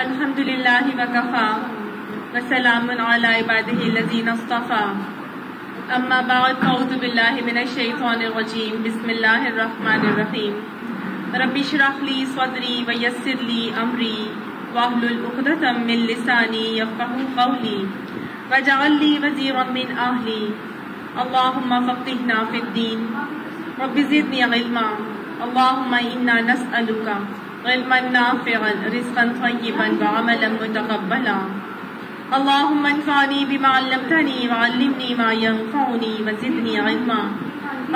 الحمد للہ وکفا وسلام علی عبادہ الذین اصطفا اما بعد اعوذ باللہ من الشیطان الرجیم بسم اللہ الرحمن الرحیم رب اشرح لی صدری ویسر لی امری واحلل عقدۃ من لسانی یفقهوا قولی واجعل لی وزیرا من اہلی اللہم فقہنا فی الدین رب زدنی علما اللہم انا نسألک علما نافعا رزقا طیبا وعملا متقبلا اللهم انفعني بما علمتني وعلمني ما ينفعني وزدني علما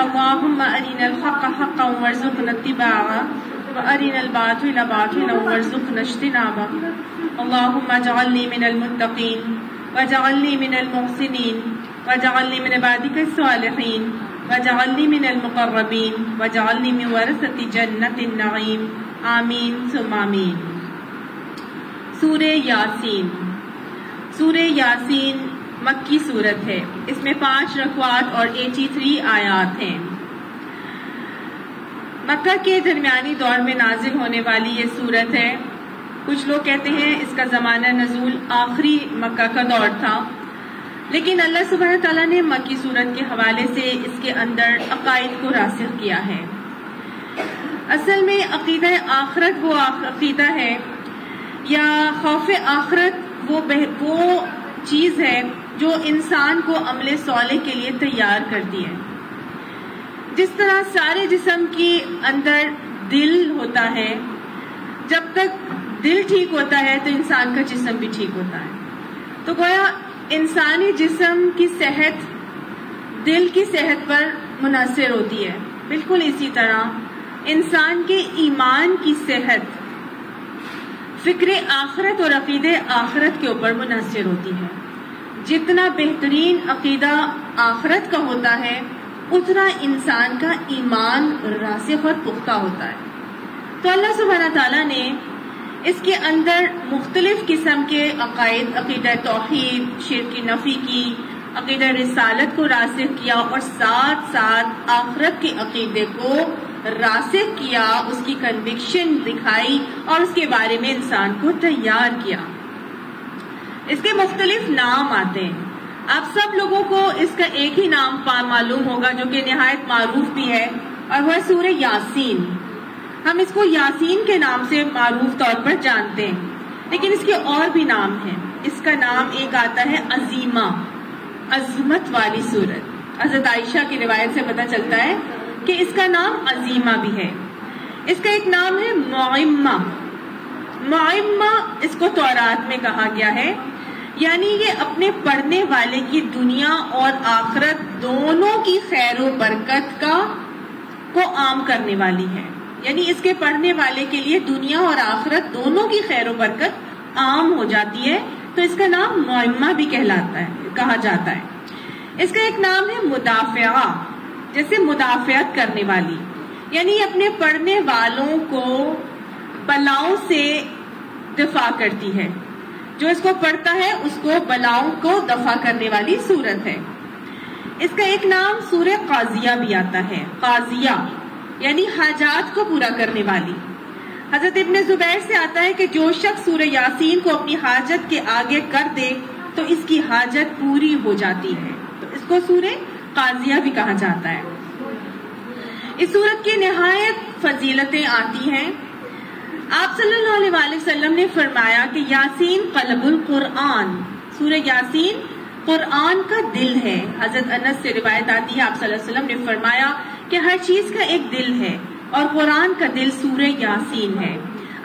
اللهم أرنا الحق حقا وارزقنا اتباعه وأرنا الباطل باطلا وارزقنا اجتنابه اللهم اجعلني من المتقين واجعلني من المحسنين واجعلني من عبادك الصالحين واجعلني من المقربين واجعلني من ورثة جنة النعيم آمین ثم آمین۔ سورہ یاسین۔ سورہ یاسین مکی سورت ہے، اس میں 5 رکوعات اور 83 آیات ہیں۔ مکہ کے درمیانی دور میں نازل ہونے والی یہ سورت ہے۔ کچھ لوگ کہتے ہیں اس کا زمانہ نزول آخری مکہ کا دور تھا، لیکن اللہ سبحانہ تعالیٰ نے مکی سورت کے حوالے سے اس کے اندر عقائد کو راسخ کیا ہے۔ اصل میں عقیدہ آخرت وہ عقیدہ ہے یا خوف آخرت وہ چیز ہے جو انسان کو عمل صالح کے لیے تیار کرتی ہے۔ جس طرح سارے جسم کے اندر دل ہوتا ہے، جب تک دل ٹھیک ہوتا ہے تو انسان کا جسم بھی ٹھیک ہوتا ہے، تو گویا انسانی جسم کی صحت دل کی صحت پر منحصر ہوتی ہے۔ بالکل اسی طرح انسان کے ایمان کی صحت فکر آخرت اور عقید آخرت کے اوپر منحصر ہوتی ہے۔ جتنا بہترین عقیدہ آخرت کا ہوتا ہے اتنا انسان کا ایمان راسخ اور پختہ ہوتا ہے۔ تو اللہ سبحانہ تعالیٰ نے اس کے اندر مختلف قسم کے عقائد، عقیدہ توحید، شرک کی نفی کی، عقیدہ رسالت کو راسخ کیا اور ساتھ ساتھ آخرت کے عقیدے کو راسخ کیا، اس کی کنوکشن دکھائی اور اس کے بارے میں انسان کو تیار کیا۔ اس کے مختلف نام آتے ہیں، آپ سب لوگوں کو اس کا ایک ہی نام معلوم ہوگا جو کہ نہایت معروف بھی ہے، اور وہ ہے سورہ یاسین۔ ہم اس کو یاسین کے نام سے معروف طور پر جانتے ہیں، لیکن اس کے اور بھی نام ہیں۔ اس کا نام ایک آتا ہے عظیمہ، عظمت والی سورت۔ حضرت عائشہ کی روایت سے پتہ چلتا ہے کہ اس کا نام عظیمہ بھی ہے۔ اس کا ایک نام ہے معمہ۔ معمہ اس کو تورات میں کہا گیا ہے، یعنی یہ اپنے پڑھنے والے کی دنیا اور آخرت دونوں کی خیر و برکت کو عام کرنے والی ہے۔ یعنی اس کے پڑھنے والے کے لیے دنیا اور آخرت دونوں کی خیر و برکت عام ہو جاتی ہے، تو اس کا نام معمہ بھی کہا جاتا ہے۔ اس کا ایک نام ہے مدافعہ، جیسے مدافعت کرنے والی، یعنی اپنے پڑھنے والوں کو بلاؤں سے دفاع کرتی ہے۔ جو اس کو پڑھتا ہے اس کو بلاؤں کو دفع کرنے والی سورت ہے۔ اس کا ایک نام سورہ قاضیہ بھی آتا ہے، قاضیہ یعنی حاجات کو پورا کرنے والی۔ حضرت ابن زبیر سے آتا ہے کہ جو شخص سورہ یاسین کو اپنی حاجت کے آگے کر دے تو اس کی حاجت پوری ہو جاتی ہے، تو اس کو سورہ قاضیہ بھی کہا جاتا ہے۔ اس سورت کی نہایت فضیلتیں آتی ہیں۔ آپ صلی اللہ علیہ وآلہ وسلم نے فرمایا کہ یاسین قلب القرآن، سورہ یاسین قرآن کا دل ہے۔ حضرت انس سے روایت آتی ہے، آپ صلی اللہ علیہ وسلم نے فرمایا کہ ہر چیز کا ایک دل ہے اور قرآن کا دل سورہ یاسین ہے۔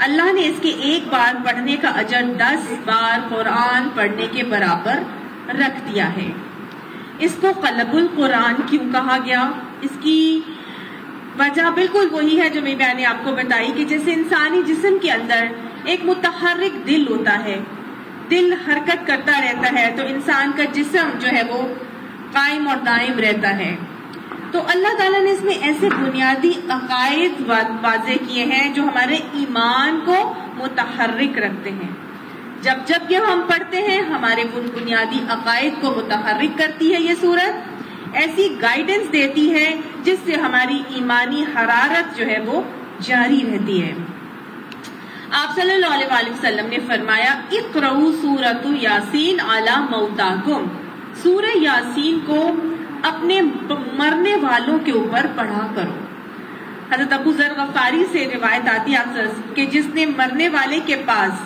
اللہ نے اس کے ایک بار پڑھنے کا اجر 10 بار قرآن پڑھنے کے برابر رکھ دیا ہے۔ اس کو قلب القرآن کیوں کہا گیا؟ اس کی وجہ بالکل وہی ہے جو میں نے آپ کو بتائی کہ جیسے انسانی جسم کے اندر ایک متحرک دل ہوتا ہے، دل حرکت کرتا رہتا ہے، تو انسان کا جسم جو ہے وہ قائم اور دائم رہتا ہے۔ تو اللہ تعالیٰ نے اس میں ایسے بنیادی عقائد واضح کیے ہیں جو ہمارے ایمان کو متحرک رکھتے ہیں۔ جب یہ ہم پڑھتے ہیں ہمارے بنیادی عقائد کو متحرک کرتی ہے یہ سورت، ایسی گائیڈنس دیتی ہے جس سے ہماری ایمانی حرارت جو ہے وہ جاری رہتی ہے۔ آپ صلی اللہ علیہ وسلم نے فرمایا اقرؤوا سورۃ یاسین علی موتاکم، سورہ یاسین کو اپنے مرنے والوں کے اوپر پڑھا کرو۔ حضرت ابو ذر غفاری سے روایت آتی ہے کہ جس نے مرنے والے کے پاس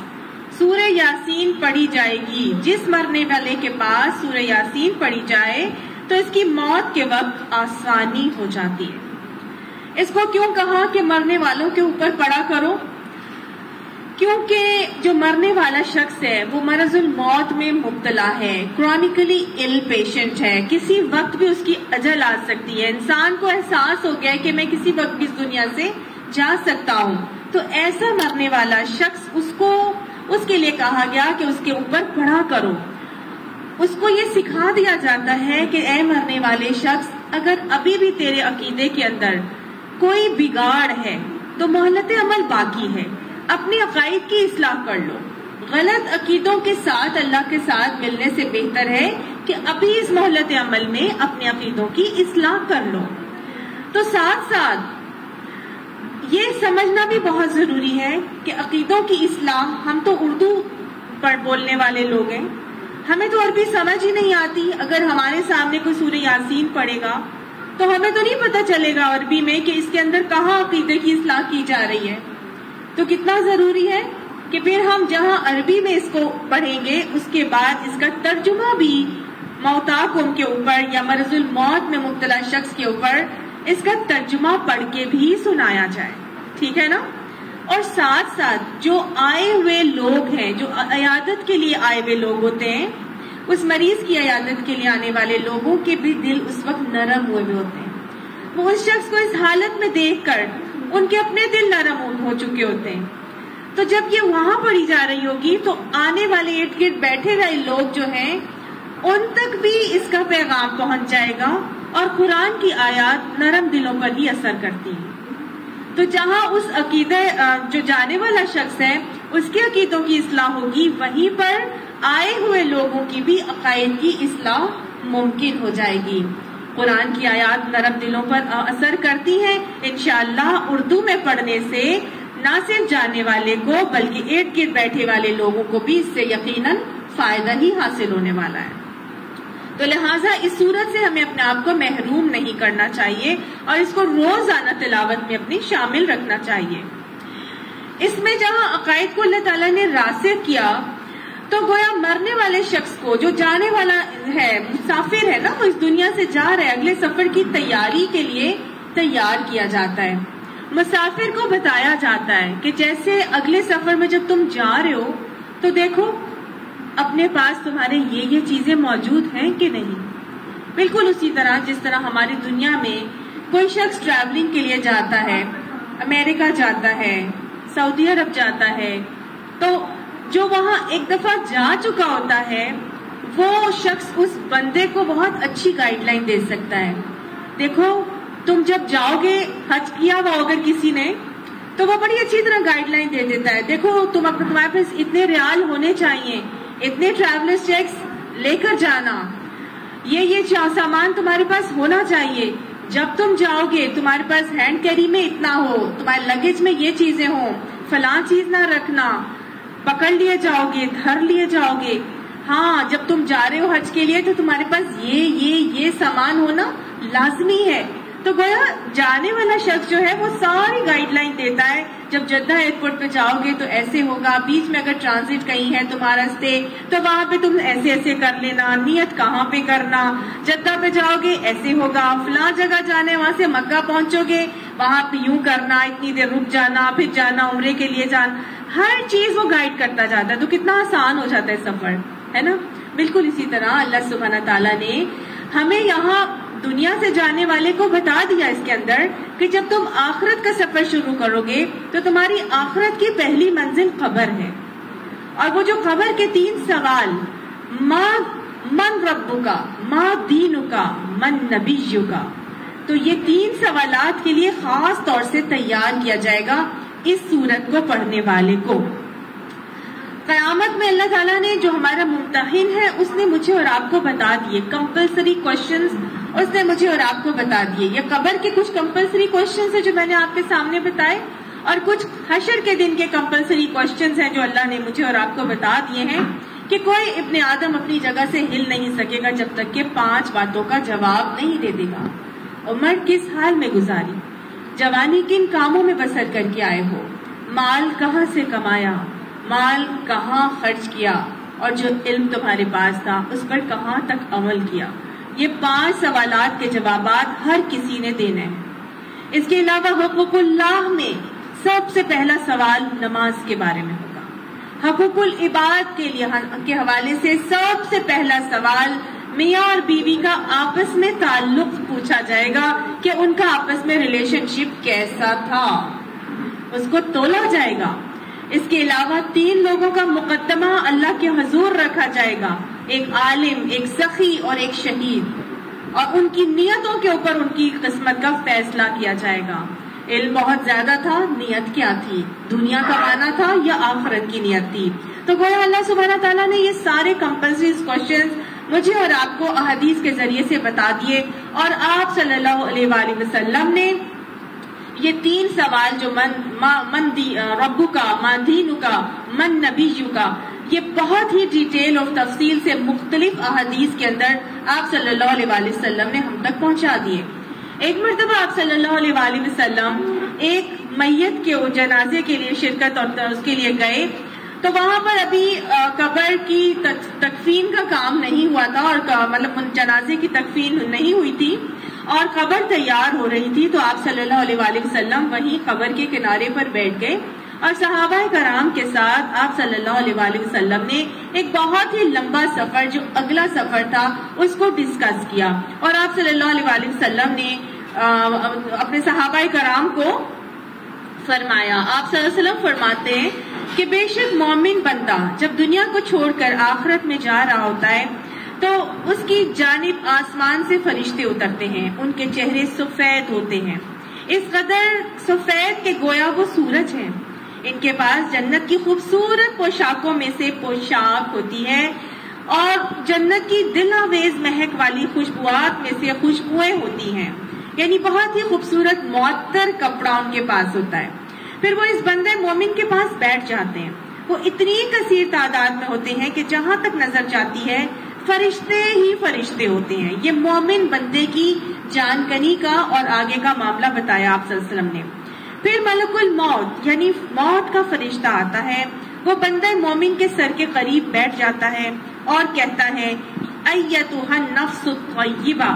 سورہ یاسین پڑھی جائے گی، جس مرنے والے کے پاس سورہ یاسین پڑھی جائے تو اس کی موت کے وقت آسانی ہو جاتی ہے۔ اس کو کیوں کہا کہ مرنے والوں کے اوپر پڑھا کرو؟ کیونکہ جو مرنے والا شخص ہے وہ مرض الموت میں مبتلا ہے، کرونیکلی ال پیشنٹ ہے، کسی وقت بھی اس کی اجل آ سکتی ہے، انسان کو احساس ہو گیا ہے کہ میں کسی وقت بھی اس دنیا سے جا سکتا ہوں، تو ایسا مرنے والا شخص اس کے لیے کہا گیا کہ اس کے اوپر پڑھا کرو۔ اس کو یہ سکھا دیا جاتا ہے کہ اے مرنے والے شخص، اگر ابھی بھی تیرے عقیدے کے اندر کوئی بگاڑ ہے تو مہلت عمل باقی ہے، اپنے عقائد کی اصلاح کر لو۔ غلط عقیدوں کے ساتھ اللہ کے ساتھ ملنے سے بہتر ہے کہ ابھی اس مہلت عمل میں اپنے عقیدوں کی اصلاح کر لو۔ تو ساتھ ساتھ یہ سمجھنا بھی بہت ضروری ہے کہ عقیدوں کی اصلاح، ہم تو اردو بولنے والے لوگ ہیں، ہمیں تو عربی سمجھ ہی نہیں آتی۔ اگر ہمارے سامنے کوئی سورہ یاسین پڑھے گا تو ہمیں تو نہیں پتا چلے گا عربی میں کہ اس کے اندر کہاں عقیدے کی اصلاح کی جا رہی ہے۔ تو کتنا ضروری ہے کہ پھر ہم جہاں عربی میں اس کو پڑھیں گے اس کے بعد اس کا ترجمہ بھی موتاکم کے اوپر یا مرض الموت میں مبتلا شخص کے اوپر اس کا ترجمہ پڑھ کے بھی سنایا جائے، ٹھیک ہے نا؟ اور ساتھ ساتھ جو آئے ہوئے لوگ ہیں، جو عیادت کے لیے آئے ہوئے لوگ ہوتے ہیں، اس مریض کی عیادت کے لیے آنے والے لوگوں کے بھی دل اس وقت نرم ہوئے ہوتے ہیں۔ وہ اس شخص کو اس حالت میں دیکھ کر ان کے اپنے دل نرم ہو چکے ہوتے ہیں۔ تو جب یہ وہاں پڑھی جا رہی ہوگی تو آنے والے ارد گرد بیٹھے ہوئے لوگ جو ہیں ان تک بھی اس کا پیغام پہنچ جائے گا، اور قرآن کی آیات نرم دلوں پر ہی اثر کرتی ہیں۔ تو جہاں اس عقیدے جو جانے والا شخص ہے اس کے عقیدوں کی اصلاح ہوگی، وہیں پر آئے ہوئے لوگوں کی بھی عقائد کی اصلاح ممکن ہو جائے گی۔ قرآن کی آیات نرم دلوں پر اثر کرتی ہیں، انشاءاللہ اردو میں پڑھنے سے نہ صرف جانے والے کو بلکہ ارد گرد بیٹھے والے لوگوں کو بھی اس سے یقیناً فائدہ ہی حاصل ہونے والا ہے۔ تو لہٰذا اس صورت سے ہمیں اپنے آپ کو محروم نہیں کرنا چاہیے اور اس کو روزانہ تلاوت میں اپنی شامل رکھنا چاہیے۔ اس میں جہاں عقائد کو اللہ تعالیٰ نے راسخ کیا تو گویا مرنے والے شخص کو، جو جانے والا ہے، مسافر ہے نا، وہ اس دنیا سے جا رہا ہے، اگلے سفر کی تیاری کے لیے تیار کیا جاتا ہے۔ مسافر کو بتایا جاتا ہے کہ جیسے اگلے سفر میں جب تم جا رہے ہو تو دیکھو اپنے پاس تمہارے یہ چیزیں موجود ہیں کہ نہیں۔ بالکل اسی طرح جس طرح ہماری دنیا میں کوئی شخص ٹریولنگ کے لیے جاتا ہے، امریکہ جاتا ہے، سعودی عرب جاتا ہے، تو جو وہاں ایک دفعہ جا چکا ہوتا ہے وہ شخص اس بندے کو بہت اچھی گائیڈ لائن دے سکتا ہے۔ دیکھو تم جب جاؤ گے، حج کیا ہوا اگر کسی نے تو وہ بڑی اچھی طرح گائیڈ لائن دے دیتا ہے، دیکھو تمہارے پاس اتنے ریال ہونے چاہیے، اتنے ٹریولر چیکس لے کر جانا، یہ سامان تمہارے پاس ہونا چاہیے، جب تم جاؤ گے تمہارے پاس ہینڈ کیری میں اتنا ہو، تمہارے لگیج میں یہ چیزیں ہوں، فلاں چیز نہ رکھنا، پکڑ لیے جاؤ گے، دھر لیے جاؤ گے۔ ہاں جب تم جا رہے ہو حج کے لیے تو تمہارے پاس یہ سامان ہونا لازمی ہے۔ تو گویا جانے والا شخص جو ہے وہ ساری گائیڈ لائن دیتا ہے، جب جدہ ایئرپورٹ پہ جاؤ گے تو ایسے ہوگا، بیچ میں اگر ٹرانزٹ کہیں ہے تمہارا اسٹے تو وہاں پہ تم ایسے کر لینا، نیت کہاں پہ کرنا، جدہ پہ جاؤ گے ایسے ہوگا، فلاں جگہ جانے وہاں سے مکہ پہنچو گے وہاں پہ یوں کرنا، اتنی دیر رک جانا، پھر جانا عمرے کے لیے جانا، ہر چیز وہ گائیڈ کرتا جاتا ہے، تو کتنا آسان ہو جاتا ہے سفر، ہے نا؟ بالکل اسی طرح اللہ سبحانہ تعالیٰ نے ہمیں یہاں دنیا سے جانے والے کو بتا دیا اس کے اندر کہ جب تم آخرت کا سفر شروع کرو گے تو تمہاری آخرت کی پہلی منزل قبر ہے، اور وہ جو قبر کے 3 سوال، من ربک، ما دینک، من نبیک، تو یہ 3 سوالات کے لیے خاص طور سے تیار کیا جائے گا اس سورت کو پڑھنے والے کو۔ قیامت میں اللہ تعالیٰ نے جو ہمارا ممتحن ہے اس نے مجھے اور آپ کو بتا دیے، کمپلسری کوشچنز اس نے مجھے اور آپ کو بتا دیے۔ یہ قبر کے کچھ کمپلسری کوشچنز ہیں جو میں نے آپ کے سامنے بتائے، اور کچھ حشر کے دن کے کمپلسری کوشچنز ہیں جو اللہ نے مجھے اور آپ کو بتا دیے ہیں کہ کوئی ابن آدم اپنی جگہ سے ہل نہیں سکے گا جب تک کہ 5 باتوں کا جواب نہیں دے دے گا. عمر کس حال میں گزاری، جوانی کن کاموں میں بسر کر کے آئے ہو، مال کہاں سے کمایا، مال کہاں خرچ کیا، اور جو علم تمہارے پاس تھا اس پر کہاں تک عمل کیا. یہ 5 سوالات کے جوابات ہر کسی نے دینے ہیں. اس کے علاوہ حقوق اللہ میں سب سے پہلا سوال نماز کے بارے میں ہوگا. حقوق العباد کے حوالے سے سب سے پہلا سوال میاں اور بیوی کا آپس میں تعلق پوچھا جائے گا کہ ان کا آپس میں ریلیشن شپ کیسا تھا، اس کو تولا جائے گا. اس کے علاوہ 3 لوگوں کا مقدمہ اللہ کے حضور رکھا جائے گا، ایک عالم، ایک سخی اور ایک شہید، اور ان کی نیتوں کے اوپر ان کی قسمت کا فیصلہ کیا جائے گا. علم بہت زیادہ تھا، نیت کیا تھی، دنیا کمانا تھا یا آخرت کی نیت تھی. تو گویا اللہ سبحانہ تعالیٰ نے یہ سارے کمپلسری کوشچنز مجھے اور آپ کو احادیث کے ذریعے سے بتا دیے، اور آپ صلی اللہ علیہ وآلہ وسلم نے یہ 3 سوال جو من ربو کا، من دینو کا، من نبیو کا، یہ بہت ہی ڈیٹیل اور تفصیل سے مختلف احادیث کے اندر آپ صلی اللہ علیہ وآلہ وسلم نے ہم تک پہنچا دیے. ایک مرتبہ آپ صلی اللہ علیہ وآلہ وسلم ایک میت کے جنازے کے لیے شرکت اور اس کے لیے گئے، تو وہاں پر ابھی قبر کی تکفین کا کام نہیں ہوا تھا، اور مطلب جنازے کی تکفین نہیں ہوئی تھی اور قبر تیار ہو رہی تھی. تو آپ صلی اللہ علیہ وآلہ وسلم وہیں قبر کے کنارے پر بیٹھ گئے اور صحابہ کرام کے ساتھ آپ صلی اللہ علیہ وآلہ وسلم نے ایک بہت ہی لمبا سفر جو اگلا سفر تھا اس کو ڈسکس کیا. اور آپ صلی اللہ علیہ وآلہ وسلم نے اپنے صحابہ کرام کو فرمایا، آپ صلی اللہ علیہ وسلم فرماتے ہیں کہ بے شک مومن بندہ جب دنیا کو چھوڑ کر آخرت میں جا رہا ہوتا ہے تو اس کی جانب آسمان سے فرشتے اترتے ہیں، ان کے چہرے سفید ہوتے ہیں، اس قدر سفید کہ گویا وہ سورج ہیں. ان کے پاس جنت کی خوبصورت پوشاکوں میں سے پوشاک ہوتی ہے، اور جنت کی دل آویز مہک والی خوشبوات میں سے خوشبوئیں ہوتی ہیں، یعنی بہت ہی خوبصورت معطر کپڑا ان کے پاس ہوتا ہے. پھر وہ اس بندے مومن کے پاس بیٹھ جاتے ہیں. وہ اتنی کثیر تعداد میں ہوتے ہیں کہ جہاں تک نظر جاتی ہے فرشتے ہی فرشتے ہوتے ہیں. یہ مومن بندے کی جان کنی کا اور آگے کا معاملہ بتایا آپ صلی اللہ علیہ وسلم نے. پھر ملک الموت یعنی موت کا فرشتہ آتا ہے، وہ بندہ مومن کے سر کے قریب بیٹھ جاتا ہے اور کہتا ہے ایتھا النفس الطیبہ.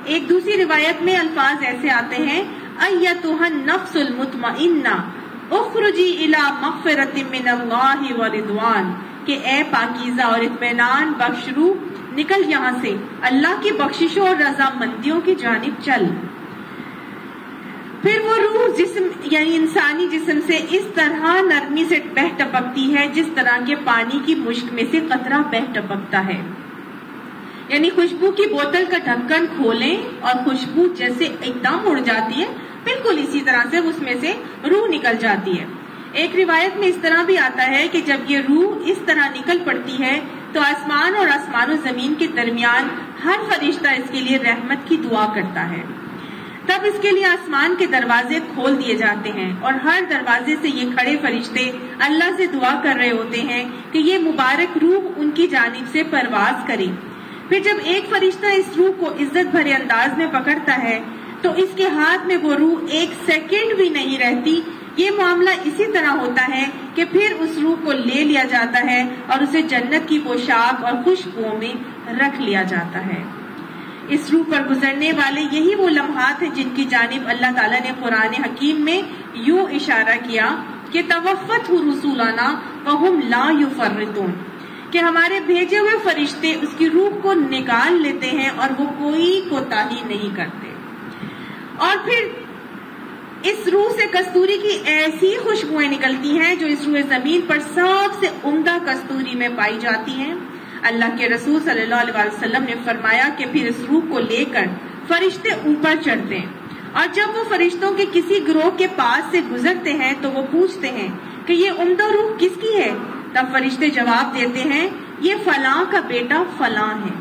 ایک دوسری روایت میں الفاظ ایسے آتے ہیں ایتھا النفس المطمئنہ اخرجی الی مغفرۃ من اللہ ورضوان، کہ اے پاکیزہ اور اطمینان بخش روح، نکل یہاں سے، اللہ کی بخششوں اور رضامندیوں کی جانب چل. پھر وہ روح جسم یعنی انسانی جسم سے اس طرح نرمی سے بہ ٹپکتی ہے جس طرح کے پانی کی مشک میں سے قطرہ بہ ٹپکتا ہے. یعنی خوشبو کی بوتل کا ڈھکن کھولیں اور خوشبو جیسے ایک دم اڑ جاتی ہے، بالکل اسی طرح سے اس میں سے روح نکل جاتی ہے. ایک روایت میں اس طرح بھی آتا ہے کہ جب یہ روح اس طرح نکل پڑتی ہے تو آسمان اور آسمان و زمین کے درمیان ہر فرشتہ اس کے لیے رحمت کی دعا کرتا ہے. تب اس کے لیے آسمان کے دروازے کھول دیے جاتے ہیں اور ہر دروازے سے یہ کھڑے فرشتے اللہ سے دعا کر رہے ہوتے ہیں کہ یہ مبارک روح ان کی جانب سے پرواز کرے. پھر جب ایک فرشتہ اس روح کو عزت بھرے انداز میں پکڑتا ہے تو اس کے ہاتھ میں وہ روح 1 سیکنڈ بھی نہیں رہتی. یہ معاملہ اسی طرح ہوتا ہے کہ پھر اس روح کو لے لیا جاتا ہے اور اسے جنت کی پوشاک اور خوشبوؤں میں رکھ لیا جاتا ہے. اس روح پر گزرنے والے یہی وہ لمحات ہیں جن کی جانب اللہ تعالیٰ نے قرآن حکیم میں یوں اشارہ کیا کہ توفت رسولنا وہم لا یفرطون، کہ ہمارے بھیجے ہوئے فرشتے اس کی روح کو نکال لیتے ہیں اور وہ کوئی کوتاہی نہیں کرتے. اور پھر اس روح سے کستوری کی ایسی خوشبوئیں نکلتی ہیں جو اس روح زمین پر سب سے عمدہ کستوری میں پائی جاتی ہیں. اللہ کے رسول صلی اللہ علیہ وسلم نے فرمایا کہ پھر اس روح کو لے کر فرشتے اوپر چڑھتے ہیں اور جب وہ فرشتوں کے کسی گروہ کے پاس سے گزرتے ہیں تو وہ پوچھتے ہیں کہ یہ عمدہ روح کس کی ہے؟ تب فرشتے جواب دیتے ہیں یہ فلاں کا بیٹا فلاں ہے،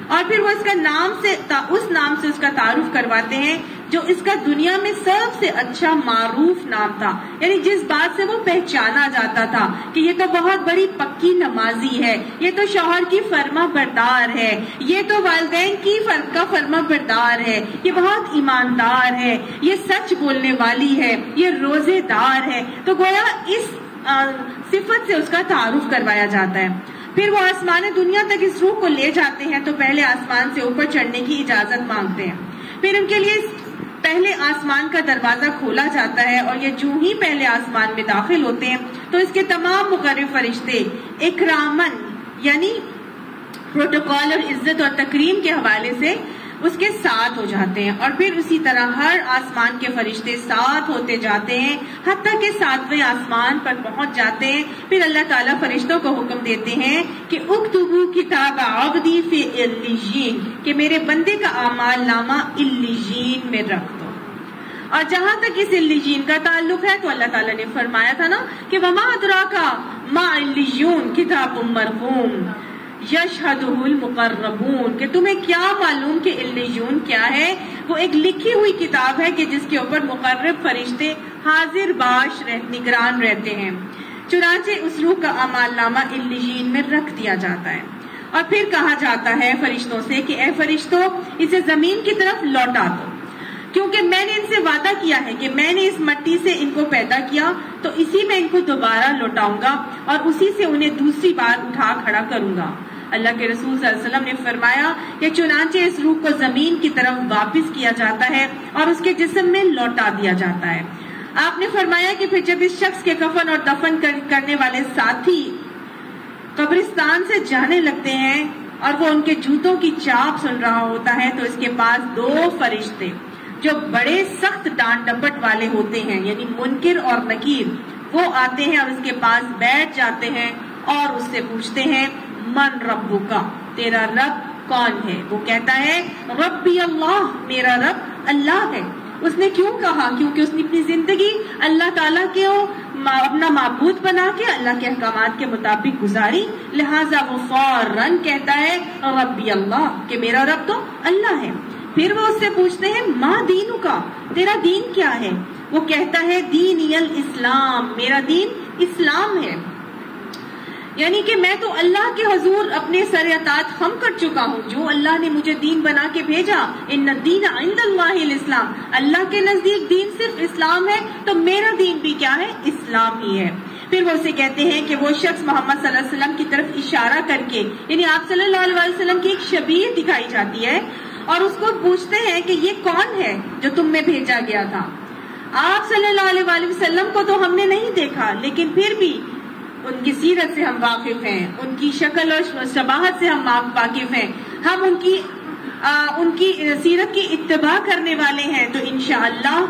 اور پھر وہ اس نام سے اس کا تعارف کرواتے ہیں جو اس کا دنیا میں سب سے اچھا معروف نام تھا، یعنی جس بات سے وہ پہچانا جاتا تھا کہ یہ تو بہت بڑی پکی نمازی ہے، یہ تو شوہر کی فرما بردار ہے، یہ تو والدین کی فرما بردار ہے، یہ بہت ایماندار ہے، یہ سچ بولنے والی ہے، یہ روزے دار ہے، تو گویا اس صفت سے اس کا تعارف کروایا جاتا ہے۔ پھر وہ آسمان دنیا تک اس روح کو لے جاتے ہیں تو پہلے آسمان سے اوپر چڑھنے کی اجازت مانگتے ہیں، پھر ان کے لیے پہلے آسمان کا دروازہ کھولا جاتا ہے، اور یہ جو ہی پہلے آسمان میں داخل ہوتے ہیں تو اس کے تمام مقرب فرشتے اکرامن یعنی پروٹوکول اور عزت اور تکریم کے حوالے سے اس کے ساتھ ہو جاتے ہیں، اور پھر اسی طرح ہر آسمان کے فرشتے ساتھ ہوتے جاتے ہیں حتیٰ کہ 7ویں آسمان پر پہنچ جاتے ہیں۔ پھر اللہ تعالیٰ فرشتوں کو حکم دیتے ہیں کہ اکتبو کتاب عبدی فی علیین، کہ میرے بندے کا اعمال نامہ علیین میں رکھ دو۔ اور جہاں تک اس علیین کا تعلق ہے تو اللہ تعالیٰ نے فرمایا تھا نا کہ وما ادراکا ما علیون کتاب مرقوم یشہدہ المقربون، کہ تمہیں کیا معلوم کہ علیون کیا ہے؟ وہ ایک لکھی ہوئی کتاب ہے کہ جس کے اوپر مقرب فرشتے حاضر باش نگران رہتے ہیں۔ چنانچہ اس روح کا اعمال نامہ علیین میں رکھ دیا جاتا ہے، اور پھر کہا جاتا ہے فرشتوں سے کہ اے فرشتوں اسے زمین کی طرف لوٹا دو، کیونکہ میں نے ان سے وعدہ کیا ہے کہ میں نے اس مٹی سے ان کو پیدا کیا تو اسی میں ان کو دوبارہ لوٹاؤں گا اور اسی سے انہیں دوسری بار اٹھا کھڑا کروں گا۔ اللہ کے رسول صلی اللہ علیہ وسلم نے فرمایا کہ چنانچہ اس روح کو زمین کی طرف واپس کیا جاتا ہے اور اس کے جسم میں لوٹا دیا جاتا ہے۔ آپ نے فرمایا کہ پھر جب اس شخص کے کفن اور دفن کرنے والے ساتھی قبرستان سے جانے لگتے ہیں اور وہ ان کے جوتوں کی چاپ سن رہا ہوتا ہے تو اس کے پاس 2 فرشتے جو بڑے سخت ڈانٹ ڈپٹ والے ہوتے ہیں یعنی منکر اور نکیر، وہ آتے ہیں اور اس کے پاس بیٹھ جاتے ہیں اور اس سے پوچھتے ہیں من ربکا، تیرا رب کون ہے؟ وہ کہتا ہے ربی اللہ، میرا رب اللہ ہے۔ اس نے کیوں کہا؟ کیونکہ اس نے اپنی زندگی اللہ تعالیٰ کے اپنا معبود بنا کے اللہ کے احکامات کے مطابق گزاری، لہٰذا وہ فوراً کہتا ہے ربی اللہ، کہ میرا رب تو اللہ ہے۔ پھر وہ اس سے پوچھتے ہیں ماں دینو کا، تیرا دین کیا ہے؟ وہ کہتا ہے دینی الاسلام، میرا دین اسلام ہے، یعنی کہ میں تو اللہ کے حضور اپنے سر اطاعت خم کر چکا ہوں، جو اللہ نے مجھے دین بنا کے بھیجا، ان الدین عند اللہ الاسلام، اللہ کے نزدیک دین صرف اسلام ہے، تو میرا دین بھی کیا ہے؟ اسلام ہی ہے۔ پھر وہ اسے کہتے ہیں کہ وہ شخص محمد صلی اللہ علیہ وسلم کی طرف اشارہ کر کے، یعنی آپ صلی اللہ علیہ وسلم کی ایک شبیہ دکھائی جاتی ہے، اور اس کو پوچھتے ہیں کہ یہ کون ہے جو تم میں بھیجا گیا تھا؟ آپ صلی اللہ علیہ وسلم کو تو ہم نے نہیں دیکھا، لیکن پھر بھی ان کی سیرت سے ہم واقف ہیں، ان کی شکل اور شباہت سے ہم واقف ہیں، ہم ان کی سیرت کی اتباع کرنے والے ہیں، تو انشاءاللہ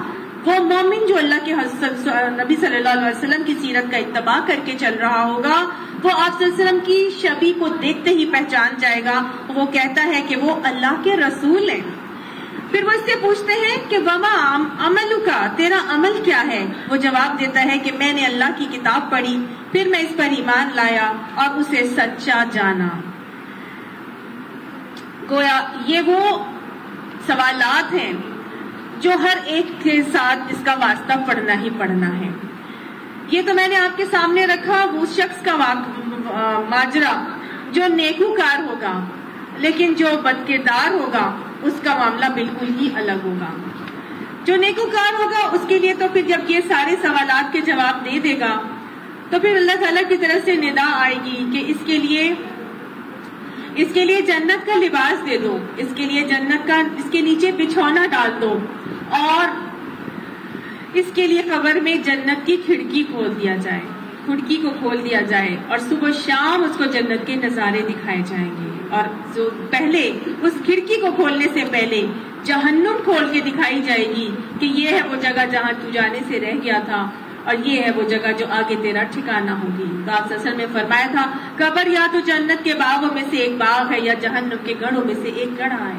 وہ مومن جو اللہ کے نبی صلی اللہ علیہ وسلم کی سیرت کا اتباع کر کے چل رہا ہوگا وہ آپ صلی اللہ علیہ وسلم کی شبیہ کو دیکھتے ہی پہچان جائے گا، وہ کہتا ہے کہ وہ اللہ کے رسول ہیں۔ پھر وہ اس سے پوچھتے ہیں کہ وما عملک، تیرا عمل کیا ہے؟ وہ جواب دیتا ہے کہ میں نے اللہ کی کتاب پڑھی، پھر میں اس پر ایمان لایا اور اسے سچا جانا۔ گویا یہ وہ سوالات ہیں جو ہر ایک کے ساتھ اس کا واسطہ پڑھنا ہی پڑھنا ہے۔ یہ تو میں نے آپ کے سامنے رکھا وہ شخص کا ماجرا جو نیکوکار ہوگا، لیکن جو بدکردار ہوگا اس کا معاملہ بالکل ہی الگ ہوگا۔ جو نیکوکار ہوگا اس کے لیے تو پھر جب یہ سارے سوالات کے جواب دے دے گا تو پھر اللہ تعالیٰ کی طرف سے ندا آئے گی کہ اس کے لیے جنت کا لباس دے دو، اس کے لیے جنت کا اس کے نیچے بچھونا ڈال دو، اور اس کے لیے قبر میں جنت کی کھڑکی کھول دیا جائے، کھڑکی کو کھول دیا جائے اور صبح شام اس کو جنت کے نظارے دکھائے جائیں گے، اور جو پہلے اس کھڑکی کو کھولنے سے پہلے جہنم کھول کے دکھائی جائے گی کہ یہ ہے وہ جگہ جہاں تو جانے سے رہ گیا تھا، اور یہ ہے وہ جگہ جو آگے تیرا ٹھکانہ ہوگی۔ تو آپ صلی اللہ علیہ وسلم نے فرمایا تھا قبر یا تو جنت کے باغوں میں سے ایک باغ ہے یا جہنم کے گڑھوں میں سے ایک گڑھا ہے۔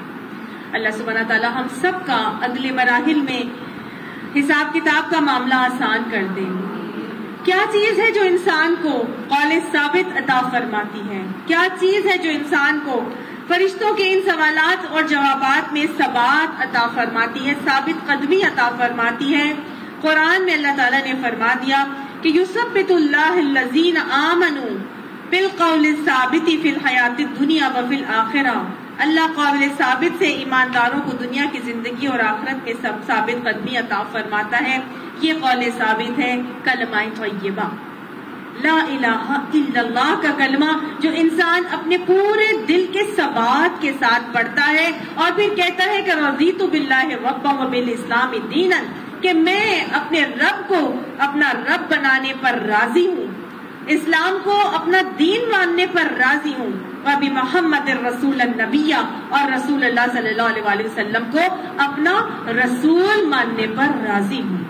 اللہ سبحانہ تعالیٰ ہم سب کا اگلے مراحل میں حساب کتاب کا معاملہ آسان کر دے۔ کیا چیز ہے جو انسان کو قول ثابت عطا فرماتی ہے؟ کیا چیز ہے جو انسان کو فرشتوں کے ان سوالات اور جوابات میں ثبات عطا فرماتی ہے، ثابت قدمی عطا فرماتی ہے۔ قرآن میں اللہ تعالیٰ نے فرما دیا کہ یثبت اللہ الذین آمنوا بالقول الثابت فی الحیات الدنیا وفی الآخرہ، اللہ قابل ثابت سے ایمانداروں کو دنیا کی زندگی اور آخرت میں سب ثابت قدمی عطا فرماتا ہے۔ یہ قول ثابت ہے کلمہ طیبہ، لا الہ الا اللہ کا کلمہ، جو انسان اپنے پورے دل کے ثبات کے ساتھ پڑھتا ہے اور پھر کہتا ہے کہ رضیت باللہ ربا وبالاسلام دینا، کہ میں اپنے رب کو اپنا رب بنانے پر راضی ہوں، اسلام کو اپنا دین ماننے پر راضی ہوں، وبمحمد الرسول النبی، اور رسول اللہ صلی اللہ علیہ وسلم کو اپنا رسول ماننے پر راضی ہوں۔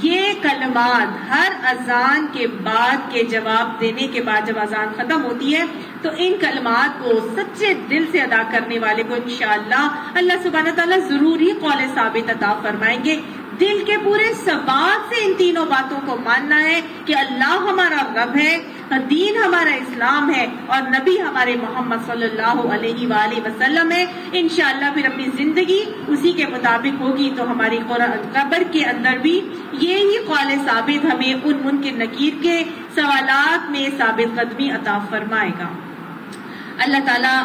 یہ کلمات ہر اذان کے بعد کے جواب دینے کے بعد جب اذان ختم ہوتی ہے تو ان کلمات کو سچے دل سے ادا کرنے والے کو انشاءاللہ اللہ سبحانہ تعالیٰ ضرور ہی قول ثابت عطا فرمائیں گے۔ دل کے پورے ثبات سے ان تینوں باتوں کو ماننا ہے کہ اللہ ہمارا رب ہے، دین ہمارا اسلام ہے، اور نبی ہمارے محمد صلی اللہ علیہ وآلہ وسلم ہے۔ انشاءاللہ پھر اپنی زندگی اسی کے مطابق ہوگی تو ہماری قبر کے اندر بھی یہی قول ثابت ہمیں ان منکر نکیر کے سوالات میں ثابت قدمی عطا فرمائے گا۔ اللہ تعالیٰ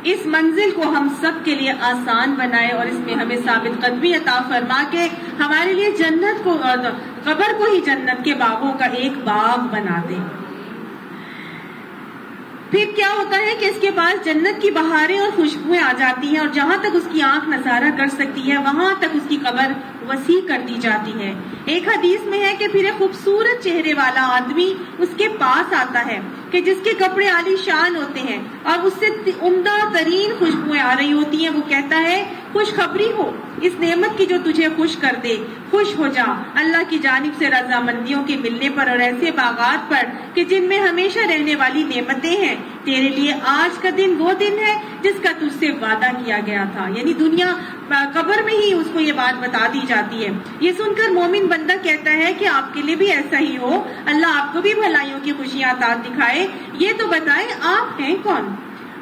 اس منزل کو ہم سب کے لیے آسان بنائے اور اس میں ہمیں ثابت قدمی عطا فرما کے ہمارے لیے جنت کو، قبر کو ہی جنت کے باغوں کا ایک باغ بنا دے۔ پھر کیا ہوتا ہے کہ اس کے پاس جنت کی بہاریں اور خوشبوئیں آ جاتی ہیں، اور جہاں تک اس کی آنکھ نظارہ کر سکتی ہے وہاں تک اس کی قبر وسیع کر دی جاتی ہے۔ ایک حدیث میں ہے کہ پھر ایک خوبصورت چہرے والا آدمی اس کے پاس آتا ہے کہ جس کے کپڑے عالی شان ہوتے ہیں اور اس سے عمدہ ترین خوشبوئیں آ رہی ہوتی ہیں۔ وہ کہتا ہے خوشخبری ہو اس نعمت کی جو تجھے خوش کر دے، خوش ہو جا اللہ کی جانب سے رضامندیوں کے ملنے پر اور ایسے باغات پر کہ جن میں ہمیشہ رہنے والی نعمتیں ہیں۔ تیرے لیے آج کا دن وہ دن ہے جس کا تجھ سے وعدہ کیا گیا تھا، یعنی دنیا قبر میں ہی اس کو یہ بات بتا دی جاتی ہے۔ یہ سن کر مومن بندہ کہتا ہے کہ آپ کے لیے بھی ایسا ہی ہو، اللہ آپ کو بھی بھلائیوں کی خوشیاں عطا دکھائے۔ یہ تو بتائیں آپ ہیں کون؟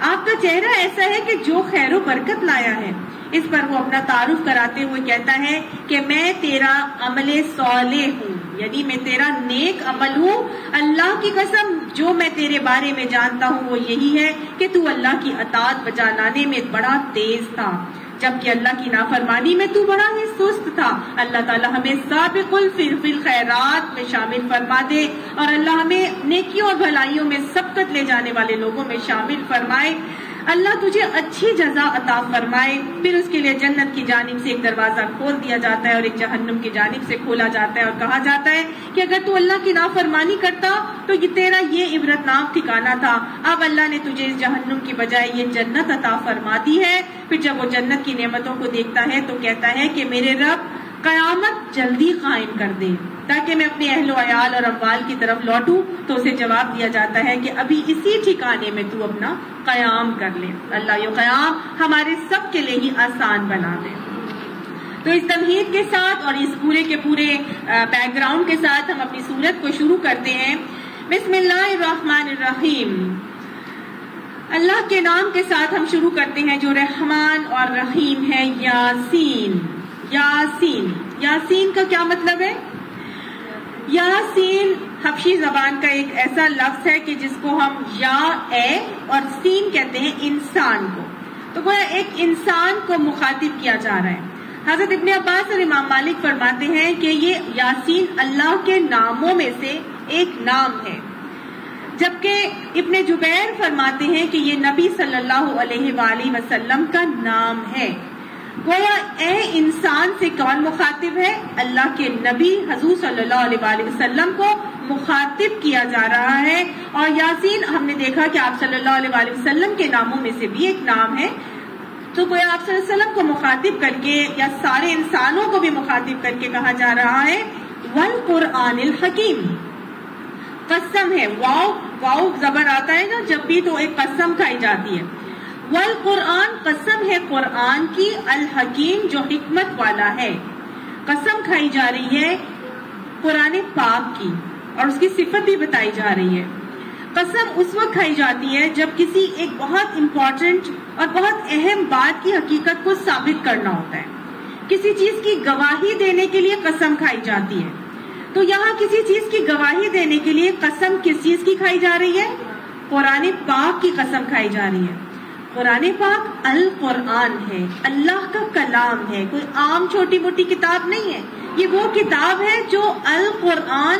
آپ کا چہرہ ایسا ہے کہ جو خیر و برکت لایا ہے۔ اس پر وہ اپنا تعارف کراتے ہوئے کہتا ہے کہ میں تیرا عمل صالح ہوں، یعنی میں تیرا نیک عمل ہوں۔ اللہ کی قسم جو میں تیرے بارے میں جانتا ہوں وہ یہی ہے کہ تو اللہ کی اطاعت بجا لانے میں بڑا تیز تھا، جبکہ اللہ کی نافرمانی میں تو بڑا ہی سست تھا۔ اللہ تعالیٰ ہمیں سابق الخیرات میں شامل فرما دے اور اللہ ہمیں نیکیوں اور بھلائیوں میں سبقت لے جانے والے لوگوں میں شامل فرمائے۔ اللہ تجھے اچھی جزا عطا فرمائے۔ پھر اس کے لیے جنت کی جانب سے ایک دروازہ کھول دیا جاتا ہے اور ایک جہنم کی جانب سے کھولا جاتا ہے اور کہا جاتا ہے کہ اگر تو اللہ کی نافرمانی کرتا تو یہ تیرا یہ عبرتناک ٹھکانہ تھا، اب اللہ نے تجھے اس جہنم کی بجائے یہ جنت عطا فرما دی ہے۔ پھر جب وہ جنت کی نعمتوں کو دیکھتا ہے تو کہتا ہے کہ میرے رب قیامت جلدی قائم کر دے تاکہ میں اپنے اہل و عیال اور اموال کی طرف لوٹوں۔ تو اسے جواب دیا جاتا ہے کہ ابھی اسی ٹھکانے میں تو اپنا قیام کر لے۔ اللہ یہ قیام ہمارے سب کے لیے ہی آسان بنا دے۔ تو اس تمہید کے ساتھ اور اس پورے کے پورے بیک گراؤنڈ کے ساتھ ہم اپنی سورت کو شروع کرتے ہیں۔ بسم اللہ الرحمن الرحیم، اللہ کے نام کے ساتھ ہم شروع کرتے ہیں جو رحمان اور رحیم ہے۔ یاسین، یاسین، یاسین کا کیا مطلب ہے؟ یاسین حبشی زبان کا ایک ایسا لفظ ہے کہ جس کو ہم یا اے اور سین کہتے ہیں انسان کو، تو وہ ایک انسان کو مخاطب کیا جا رہا ہے۔ حضرت ابن عباس اور امام مالک فرماتے ہیں کہ یہ یاسین اللہ کے ناموں میں سے ایک نام ہے، جبکہ ابن جبیر فرماتے ہیں کہ یہ نبی صلی اللہ علیہ وآلہ وسلم کا نام ہے۔ گویا اے انسان سے کون مخاطب ہے؟ اللہ کے نبی حضور صلی اللہ علیہ وآلہ وسلم کو مخاطب کیا جا رہا ہے۔ اور یاسین ہم نے دیکھا کہ آپ صلی اللہ علیہ وآلہ وسلم کے ناموں میں سے بھی ایک نام ہے، تو گویا آپ صلی اللہ علیہ وسلم کو مخاطب کر کے یا سارے انسانوں کو بھی مخاطب کر کے کہا جا رہا ہے والقرآن الحکیم۔ قسم ہے، واو واو زبر آتا ہے نا جب بھی تو ایک قسم کھائی جاتی ہے۔ والقرآن قسم ہے قرآن کی، الحکیم جو حکمت والا ہے۔ قسم کھائی جا رہی ہے قرآن پاک کی اور اس کی صفت بھی بتائی جا رہی ہے۔ قسم اس وقت کھائی جاتی ہے جب کسی ایک بہت امپورٹنٹ اور بہت اہم بات کی حقیقت کو ثابت کرنا ہوتا ہے. کسی چیز کی گواہی دینے کے لیے قسم کھائی جاتی ہے. تو یہاں کسی چیز کی گواہی دینے کے لیے قسم کس چیز کی کھائی جا رہی ہے؟ قرآن پاک کی قسم کھائی جا رہی ہے. قرآن پاک القرآن ہے، اللہ کا کلام ہے، کوئی عام چھوٹی موٹی کتاب نہیں ہے. یہ وہ کتاب ہے جو القرآن،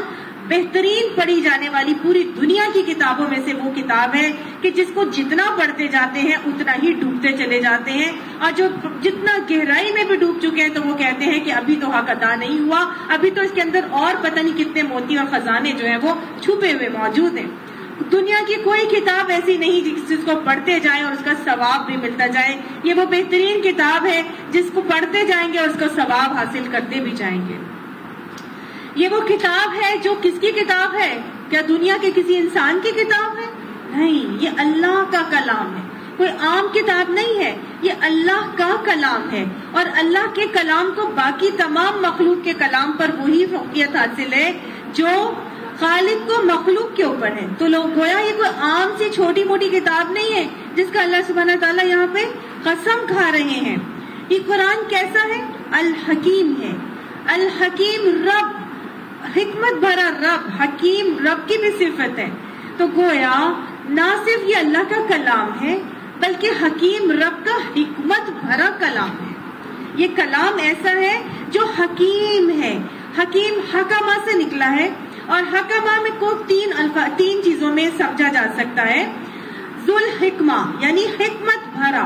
بہترین پڑھی جانے والی پوری دنیا کی کتابوں میں سے وہ کتاب ہے کہ جس کو جتنا پڑھتے جاتے ہیں اتنا ہی ڈوبتے چلے جاتے ہیں، اور جو جتنا گہرائی میں بھی ڈوب چکے ہیں تو وہ کہتے ہیں کہ ابھی تو حق ادا نہیں ہوا، ابھی تو اس کے اندر اور پتہ نہیں کتنے موتی اور خزانے جو ہیں وہ چھپے ہوئے موجود ہیں. دنیا کی کوئی کتاب ایسی نہیں جس کو پڑھتے جائیں اور اس کا ثواب بھی ملتا جائے. یہ وہ بہترین کتاب ہے جس کو پڑھتے جائیں گے اور اس کا ثواب حاصل کرتے بھی جائیں گے. یہ وہ کتاب ہے جو کس کی کتاب ہے؟ کیا دنیا کے کسی انسان کی کتاب ہے؟ نہیں، یہ اللہ کا کلام ہے، کوئی عام کتاب نہیں ہے، یہ اللہ کا کلام ہے. اور اللہ کے کلام کو باقی تمام مخلوق کے کلام پر وہی فوقیت حاصل ہے جو خالق کو مخلوق کے اوپر ہے. تو لوگ گویا یہ کوئی عام سی چھوٹی موٹی کتاب نہیں ہے جس کا اللہ سبحانہ تعالیٰ یہاں پہ قسم کھا رہے ہیں. یہ قرآن کیسا ہے؟ الحکیم ہے. الحکیم رب، حکمت بھرا رب، حکیم رب کی بھی صفت ہے. تو گویا نہ صرف یہ اللہ کا کلام ہے بلکہ حکیم رب کا حکمت بھرا کلام ہے. یہ کلام ایسا ہے جو حکیم ہے. حکیم حکمہ سے نکلا ہے، اور حکمہ میں کو تین چیزوں میں سمجھا جا سکتا ہے. ذوالحکمہ یعنی حکمت بھرا،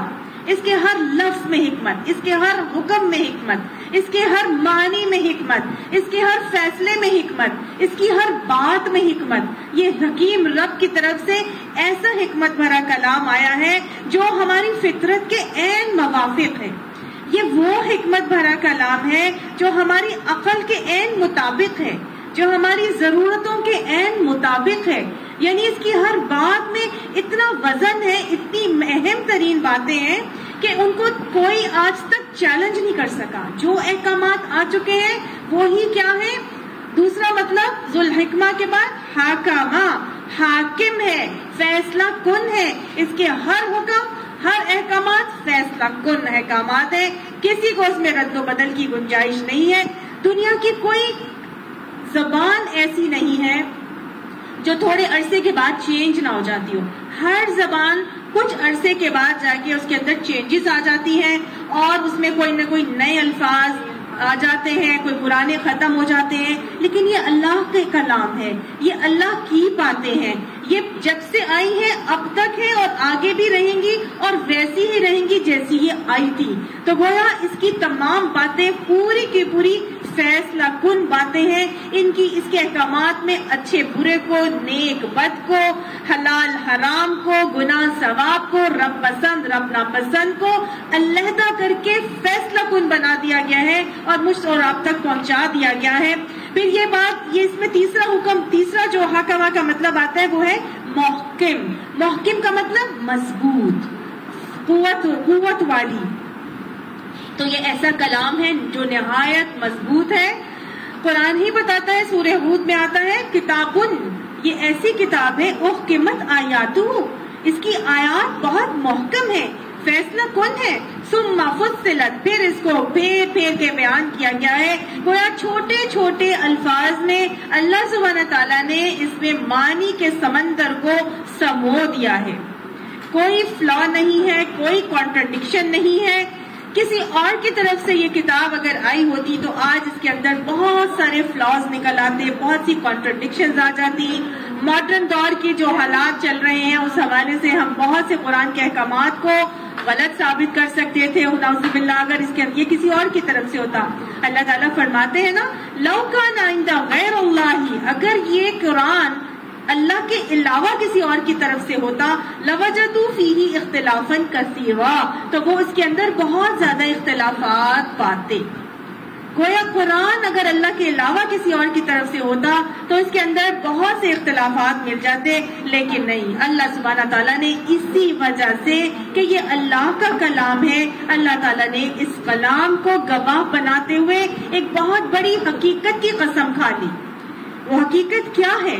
اس کے ہر لفظ میں حکمت، اس کے ہر حکم میں حکمت، اس کے ہر معنی میں حکمت، اس کے ہر فیصلے میں حکمت، اس کی ہر بات میں حکمت. یہ حکیم رب کی طرف سے ایسا حکمت بھرا کلام آیا ہے جو ہماری فطرت کے عین موافق ہے. یہ وہ حکمت بھرا کلام ہے جو ہماری عقل کے عین مطابق ہے، جو ہماری ضرورتوں کے عین مطابق ہے. یعنی اس کی ہر بات میں اتنا وزن ہے، اتنی اہم ترین باتیں ہیں کہ ان کو کوئی آج تک چیلنج نہیں کر سکا. جو احکامات آ چکے ہیں وہی کیا ہے؟ دوسرا مطلب ذوالحکمہ کے بعد حاکمہ، حاکم ہے، فیصلہ کن ہے. اس کے ہر حکم، ہر احکامات فیصلہ کن احکامات ہیں، کسی کو اس میں رد و بدل کی گنجائش نہیں ہے. دنیا کی کوئی زبان ایسی نہیں ہے جو تھوڑے عرصے کے بعد چینج نہ ہو جاتی ہو. ہر زبان کچھ عرصے کے بعد جا کے اس کے اندر چینجز آ جاتی ہیں، اور اس میں کوئی نہ کوئی نئے الفاظ آ جاتے ہیں، کوئی پرانے ختم ہو جاتے ہیں. لیکن یہ اللہ کے کلام ہے، یہ اللہ کی باتیں ہیں. یہ جب سے آئی ہیں اب تک ہے اور آگے بھی رہیں گی، اور ویسی ہی رہیں گی جیسی یہ آئی تھی. تو گویا اس کی تمام باتیں پوری کی پوری فیصلہ کن باتیں ہیں. اس کے احکامات میں اچھے برے کو، نیک بد کو، حلال حرام کو، گناہ ثواب کو، رب پسند رب ناپسند کو علیحدہ کر کے فیصلہ کن بنا دیا گیا ہے اور مجھ اور آپ تک پہنچا دیا گیا ہے. پھر یہ بات، یہ اس میں تیسرا حکم، تیسرا جو حکمہ کا مطلب آتا ہے وہ ہے محکم. محکم کا مطلب مضبوط، قوت والی. تو یہ ایسا کلام ہے جو نہایت مضبوط ہے. قرآن ہی بتاتا ہے، سورہ ہود میں آتا ہے کتابن، یہ ایسی کتاب ہے احکمت آیاتہ، اس کی آیات بہت محکم ہے، فیصلہ کن ہے. ثم فصلت، پھر اس کو پھیر کے بیان کیا گیا ہے. گویا چھوٹے چھوٹے الفاظ میں اللہ سبحانہ تعالیٰ نے اس میں معنی کے سمندر کو سمو دیا ہے. کوئی فلا نہیں ہے، کوئی کانٹرڈکشن نہیں ہے. کسی اور کی طرف سے یہ کتاب اگر آئی ہوتی تو آج اس کے اندر بہت سارے فلاز نکل آتے، بہت سی کانٹرڈکشنز آ جاتی. ماڈرن دور کے جو حالات چل رہے ہیں اس حوالے سے ہم بہت سے قرآن کے احکامات کو غلط ثابت کر سکتے تھے. نعوذ باللہ اگر اس کے یہ کسی اور کی طرف سے ہوتا. اللہ تعالیٰ فرماتے ہیں نا، لو کان عند غیر اللہ، اگر یہ قرآن اللہ کے علاوہ کسی اور کی طرف سے ہوتا، لوجدوا فیہ اختلافا کثیرا، تو وہ اس کے اندر بہت زیادہ اختلافات پاتے. گویا قرآن اگر اللہ کے علاوہ کسی اور کی طرف سے ہوتا تو اس کے اندر بہت سے اختلافات مل جاتے. لیکن نہیں، اللہ سبحانہ تعالیٰ نے اسی وجہ سے کہ یہ اللہ کا کلام ہے، اللہ تعالیٰ نے اس کلام کو گواہ بناتے ہوئے ایک بہت بڑی حقیقت کی قسم کھا لی. وہ حقیقت کیا ہے؟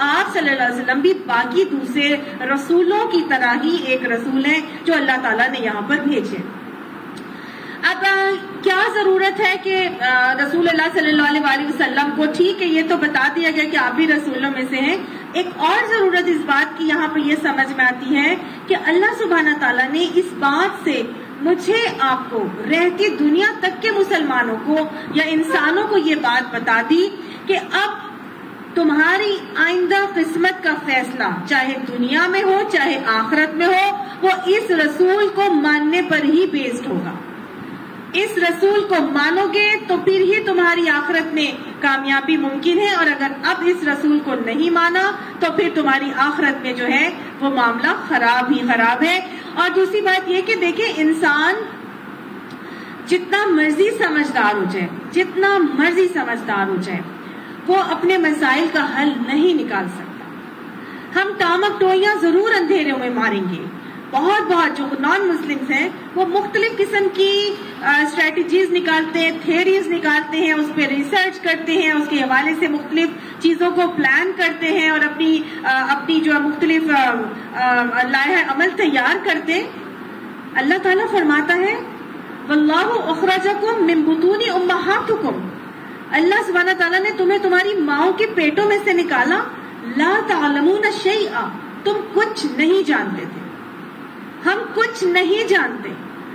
آپ صلی اللہ علیہ وسلم بھی باقی دوسرے رسولوں کی طرح ہی ایک رسول ہیں جو اللہ تعالیٰ نے یہاں پر بھیجے۔ اب کیا ضرورت ہے کہ رسول اللہ صلی اللہ علیہ وسلم کو، ٹھیک ہے یہ تو بتا دیا گیا کہ آپ بھی رسولوں میں سے ہیں، ایک اور ضرورت اس بات کی یہاں پہ یہ سمجھ میں آتی ہے کہ اللہ سبحانہ تعالیٰ نے اس بات سے مجھے آپ کو رہتی دنیا تک کے مسلمانوں کو یا انسانوں کو یہ بات بتا دی کہ اب تمہاری آئندہ قسمت کا فیصلہ چاہے دنیا میں ہو چاہے آخرت میں ہو، وہ اس رسول کو ماننے پر ہی بیسڈ ہوگا۔ اس رسول کو مانو گے تو پھر ہی تمہاری آخرت میں کامیابی ممکن ہے، اور اگر اب اس رسول کو نہیں مانا تو پھر تمہاری آخرت میں جو ہے وہ معاملہ خراب ہی خراب ہے۔ اور دوسری بات یہ کہ دیکھیں، انسان جتنا مرضی سمجھدار ہو جائے، جتنا مرضی سمجھدار ہو جائے، وہ اپنے مسائل کا حل نہیں نکال سکتا۔ ہم ٹامک ٹوئیاں ضرور اندھیروں میں ماریں گے، بہت جو نان مسلمز ہیں وہ مختلف قسم کی اسٹریٹجیز نکالتے ہیں، تھیریز نکالتے ہیں، اس پہ ریسرچ کرتے ہیں، اس کے حوالے سے مختلف چیزوں کو پلان کرتے ہیں اور اپنی جو مختلف لائحہ عمل تیار کرتے ہیں۔ اللہ تعالیٰ فرماتا ہے وَاللَّهُ أَخْرَجَكُم مِّن بُطُونِ أُمَّهَاتِكُم، اللہ سبحانہ تعالیٰ نے تمہیں تمہاری ماؤں کے پیٹوں میں سے نکالا، لا تعلمون شیئا، تم کچھ نہیں جانتے تھے، ہم کچھ نہیں جانتے،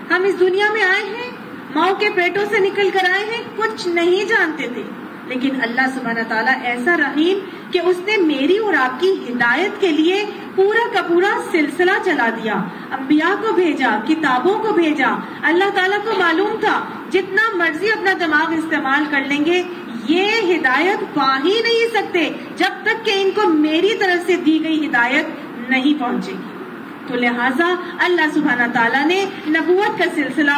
ہم اس دنیا میں آئے ہیں، ماؤں کے پیٹوں سے نکل کر آئے ہیں، کچھ نہیں جانتے تھے، لیکن اللہ سبحانہ تعالیٰ ایسا رحیم کہ اس نے میری اور آپ کی ہدایت کے لیے پورا کا پورا سلسلہ چلا دیا، انبیاء کو بھیجا، کتابوں کو بھیجا۔ اللہ تعالیٰ کو معلوم تھا جتنا مرضی اپنا دماغ استعمال کر لیں گے یہ ہدایت پا ہی نہیں سکتے جب تک کہ ان کو میری طرف سے دی گئی ہدایت نہیں پہنچے گی۔ تو لہٰذا اللہ سبحانہ تعالیٰ نے نبوت کا سلسلہ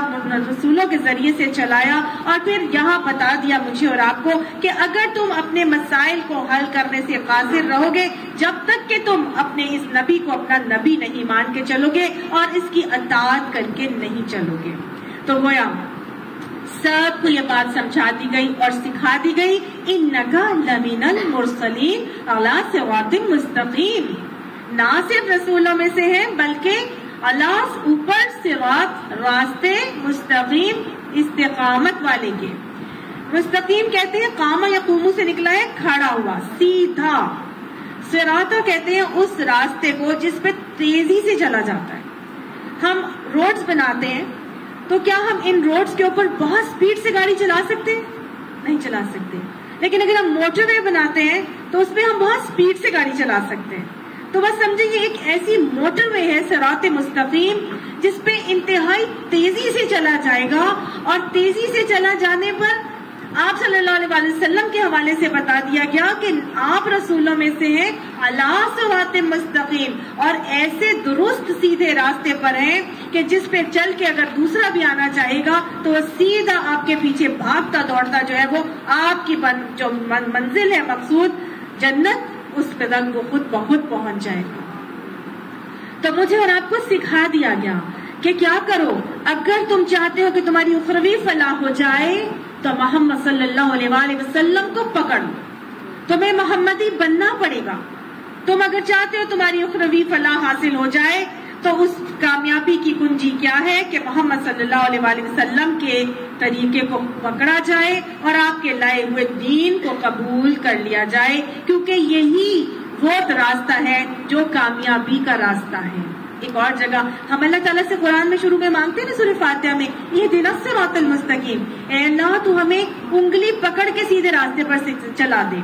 رسولوں کے ذریعے سے چلایا، اور پھر یہاں بتا دیا مجھے اور آپ کو کہ اگر تم اپنے مسائل کو حل کرنے سے قاصر رہو گے، جب تک کہ تم اپنے اس نبی کو اپنا نبی نہیں مان کے چلو گے اور اس کی اطاعت کر کے نہیں چلو گے۔ تو گویا سب کو یہ بات سمجھا دی گئی اور سکھا دی گئی، اِنَّكَ لَمِنَ الْمُرْسَلِينَ عَلَىٰ صِرَاطٍ مُسْتَقِيمٍ، نہ صرف رسولوں میں سے ہیں بلکہ اللہ اوپر صراط، راستے مستقیم، استقامت والے کے۔ مستقیم کہتے ہیں قام یقوم سے نکلا ہے کھڑا ہوا، سیدھا۔ صراط کہتے ہیں اس راستے کو جس پہ تیزی سے چلا جاتا ہے۔ ہم روڈز بناتے ہیں تو کیا ہم ان روڈز کے اوپر بہت سپیڈ سے گاڑی چلا سکتے ہیں؟ نہیں چلا سکتے، لیکن اگر ہم موٹر وے بناتے ہیں تو اس پہ ہم بہت سپیڈ سے گاڑی چلا سکتے ہیں۔ تو بس سمجھیں یہ ایک ایسی موٹر وے ہے صراط مستقیم جس پہ انتہائی تیزی سے چلا جائے گا، اور تیزی سے چلا جانے پر آپ صلی اللہ علیہ وسلم کے حوالے سے بتا دیا گیا کہ آپ رسولوں میں سے ہیں علی صراط مستقیم، اور ایسے درست سیدھے راستے پر ہیں کہ جس پہ چل کے اگر دوسرا بھی آنا چاہے گا تو وہ سیدھا آپ کے پیچھے بھاگتا دوڑتا جو ہے وہ آپ کی جو منزل ہے مقصود جنت، اس پہ تک وہ خود بخود پہنچ جائے گا۔ تو مجھے اور آپ کو سکھا دیا گیا کہ کیا کرو اگر تم چاہتے ہو کہ تمہاری اخروی فلاح ہو جائے تو محمد صلی اللہ علیہ وآلہ وسلم کو پکڑ لو، تمہیں محمدی بننا پڑے گا۔ تم اگر چاہتے ہو تمہاری اخروی فلاح حاصل ہو جائے تو اس کامیابی کی کنجی کیا ہے کہ محمد صلی اللہ علیہ وآلہ وسلم کے طریقے کو پکڑا جائے اور آپ کے لائے ہوئے دین کو قبول کر لیا جائے، کیونکہ یہی وہ راستہ ہے جو کامیابی کا راستہ ہے۔ ایک اور جگہ ہم اللہ تعالیٰ سے قرآن میں شروع میں مانگتے ہیں نا سورہ فاتحہ میں، اہدنا الصراط المستقیم، اے اللہ تو ہمیں انگلی پکڑ کے سیدھے راستے پر چلا دے۔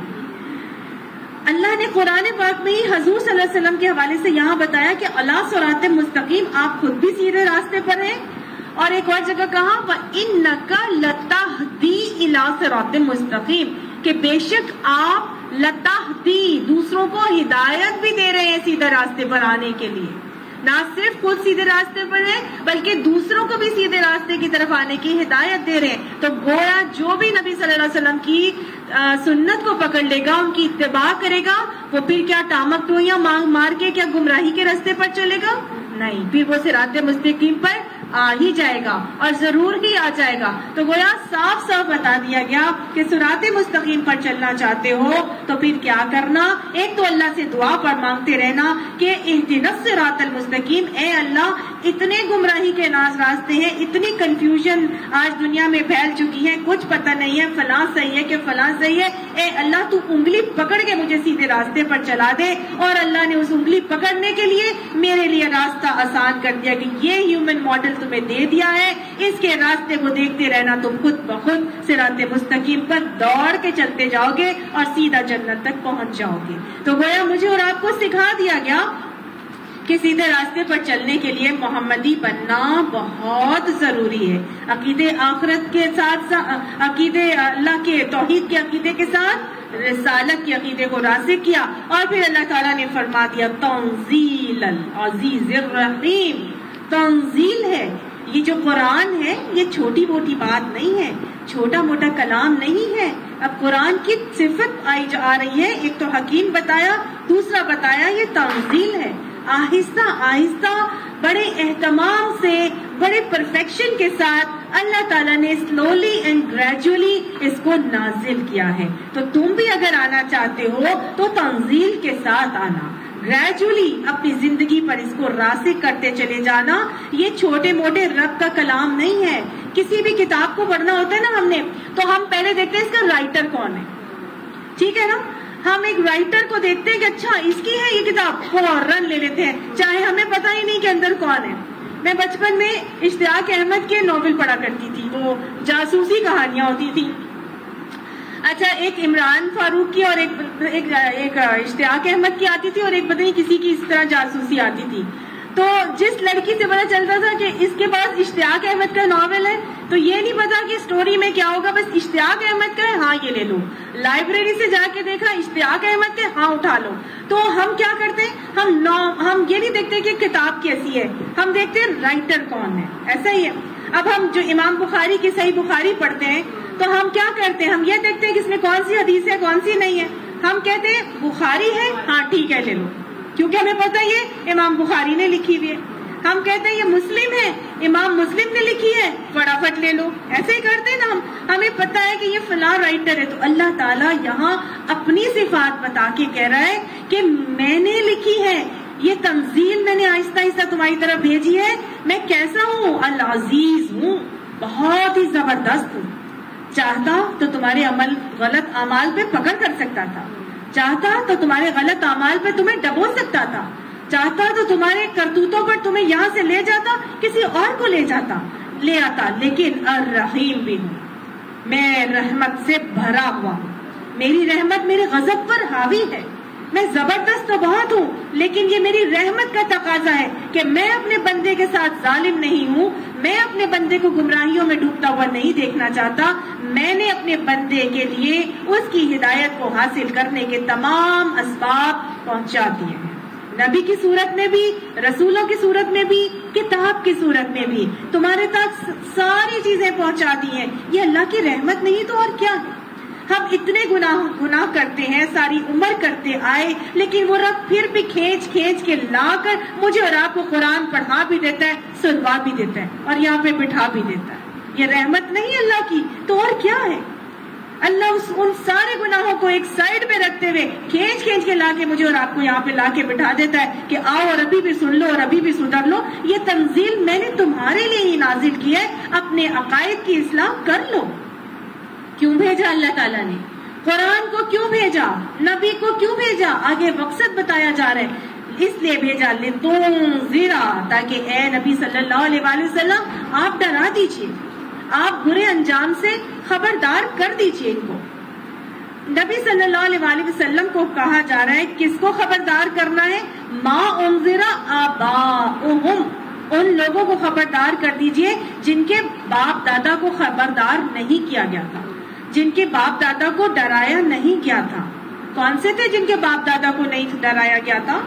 اللہ نے قرآن پاک میں ہی حضور صلی اللہ علیہ وسلم کے حوالے سے یہاں بتایا کہ اللہ صراط مستقیم، آپ خود بھی سیدھے راستے پر ہیں، اور ایک اور جگہ کہا وَإِنَّكَ لَتَهْدِي إِلَىٰ صِرَاطٍ مُسْتَقِيمٍ، کہ بے شک آپ لتہدی، دوسروں کو ہدایت بھی دے رہے ہیں سیدھے راستے پر آنے کے لیے، نہ صرف خود سیدھے راستے پر ہیں بلکہ دوسروں کو بھی سیدھے راستے کی طرف آنے کی ہدایت دے رہے ہیں۔ تو گویا جو بھی نبی صلی اللہ علیہ وسلم کی سنت کو پکڑ لے گا، ان کی اتباع کرے گا، وہ پھر کیا ٹامک ٹوئیاں مار کے کیا گمراہی کے راستے پر چلے گا؟ نہیں، پھر وہ صراط مستقیم پر آ ہی جائے گا، اور ضرور ہی آ جائے گا۔ تو گویا صاف صاف بتا دیا گیا کہ صراط مستقیم پر چلنا چاہتے ہو تو پھر کیا کرنا؟ ایک تو اللہ سے دعا پر مانگتے رہنا کہ اہدنا الصراط المستقیم، اے اللہ اتنے گمراہی کے راستے ہیں، اتنی کنفیوژن آج دنیا میں پھیل چکی ہے، کچھ پتہ نہیں ہے فلاں صحیح ہے کہ فلاں صحیح ہے، اے اللہ تو انگلی پکڑ کے مجھے سیدھے راستے پر چلا دے۔ اور اللہ نے اس انگلی پکڑنے کے لیے میرے لیے راستہ آسان کر دیا کہ یہ ہیومن ماڈل تمہیں دے دیا ہے، اس کے راستے کو دیکھتے رہنا، تم خود بخود صراط مستقیم پر دوڑ کے چلتے جاؤ گے اور سیدھا جنت تک پہنچ جاؤ گے۔ تو گویا مجھے اور آپ کو سکھا دیا گیا کہ سیدھے راستے پر چلنے کے لیے محمدی بننا بہت ضروری ہے، عقیدے آخرت کے ساتھ، عقیدے اللہ کے توحید کے عقیدے کے ساتھ رسالت کے عقیدے کو راسخ کیا، اور پھر اللہ تعالیٰ نے فرما دیا تنزیل العزیز الرحیم، تنزیل ہے یہ جو قرآن ہے، یہ چھوٹی موٹی بات نہیں ہے، چھوٹا موٹا کلام نہیں ہے۔ اب قرآن کی صفت آ رہی ہے، ایک تو حکیم بتایا، دوسرا بتایا یہ تنزیل ہے۔ آہستہ آہستہ بڑے اہتمام سے، بڑے پرفیکشن کے ساتھ اللہ تعالیٰ نے سلولی اینڈ گریجولی اس کو نازل کیا ہے۔ تو تم بھی اگر آنا چاہتے ہو تو تنزیل کے ساتھ آنا، گریجولی اپنی زندگی پر اس کو راسخ کرتے چلے جانا۔ یہ چھوٹے موٹے رب کا کلام نہیں ہے۔ کسی بھی کتاب کو پڑھنا ہوتا ہے نا ہم نے، تو ہم پہلے دیکھتے ہیں اس کا رائٹر کون ہے، ٹھیک ہے نا؟ ہم ایک رائٹر کو دیکھتے ہیں کہ اچھا اس کی ہے یہ کتاب، فوراً لے لیتے ہیں، چاہے ہمیں پتہ ہی نہیں کہ اندر کون ہے۔ میں بچپن میں اشتیاق احمد کے ناول پڑھا کرتی تھی، وہ جاسوسی کہانیاں ہوتی تھی۔ اچھا ایک عمران فاروق کی اور ایک اشتیاق احمد کی آتی تھی، اور ایک پتہ نہیں کسی کی اس طرح جاسوسی آتی تھی۔ تو جس لڑکی سے پتا چلتا تھا کہ اس کے پاس اشتیاق احمد کا ناول ہے، تو یہ نہیں پتا کہ سٹوری میں کیا ہوگا، بس اشتیاق احمد کا ہے، ہاں یہ لے لو۔ لائبریری سے جا کے دیکھا اشتیاق احمد کے، ہاں اٹھا لو۔ تو ہم کیا کرتے ہیں، ہم یہ نہیں دیکھتے کہ کتاب کیسی ہے، ہم دیکھتے ہیں رائٹر کون ہے۔ ایسا ہی ہے، اب ہم جو امام بخاری کی صحیح بخاری پڑھتے ہیں تو ہم کیا کرتے ہیں، ہم یہ دیکھتے ہیں کہ اس میں کون سی حدیث ہے کون سی نہیں ہے۔ ہم کہتے ہیں بخاری ہے، ہاں ٹھیک ہے لے لو، کیونکہ ہمیں پتہ یہ امام بخاری نے لکھی ہوئی ہے۔ ہم کہتے ہیں یہ مسلم ہے، امام مسلم نے لکھی ہے، فٹافٹ لے لو۔ ایسے ہی کرتے ہیں نا ہمیں پتہ ہے کہ یہ فلاں رائٹر ہے۔ تو اللہ تعالیٰ یہاں اپنی صفات بتا کے کہہ رہا ہے کہ میں نے لکھی ہے، یہ تنزیل میں نے آہستہ آہستہ تمہاری طرف بھیجی ہے۔ میں کیسا ہوں؟ العزیز ہوں، بہت ہی زبردست ہوں۔ چاہتا تو تمہارے غلط اعمال پہ پکڑ کر سکتا تھا، چاہتا تو تمہارے غلط اعمال پہ تمہیں ڈبو سکتا تھا، چاہتا تو تمہارے کرتوتوں پر تمہیں یہاں سے لے جاتا، کسی اور کو لے آتا، لیکن الرحیم بھی ہوں، میں رحمت سے بھرا ہوا ہوں، میری رحمت میرے غضب پر حاوی ہے۔ میں زبردست تو بہت ہوں، لیکن یہ میری رحمت کا تقاضا ہے کہ میں اپنے بندے کے ساتھ ظالم نہیں ہوں، میں اپنے بندے کو گمراہیوں میں ڈوبتا ہوا نہیں دیکھنا چاہتا۔ میں نے اپنے بندے کے لیے اس کی ہدایت کو حاصل کرنے کے تمام اسباب پہنچا دیے ہیں، نبی کی صورت میں بھی، رسولوں کی صورت میں بھی، کتاب کی صورت میں بھی تمہارے تک ساری چیزیں پہنچا دی ہیں۔ یہ اللہ کی رحمت نہیں تو اور کیا ہے؟ ہم اتنے گناہ کرتے ہیں، ساری عمر کرتے آئے، لیکن وہ رب پھر بھی کھینچ کے لا کر مجھے اور آپ کو قرآن پڑھا بھی دیتا ہے، سنوا بھی دیتا ہے، اور یہاں پہ بٹھا بھی دیتا ہے۔ یہ رحمت نہیں اللہ کی تو اور کیا ہے؟ اللہ ان سارے گناہوں کو ایک سائڈ پہ رکھتے ہوئے کھینچ کے لا کے مجھے اور آپ کو یہاں پہ لا کے بٹھا دیتا ہے کہ آؤ اور ابھی بھی سن لو اور ابھی بھی سدھر لو۔ یہ تنزیل میں نے تمہارے لیے ہی نازل کی ہے، اپنے عقائد کی اصلاح کر لو۔ کیوں بھیجا اللہ تعالیٰ نے؟ قرآن کو کیوں بھیجا؟ نبی کو کیوں بھیجا؟ آگے مقصد بتایا جا رہا ہے، اس لیے بھیجا لتنذر، تاکہ اے نبی صلی اللہ علیہ وآلہ وسلم آپ ڈرا دیجئے، آپ برے انجام سے خبردار کر دیجئے ان کو۔ نبی صلی اللہ علیہ وآلہ وسلم کو کہا جا رہا ہے کس کو خبردار کرنا ہے؟ ما انذر آباؤہم، ان لوگوں کو خبردار کر دیجئے جن کے باپ دادا کو خبردار نہیں کیا گیا تھا، جن کے باپ دادا کو ڈرایا نہیں گیا تھا۔ کون سے تھے جن کے باپ دادا کو نہیں ڈرایا گیا تھا؟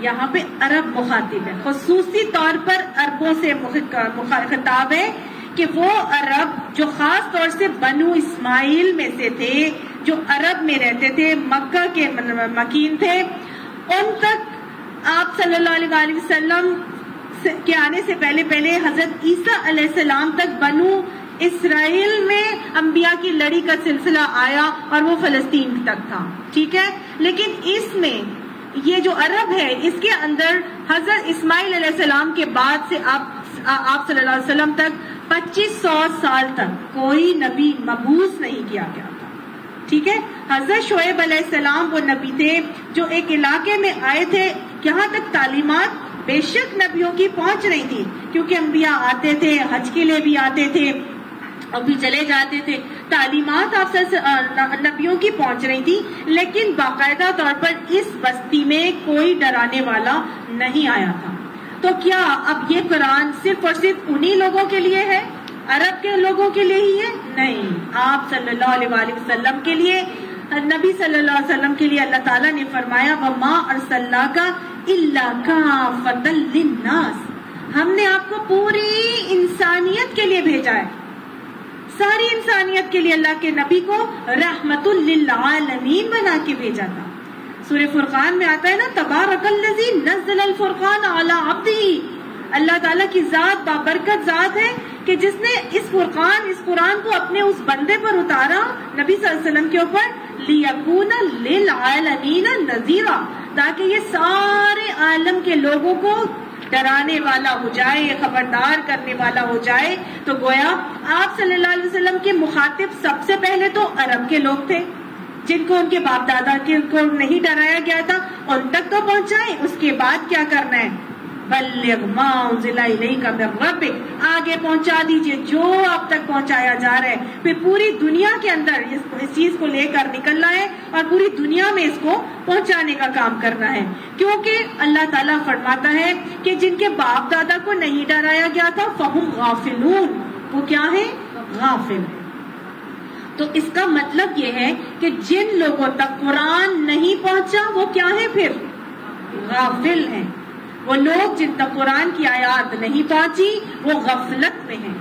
یہاں پہ عرب مخاطب ہے، خصوصی طور پر عربوں سے خطاب ہے کہ وہ عرب جو خاص طور سے بنو اسماعیل میں سے تھے، جو عرب میں رہتے تھے، مکہ کے مکین تھے، ان تک آپ صلی اللہ علیہ وسلم کے آنے سے پہلے حضرت عیسیٰ علیہ السلام تک بنو اسرائیل میں انبیاء کی لڑی کا سلسلہ آیا اور وہ فلسطین تک تھا، ٹھیک ہے، لیکن اس میں یہ جو عرب ہے اس کے اندر حضرت اسماعیل علیہ السلام کے بعد سے آپ صلی اللہ علیہ وسلم تک 2500 سال تک کوئی نبی مبعوث نہیں کیا گیا تھا، ٹھیک ہے۔ حضرت شعیب علیہ السلام وہ نبی تھے جو ایک علاقے میں آئے تھے، یہاں تک تعلیمات بے شک نبیوں کی پہنچ رہی تھی، کیونکہ انبیاء آتے تھے، حج کے لیے بھی آتے تھے اور بھی چلے جاتے تھے، تعلیمات آپ نبیوں کی پہنچ رہی تھی، لیکن باقاعدہ طور پر اس بستی میں کوئی ڈرانے والا نہیں آیا تھا۔ تو کیا اب یہ قرآن صرف اور صرف انہی لوگوں کے لیے ہے، عرب کے لوگوں کے لیے ہی ہے؟ نہیں، آپ صلی اللہ علیہ وآلہ وسلم کے لیے، نبی صلی اللہ علیہ وسلم کے لیے اللہ تعالیٰ نے فرمایا وَمَا أَرْسَلْنَاكَ إِلَّا كَافَةً لِلنَّاسِ، ہم نے آپ کو پوری انسانیت کے لیے بھیجا ہے، ساری انسانیت کے لیے اللہ کے نبی کو رحمت للعالمین بنا کے بھیجا تھا۔ سورہ فرقان میں آتا ہے نا، تبارک الذی نزل الفرقان علی عبدہ، اللہ تعالیٰ کی ذات بابرکت ذات ہے کہ جس نے اس قرآن کو اپنے اس بندے پر اتارا، نبی صلی اللہ علیہ وسلم کے اوپر، لیکون للعالمین نذیرا، تاکہ یہ سارے عالم کے لوگوں کو ڈرانے والا ہو جائے، خبردار کرنے والا ہو جائے۔ تو گویا آپ صلی اللہ علیہ وسلم کے مخاطب سب سے پہلے تو عرب کے لوگ تھے، جن کو ان کے باپ دادا کو نہیں ڈرایا گیا تھا، ان تک تو پہنچائیں، اس کے بعد کیا کرنا ہے؟ بلغ ما انزل الیک من ربک، آگے پہنچا دیجئے جو اب تک پہنچایا جا رہا ہے، پھر پوری دنیا کے اندر اس چیز کو لے کر نکلنا ہے اور پوری دنیا میں اس کو پہنچانے کا کام کرنا ہے، کیونکہ اللہ تعالیٰ فرماتا ہے کہ جن کے باپ دادا کو نہیں ڈرایا گیا تھا فہم غافلون، وہ کیا ہے؟ غافل۔ تو اس کا مطلب یہ ہے کہ جن لوگوں تک قرآن نہیں پہنچا وہ کیا ہے؟ پھر غافل ہیں۔ وہ لوگ جن تک قرآن کی آیات نہیں پہنچی وہ غفلت میں ہیں۔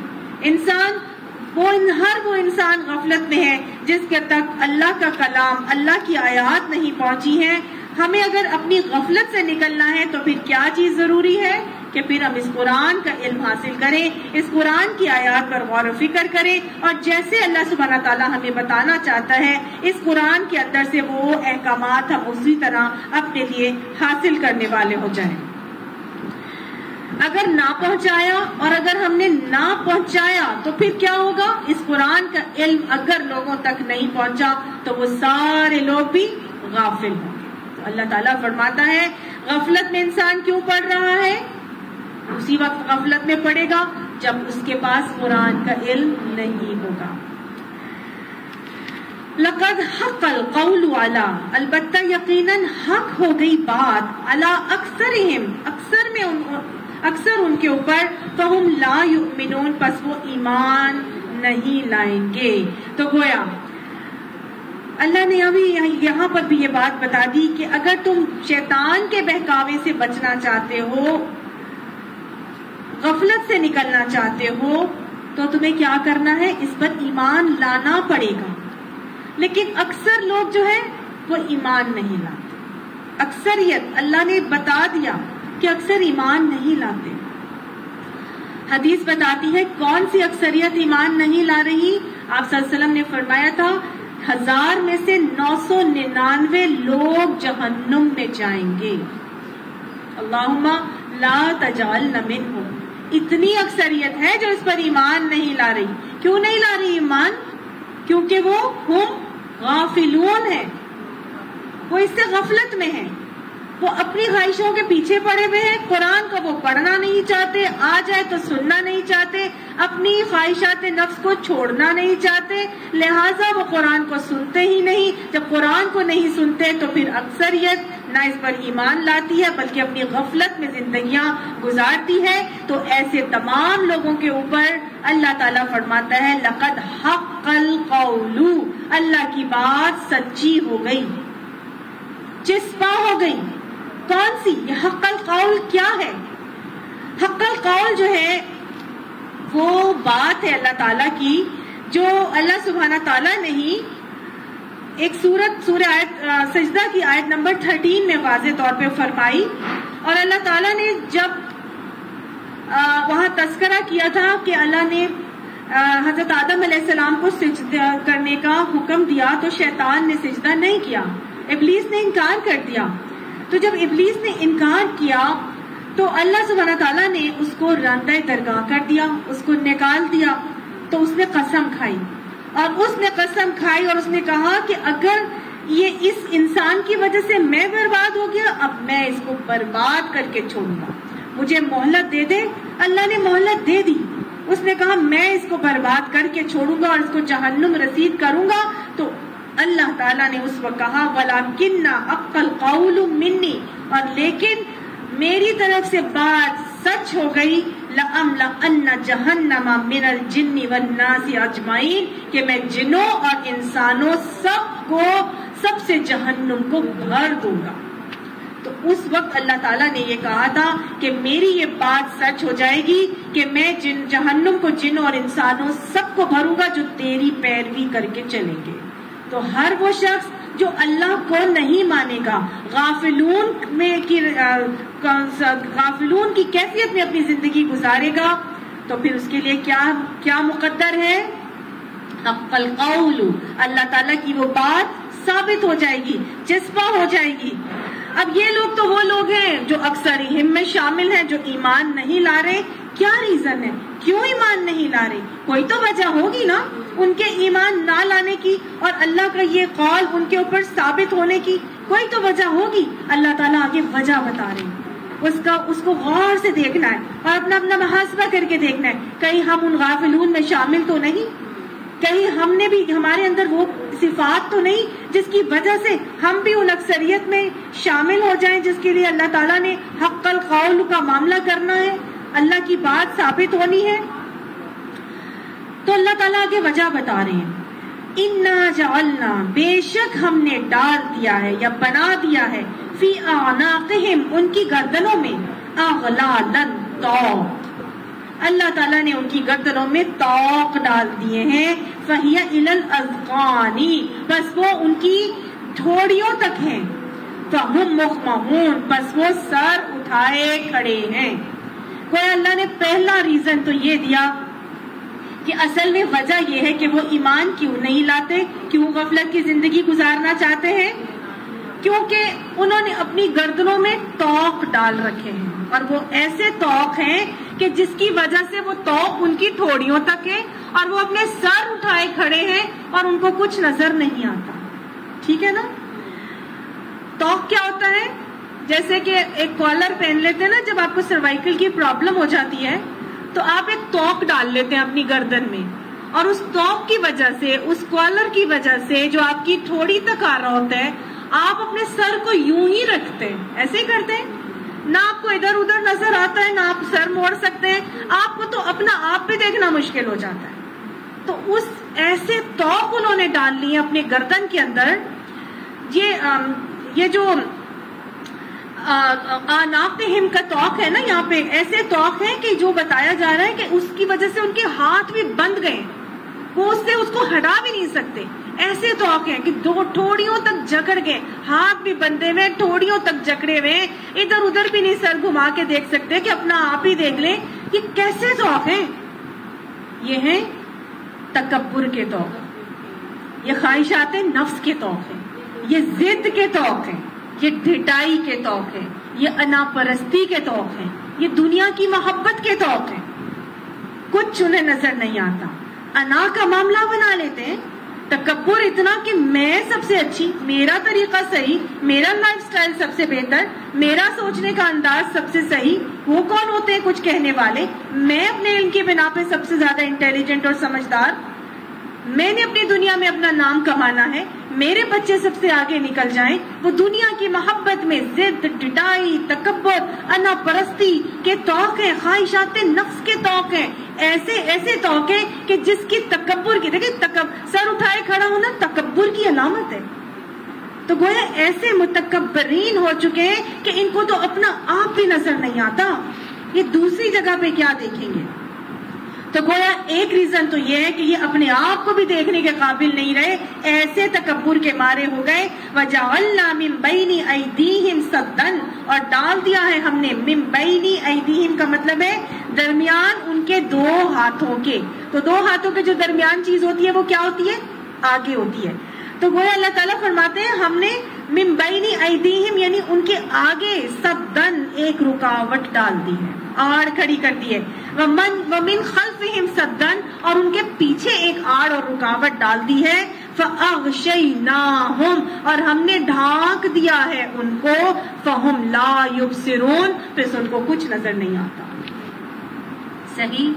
ہر وہ انسان غفلت میں ہے جس کے تک اللہ کا کلام، اللہ کی آیات نہیں پہنچی ہیں۔ ہمیں اگر اپنی غفلت سے نکلنا ہے تو پھر کیا چیز ضروری ہے کہ پھر ہم اس قرآن کا علم حاصل کریں، اس قرآن کی آیات پر غور و فکر کریں، اور جیسے اللہ سبحانہ تعالیٰ ہمیں بتانا چاہتا ہے اس قرآن کے اندر سے وہ احکامات ہم اسی طرح اپنے لیے حاصل کرنے والے ہو جائیں۔ اگر نہ پہنچایا اور اگر ہم نے نہ پہنچایا تو پھر کیا ہوگا؟ اس قرآن کا علم اگر لوگوں تک نہیں پہنچا تو وہ سارے لوگ بھی غافل ہوں گے۔ تو اللہ تعالیٰ فرماتا ہے غفلت میں انسان کیوں پڑ رہا ہے؟ اسی وقت غفلت میں پڑے گا جب اس کے پاس قرآن کا علم نہیں ہوگا۔ لقد حق القول علی، البتہ یقیناً حق ہو گئی بات، علی اکثرہم، اکثر ان کے اوپر، فہم لا یؤمنون، پس وہ ایمان نہیں لائیں گے۔ تو گویا اللہ نے ابھی یہاں پر بھی یہ بات بتا دی کہ اگر تم شیطان کے بہکاوے سے بچنا چاہتے ہو، غفلت سے نکلنا چاہتے ہو، تو تمہیں کیا کرنا ہے؟ اس پر ایمان لانا پڑے گا۔ لیکن اکثر لوگ جو ہے وہ ایمان نہیں لاتے، اکثریت اللہ نے بتا دیا کہ اکثر ایمان نہیں لاتے۔ حدیث بتاتی ہے کون سی اکثریت ایمان نہیں لا رہی؟ آپ صلی اللہ علیہ وسلم نے فرمایا تھا 1000 میں سے 999 لوگ جہنم میں جائیں گے۔ اللہم لا تجعلنا منہم، اتنی اکثریت ہے جو اس پر ایمان نہیں لا رہی۔ کیوں نہیں لا رہی ایمان؟ کیونکہ وہ ہم غافلون ہیں، وہ اس سے غفلت میں ہیں، وہ اپنی خواہشوں کے پیچھے پڑے ہوئے ہیں، قرآن کو وہ پڑھنا نہیں چاہتے، آ جائے تو سننا نہیں چاہتے، اپنی خواہشات نفس کو چھوڑنا نہیں چاہتے، لہٰذا وہ قرآن کو سنتے ہی نہیں۔ جب قرآن کو نہیں سنتے تو پھر اکثریت نہ اس پر ایمان لاتی ہے بلکہ اپنی غفلت میں زندگیاں گزارتی ہے۔ تو ایسے تمام لوگوں کے اوپر اللہ تعالیٰ فرماتا ہے لقد حق القول، اللہ کی بات سچی ہو گئی، چسپاں ہو گئی۔ کون سی؟ یہ حق القول کیا ہے؟ حق القول جو ہے وہ بات ہے اللہ تعالیٰ کی جو اللہ سبحانہ تعالیٰ نے ہی ایک سورہ سجدہ کی آیت نمبر 13 میں واضح طور پہ فرمائی، اور اللہ تعالیٰ نے جب وہاں تذکرہ کیا تھا کہ اللہ نے حضرت آدم علیہ السلام کو سجدہ کرنے کا حکم دیا تو شیطان نے سجدہ نہیں کیا، ابلیس نے انکار کر دیا. تو جب ابلیس نے انکار کیا تو اللہ سبحانہ تعالیٰ نے اس کو راندہ درگاہ کر دیا، اس کو نکال دیا. تو اس نے قسم کھائی اور اس نے کہا کہ اگر یہ اس انسان کی وجہ سے میں برباد ہو گیا، اب میں اس کو برباد کر کے چھوڑوں گا، مجھے مہلت دے دے. اللہ نے مہلت دے دی. اس نے کہا میں اس کو برباد کر کے چھوڑوں گا اور اس کو جہنم رسید کروں گا. تو اللہ تعالیٰ نے اس وقت کہا وَلَكِنَّ حَقَّ الْقَوْلُ مِنِّي، اور لیکن میری طرف سے بات سچ ہو گئی، لَأَمْلَأَنَّ جَهَنَّمَ مِنَ الْجِنِّ وَالنَّاسِ أَجْمَعِينَ، کہ میں جنوں اور انسانوں سب سے جہنم کو بھر دوں گا. تو اس وقت اللہ تعالیٰ نے یہ کہا تھا کہ میری یہ بات سچ ہو جائے گی کہ میں جہنم کو جنوں اور انسانوں سب کو بھروں گا جو تیری پیروی کر کے چلیں گے. تو ہر وہ شخص جو اللہ کو نہیں مانے گا، غافلون کی کیفیت میں اپنی زندگی گزارے گا، تو پھر اس کے لیے کیا مقدر ہے؟ حق القول، اللہ تعالیٰ کی وہ بات ثابت ہو جائے گی، جذبہ ہو جائے گی. اب یہ لوگ تو وہ لوگ ہیں جو اکثریت میں شامل ہیں، جو ایمان نہیں لا رہے. کیا ریزن ہے؟ کیوں ایمان نہیں لا رہے؟ کوئی تو وجہ ہوگی نا ان کے ایمان نہ لانے کی اور اللہ کا یہ قول ان کے اوپر ثابت ہونے کی. کوئی تو وجہ ہوگی. اللہ تعالیٰ آگے وجہ بتا رہے ہیں، اس کو غور سے دیکھنا ہے اور اپنا محاسبہ کر کے دیکھنا ہے کہیں ہم ان غافلون میں شامل تو نہیں، کہیں ہم نے بھی، ہمارے اندر وہ صفات تو نہیں جس کی وجہ سے ہم بھی ان اکثریت میں شامل ہو جائیں جس کے لیے اللہ تعالیٰ نے حق القول کا معاملہ کرنا ہے، اللہ کی بات ثابت ہونی ہے. تو اللہ تعالیٰ آگے وجہ بتا رہے ہیں، اِنَّا جَعَلْنَا، بے شک ہم نے ڈال دیا ہے یا بنا دیا ہے، فی اعناقہم، ان کی گردنوں میں، اغلالاً، طوق. اللہ تعالیٰ نے ان کی گردنوں میں طوق ڈال دیے ہیں، فَهِيَ إِلَى الْأَذْقَانِ، بس وہ ان کی ٹھوڑیوں تک ہیں، فَهُمْ مُقْمَحُونَ، بس وہ سر اٹھائے کھڑے ہیں. کوئی اللہ نے پہلا ریزن تو یہ دیا کہ اصل میں وجہ یہ ہے کہ وہ ایمان کیوں نہیں لاتے، کیوں غفلت کی زندگی گزارنا چاہتے ہیں، کیونکہ انہوں نے اپنی گردنوں میں طوق ڈال رکھے ہیں، اور وہ ایسے طوق ہیں کہ جس کی وجہ سے وہ طوق ان کی ٹھوڑیوں تک ہے اور وہ اپنے سر اٹھائے کھڑے ہیں اور ان کو کچھ نظر نہیں آتا. ٹھیک ہے نا؟ طوق کیا ہوتا ہے؟ جیسے کہ ایک کالر پہن لیتے ہیں نا، جب آپ کو سروائکل کی پرابلم ہو جاتی ہے تو آپ ایک طوق ڈال لیتے ہیں اپنی گردن میں، اور اس طوق کی وجہ سے، اس کالر کی وجہ سے جو آپ کی ٹھوڑی تک آ رہا ہوتا ہے، آپ اپنے سر کو یوں ہی رکھتے ہیں، ایسے ہی کرتے ہیں، نہ آپ کو ادھر ادھر نظر آتا ہے، نہ آپ سر موڑ سکتے ہیں، آپ کو تو اپنا آپ بھی دیکھنا مشکل ہو جاتا ہے. تو اس ایسے طوق انہوں نے ڈال لی ہیں اپنے گردن کے اندر. یہ جو آناقہم کا طوق ہے نا، یہاں پہ ایسے طوق ہیں کہ جو بتایا جا رہا ہے کہ اس کی وجہ سے ان کے ہاتھ بھی بند گئے، وہ اس کو ہٹا بھی نہیں سکتے. ایسے طوق ہیں کہ دو ٹھوڑیوں تک جکڑ گئے، ہاتھ بھی بندے ہوئے، ٹھوڑیوں تک جکڑے ہوئے، ادھر ادھر بھی نہیں سر گھما کے دیکھ سکتے کہ اپنا آپ ہی دیکھ لیں. یہ کیسے طوق ہیں؟ یہ ہیں تکبر کے طوق، یہ خواہشات نفس کے طوق ہیں، یہ ضد کے طوق ہیں، یہ ڈھٹائی کے طوق ہیں، یہ انا پرستی کے طوق ہیں، یہ دنیا کی محبت کے طوق ہیں. کچھ انہیں نظر نہیں آتا، انا کا معاملہ بنا لیتے ہیں. تکبر اتنا کہ میں سب سے اچھی، میرا طریقہ صحیح، میرا لائف سٹائل سب سے بہتر، میرا سوچنے کا انداز سب سے صحیح. وہ کون ہوتے ہیں کچھ کہنے والے؟ میں اپنے علم کی بنا پہ سب سے زیادہ انٹیلیجنٹ اور سمجھدار، میں نے اپنی دنیا میں اپنا نام کمانا ہے، میرے بچے سب سے آگے نکل جائیں. وہ دنیا کی محبت میں ضد، ڈٹائی، تکبر، انا پرستی کے طوق ہیں، خواہشات نفس کے طوق ہیں. ایسے طوق ہیں کہ جس کی تکبر کی، دیکھیں سر اٹھائے کھڑا ہونا تکبر کی علامت ہے. تو گویا ایسے متکبرین ہو چکے ہیں کہ ان کو تو اپنا آپ بھی نظر نہیں آتا، یہ دوسری جگہ پہ کیا دیکھیں گے. تو گویا ایک ریزن تو یہ ہے کہ یہ اپنے آپ کو بھی دیکھنے کے قابل نہیں رہے، ایسے تکبر کے مارے ہو گئے. وَجَعَلْنَا مِن بَيْنِ أَيْدِيهِمْ سَدًّا، اور ڈال دیا ہے ہم نے، من بین ایدیہم کا مطلب ہے درمیان ان کے دو ہاتھوں کے، تو دو ہاتھوں کے جو درمیان چیز ہوتی ہے وہ کیا ہوتی ہے؟ آگے ہوتی ہے. تو گویا اللہ تعالیٰ فرماتے ہیں ہم نے من بین ایدیہم یعنی ان کے آگے سدن ایک رکاوٹ ڈال دی ہے, آڑ کھڑی کر دی ہے. ومن خلفہم سدن اور ان کے پیچھے ایک آڑ اور رکاوٹ ڈال دی ہے. فاغشیناہم اور ہم نے ڈھانک دیا ہے ان کو. فہم لا یبصرون پھر ان کو کچھ نظر نہیں آتا. صحیح.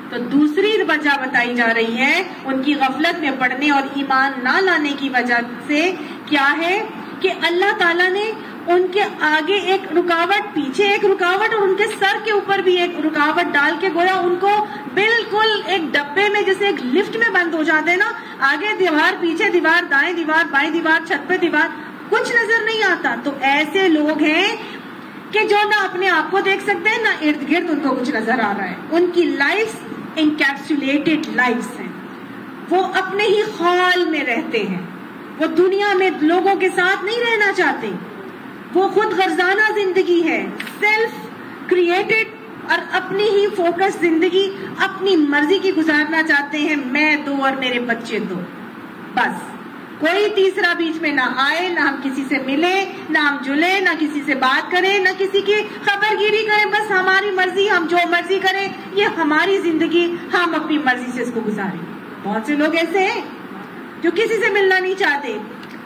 تو دوسری وجہ بتائی جا رہی ہے ان کی غفلت میں پڑنے اور ایمان نہ لانے کی وجہ سے کیا ہے کہ اللہ تعالیٰ نے ان کے آگے ایک رکاوٹ, پیچھے ایک رکاوٹ اور ان کے سر کے اوپر بھی ایک رکاوٹ ڈال کے گویا ان کو بالکل ایک ڈبے میں جیسے ایک لفٹ میں بند ہو جاتے ہیں نا, آگے دیوار, پیچھے دیوار, دائیں دیوار, بائیں دیوار, چھت پہ دیوار, کچھ نظر نہیں آتا. تو ایسے لوگ ہیں کہ جو نہ اپنے آپ کو دیکھ سکتے ہیں نہ ارد گرد ان کو کچھ نظر آ رہا ہے. ان کی لائف انکیپسولیٹڈ لائفز ہیں, وہ اپنے ہی خیال میں رہتے ہیں, وہ دنیا میں لوگوں کے ساتھ نہیں رہنا چاہتے, وہ خود غرضانہ زندگی ہے, سیلف کریٹڈ اور اپنی ہی فوکس زندگی اپنی مرضی کی گزارنا چاہتے ہیں. میں دو اور میرے بچے دو, بس کوئی تیسرا بیچ میں نہ آئے, نہ ہم کسی سے ملیں, نہ ہم جلیں, نہ کسی سے بات کریں, نہ کسی کی خبر گیری کریں, بس ہماری مرضی, ہم جو مرضی کریں, یہ ہماری زندگی, ہم اپنی مرضی سے اس کو گزاریں. بہت سے لوگ ایسے ہیں جو کسی سے ملنا نہیں چاہتے,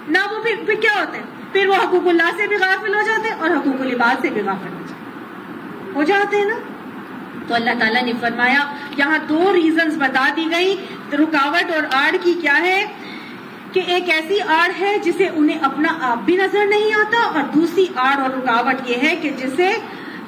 نہ وہ پھر کیا ہوتے ہیں, پھر وہ حقوق اللہ سے بھی غافل ہو جاتے ہیں اور حقوق العباد سے بھی غافل ہو جاتے ہیں نا. تو اللہ تعالیٰ نے فرمایا یہاں دو ریزنز بتا دی گئی رکاوٹ اور آڑ کی. کیا ہے کہ ایک ایسی آڑ ہے جسے انہیں اپنا آپ بھی نظر نہیں آتا, اور دوسری آڑ اور رکاوٹ یہ ہے کہ جسے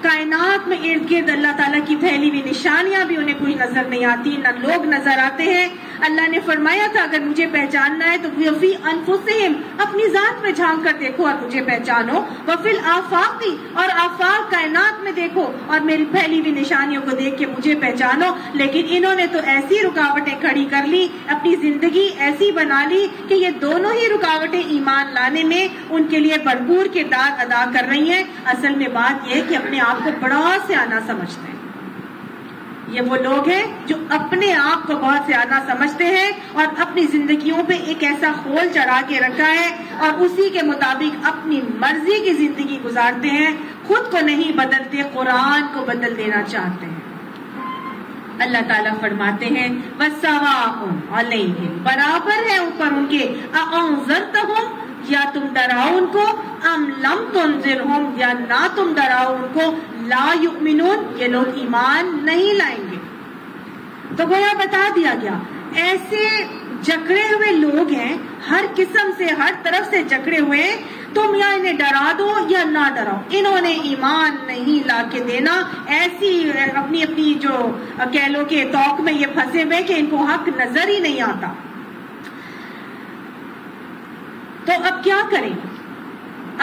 کائنات میں ارد گرد اللہ تعالیٰ کی پھیلی ہوئی نشانیاں بھی انہیں کوئی نظر نہیں آتی, نہ لوگ نظر آتے ہیں. اللہ نے فرمایا تھا اگر مجھے پہچاننا ہے تو فی انفسہم اپنی ذات میں جھانک کر دیکھو اور مجھے پہچانو. وفی الآفاق اور آفاق کائنات میں دیکھو اور میری پھیلی ہوئی نشانیوں کو دیکھ کے مجھے پہچانو. لیکن انہوں نے تو ایسی رکاوٹیں کھڑی کر لی, اپنی زندگی ایسی بنا لی کہ یہ دونوں ہی رکاوٹیں ایمان لانے میں ان کے لیے بھرپور کردار ادا کر رہی ہیں. اصل میں بات یہ کہ اپنے آپ کو بڑا سیانا سمجھتے ہیں. یہ وہ لوگ ہیں جو اپنے آپ کو بہت سیانا سمجھتے ہیں اور اپنی زندگیوں پہ ایک ایسا خول چڑھا کے رکھا ہے اور اسی کے مطابق اپنی مرضی کی زندگی گزارتے ہیں, خود کو نہیں بدلتے, قرآن کو بدل دینا چاہتے ہیں. اللہ تعالیٰ فرماتے ہیں وَسَوَاءٌ عَلَيْهِمْ برابر ہے اوپر ان کے أَأَنذَرْتَهُمْ یا تم ڈراؤ ان کو, ام لم تنذرہم یا نہ تم ڈراؤ ان کو, لا یؤمنون یہ لوگ ایمان نہیں لائیں گے. تو گویا بتا دیا گیا ایسے جکڑے ہوئے لوگ ہیں, ہر قسم سے ہر طرف سے جکڑے ہوئے, تم یا انہیں ڈرا دو یا نہ ڈراؤ, انہوں نے ایمان نہیں لا کے دینا. ایسی اپنی اپنی جو کہہ لو کہ توق میں یہ پھنسے ہوئے کہ ان کو حق نظر ہی نہیں آتا. تو اب کیا کریں؟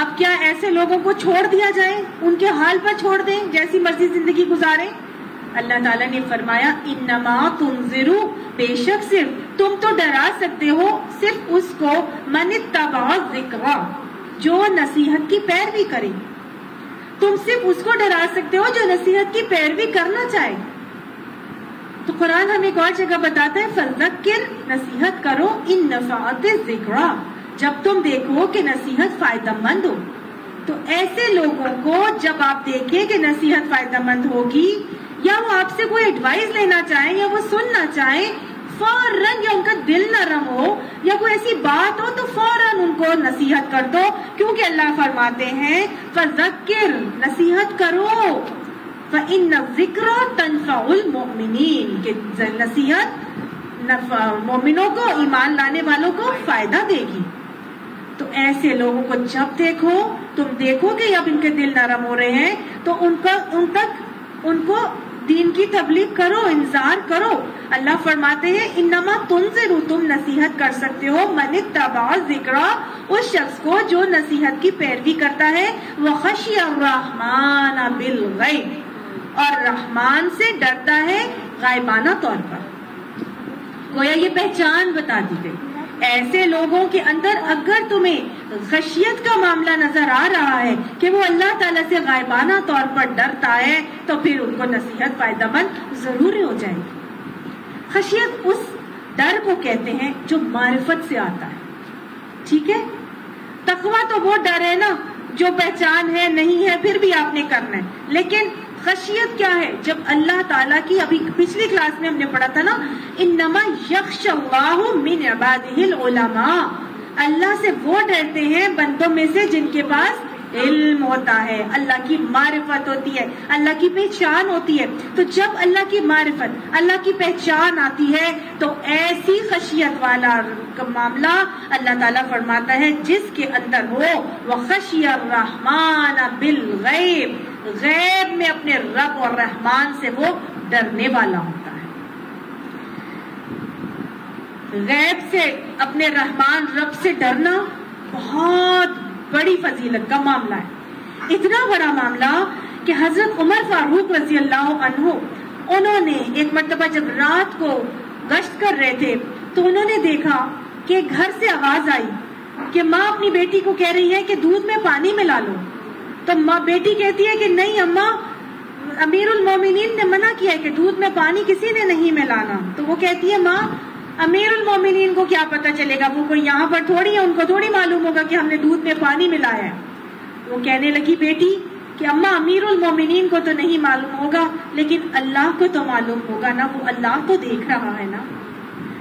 اب کیا ایسے لوگوں کو چھوڑ دیا جائے, ان کے حال پر چھوڑ دیں, جیسی مرضی زندگی گزاریں؟ اللہ تعالیٰ نے فرمایا انما تنذرو بے شک صرف تم تو ڈرا سکتے ہو صرف اس کو من اتبع الذکر جو نصیحت کی پیروی کرے. تم صرف اس کو ڈرا سکتے ہو جو نصیحت کی پیروی کرنا چاہے. تو قرآن ہمیں ایک اور جگہ بتاتا ہے فذکر نصیحت کرو ان نفعت الذکر جب تم دیکھو کہ نصیحت فائدہ مند ہو. تو ایسے لوگوں کو جب آپ دیکھیں کہ نصیحت فائدہ مند ہوگی یا وہ آپ سے کوئی ایڈوائز لینا چاہیں یا وہ سننا چاہیں, فوراً یا ان کا دل نرم ہو یا کوئی ایسی بات ہو تو فوراً ان کو نصیحت کر دو, کیونکہ اللہ فرماتے ہیں فذکر نصیحت کرو فإن الذکر تنفع المؤمنین کہ نصیحت مومنوں کو, ایمان لانے والوں کو فائدہ دے گی. تو ایسے لوگوں کو جب دیکھو تم دیکھو کہ اب ان کے دل نرم ہو رہے ہیں تو ان کو دین کی تبلیغ کرو, انذار کرو. اللہ فرماتے ہیں انما تنذر تم نصیحت کر سکتے ہو من اتبع الذکر اس شخص کو جو نصیحت کی پیروی کرتا ہے, وخشی الرحمن بالغیب اور رحمان سے ڈرتا ہے غائبانہ طور پر. گویا یہ پہچان بتا دی گئی. ایسے لوگوں کے اندر اگر تمہیں خشیت کا معاملہ نظر آ رہا ہے کہ وہ اللہ تعالیٰ سے غائبانہ طور پر ڈرتا ہے تو پھر ان کو نصیحت فائدہ مند ضرور ہو جائے گی. خشیت اس ڈر کو کہتے ہیں جو معرفت سے آتا ہے. ٹھیک ہے, تقویٰ تو وہ ڈر ہے نا جو پہچان ہے نہیں ہے پھر بھی آپ نے کرنا ہے. لیکن خشیت کیا ہے؟ جب اللہ تعالیٰ کی, ابھی پچھلی کلاس میں ہم نے پڑھا تھا نا, انما یخشی اللہ من عبادہ العلماء, اللہ سے وہ ڈرتے ہیں بندوں میں سے جن کے پاس علم ہوتا ہے, اللہ کی معرفت ہوتی ہے, اللہ کی پہچان ہوتی ہے. تو جب اللہ کی معرفت, اللہ کی پہچان آتی ہے تو ایسی خشیت والا معاملہ اللہ تعالیٰ فرماتا ہے جس کے اندر ہو وَخَشِيَ الرَّحْمَنَ بِالْغَيْبِ, غیب میں اپنے رب اور رحمان سے وہ ڈرنے والا ہوتا ہے. غیب سے اپنے رحمان رب سے ڈرنا بہت بڑی فضیلت کا معاملہ ہے. اتنا بڑا معاملہ کہ حضرت عمر فاروق رضی اللہ عنہ, انہوں نے ایک مرتبہ جب رات کو گشت کر رہے تھے تو انہوں نے دیکھا کہ گھر سے آواز آئی کہ ماں اپنی بیٹی کو کہہ رہی ہے کہ دودھ میں پانی ملا لو. تو ماں, بیٹی کہتی ہے کہ نہیں اماں, امیر المومنین نے منع کیا ہے کہ دودھ میں پانی کسی نے نہیں ملانا. تو وہ کہتی ہے ماں امیر المومنین کو کیا پتا چلے گا, وہ کوئی یہاں پر تھوڑی ہے, ان کو تھوڑی معلوم ہوگا کہ ہم نے دودھ میں پانی ملایا ہے. وہ کہنے لگی بیٹی کہ اماں امیر المومنین کو تو نہیں معلوم ہوگا لیکن اللہ کو تو معلوم ہوگا نا, وہ اللہ تو دیکھ رہا ہے نا.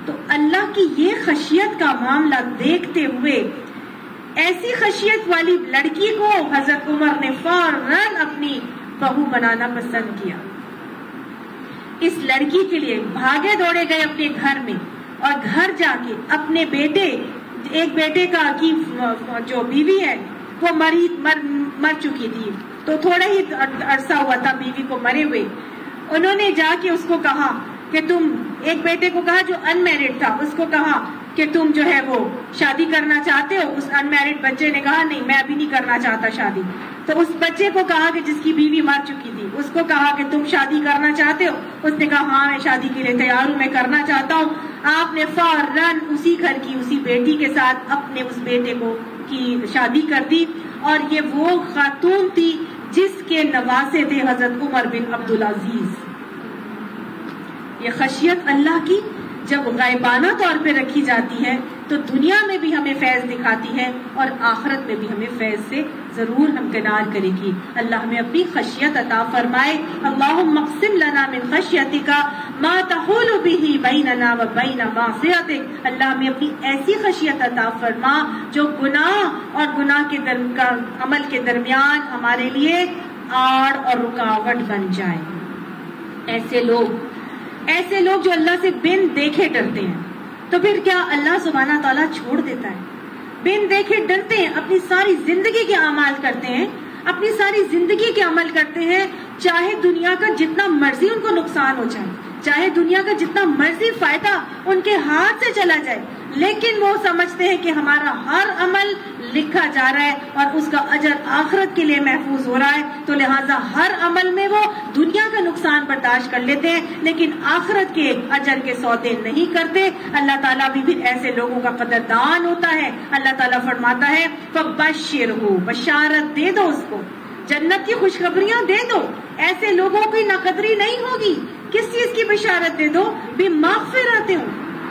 تو اللہ کی یہ خشیت کا معاملہ دیکھتے ہوئے ایسی خشیت والی لڑکی کو حضرت عمر نے فوراً اپنی بہو بنانا پسند کیا. اس لڑکی کے لیے بھاگے دوڑے گئے اپنے گھر میں, اور گھر جا کے اپنے بیٹے, ایک بیٹے کا کی جو بیوی ہے وہ مر چکی تھی, تو تھوڑا ہی عرصہ ہوا تھا بیوی کو مرے ہوئے. انہوں نے جا کے اس کو کہا کہ تم, ایک بیٹے کو کہا جو ان میرڈ تھا, اس کو کہا کہ تم جو ہے وہ شادی کرنا چاہتے ہو. اس ان میرڈ بچے نے کہا نہیں میں ابھی نہیں کرنا چاہتا شادی. تو اس بچے کو کہا کہ جس کی بیوی مر چکی تھی, اس کو کہا کہ تم شادی کرنا چاہتے ہو. اس نے کہا ہاں میں شادی کے لیے تیار ہوں, میں کرنا چاہتا ہوں. آپ نے فوراً اسی گھر کی اسی بیٹی کے ساتھ اپنے اس بیٹے کو کی شادی کر دی. اور یہ وہ خاتون تھی جس کے نواسے تھے حضرت عمر بن عبدالعزیز. یہ خشیت اللہ کی جب غائبانہ طور پہ رکھی جاتی ہے تو دنیا میں بھی ہمیں فیض دکھاتی ہے اور آخرت میں بھی ہمیں فیض سے ضرور ہمکنار کرے گی. اللہ ہمیں اپنی خشیت عطا فرمائے. اللہم اقسم لنا من خشیتک ما تحول به بیننا وبین معصیتک. اللہ ہمیں اپنی ایسی خشیت عطا فرما جو گناہ اور گناہ کے عمل کے درمیان ہمارے لیے آڑ اور رکاوٹ بن جائے. ایسے لوگ جو اللہ سے بن دیکھے ڈرتے ہیں, تو پھر کیا اللہ سبحانہ تعالیٰ چھوڑ دیتا ہے؟ بن دیکھے ڈرتے ہیں, اپنی ساری زندگی کے اعمال کرتے ہیں, اپنی ساری زندگی کے عمل کرتے ہیں, چاہے دنیا کا جتنا مرضی ان کو نقصان ہو جائے, چاہے دنیا کا جتنا مرضی فائدہ ان کے ہاتھ سے چلا جائے, لیکن وہ سمجھتے ہیں کہ ہمارا ہر عمل لکھا جا رہا ہے اور اس کا اجر آخرت کے لیے محفوظ ہو رہا ہے. تو لہٰذا ہر عمل میں وہ دنیا کا نقصان برداشت کر لیتے ہیں لیکن آخرت کے اجر کے سودے نہیں کرتے. اللہ تعالیٰ بھی پھر ایسے لوگوں کا قدردان ہوتا ہے. اللہ تعالیٰ فرماتا ہے فبشرہ, بشارت دے دو اس کو, جنت کی خوشخبریاں دے دو. ایسے لوگوں کی ناقدری نہیں ہوگی. کس چیز کی بشارت دے دو؟ بمغفرت,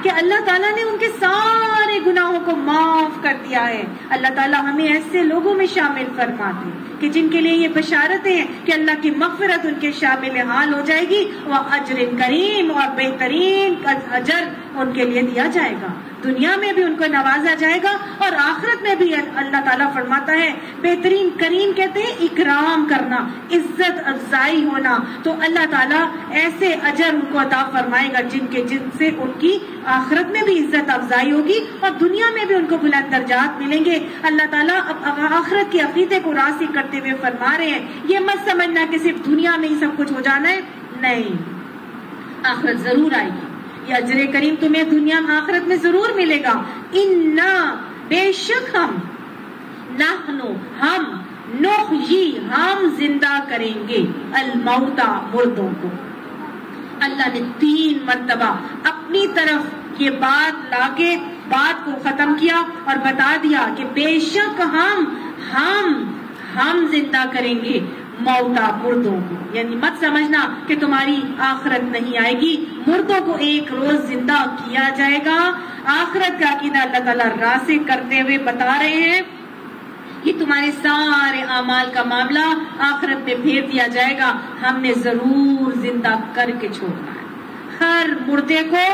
کہ اللہ تعالیٰ نے ان کے سارے گناہوں کو معاف کر دیا ہے. اللہ تعالیٰ ہمیں ایسے لوگوں میں شامل فرما دے کہ جن کے لیے یہ بشارتیں ہیں کہ اللہ کی مغفرت ان کے شامل حال ہو جائے گی, اور اجر کریم, اور بہترین اجر ان کے لیے دیا جائے گا. دنیا میں بھی ان کو نوازا جائے گا اور آخرت میں بھی. اللہ تعالیٰ فرماتا ہے بہترین کریم کہتے ہیں اکرام کرنا, عزت افزائی ہونا. تو اللہ تعالیٰ ایسے اجر ان کو عطا فرمائے گا جن سے ان کی آخرت میں بھی عزت افزائی ہوگی اور دنیا میں بھی ان کو بلند درجات ملیں گے. اللہ تعالیٰ اب آخرت کے عقیدے کو راسخ کرتے ہوئے فرما رہے ہیں یہ مت سمجھنا کہ صرف دنیا میں ہی سب کچھ ہو جانا ہے. نہیں, آخرت ضرور آئے گی. یہ اجر کریم تمہیں دنیا میں آخرت میں ضرور ملے گا. انا, بے شک ہم, نحنو, ہم, نحیی, ہم زندہ کریں گے, الموتا, مردوں کو. اللہ نے 3 مرتبہ اپنی طرف یہ بات لا کے بات کو ختم کیا اور بتا دیا کہ بے شک ہم زندہ کریں گے موتا مردوں کو، یعنی مت سمجھنا کہ تمہاری آخرت نہیں آئے گی، مردوں کو ایک روز زندہ کیا جائے گا۔ آخرت کا عقیدہ اللہ تعالیٰ راسخ کرتے ہوئے بتا رہے ہیں کہ تمہارے سارے اعمال کا معاملہ آخرت میں پھیر دیا جائے گا، ہم نے ضرور زندہ کر کے چھوڑنا ہے۔ ہر مردے کو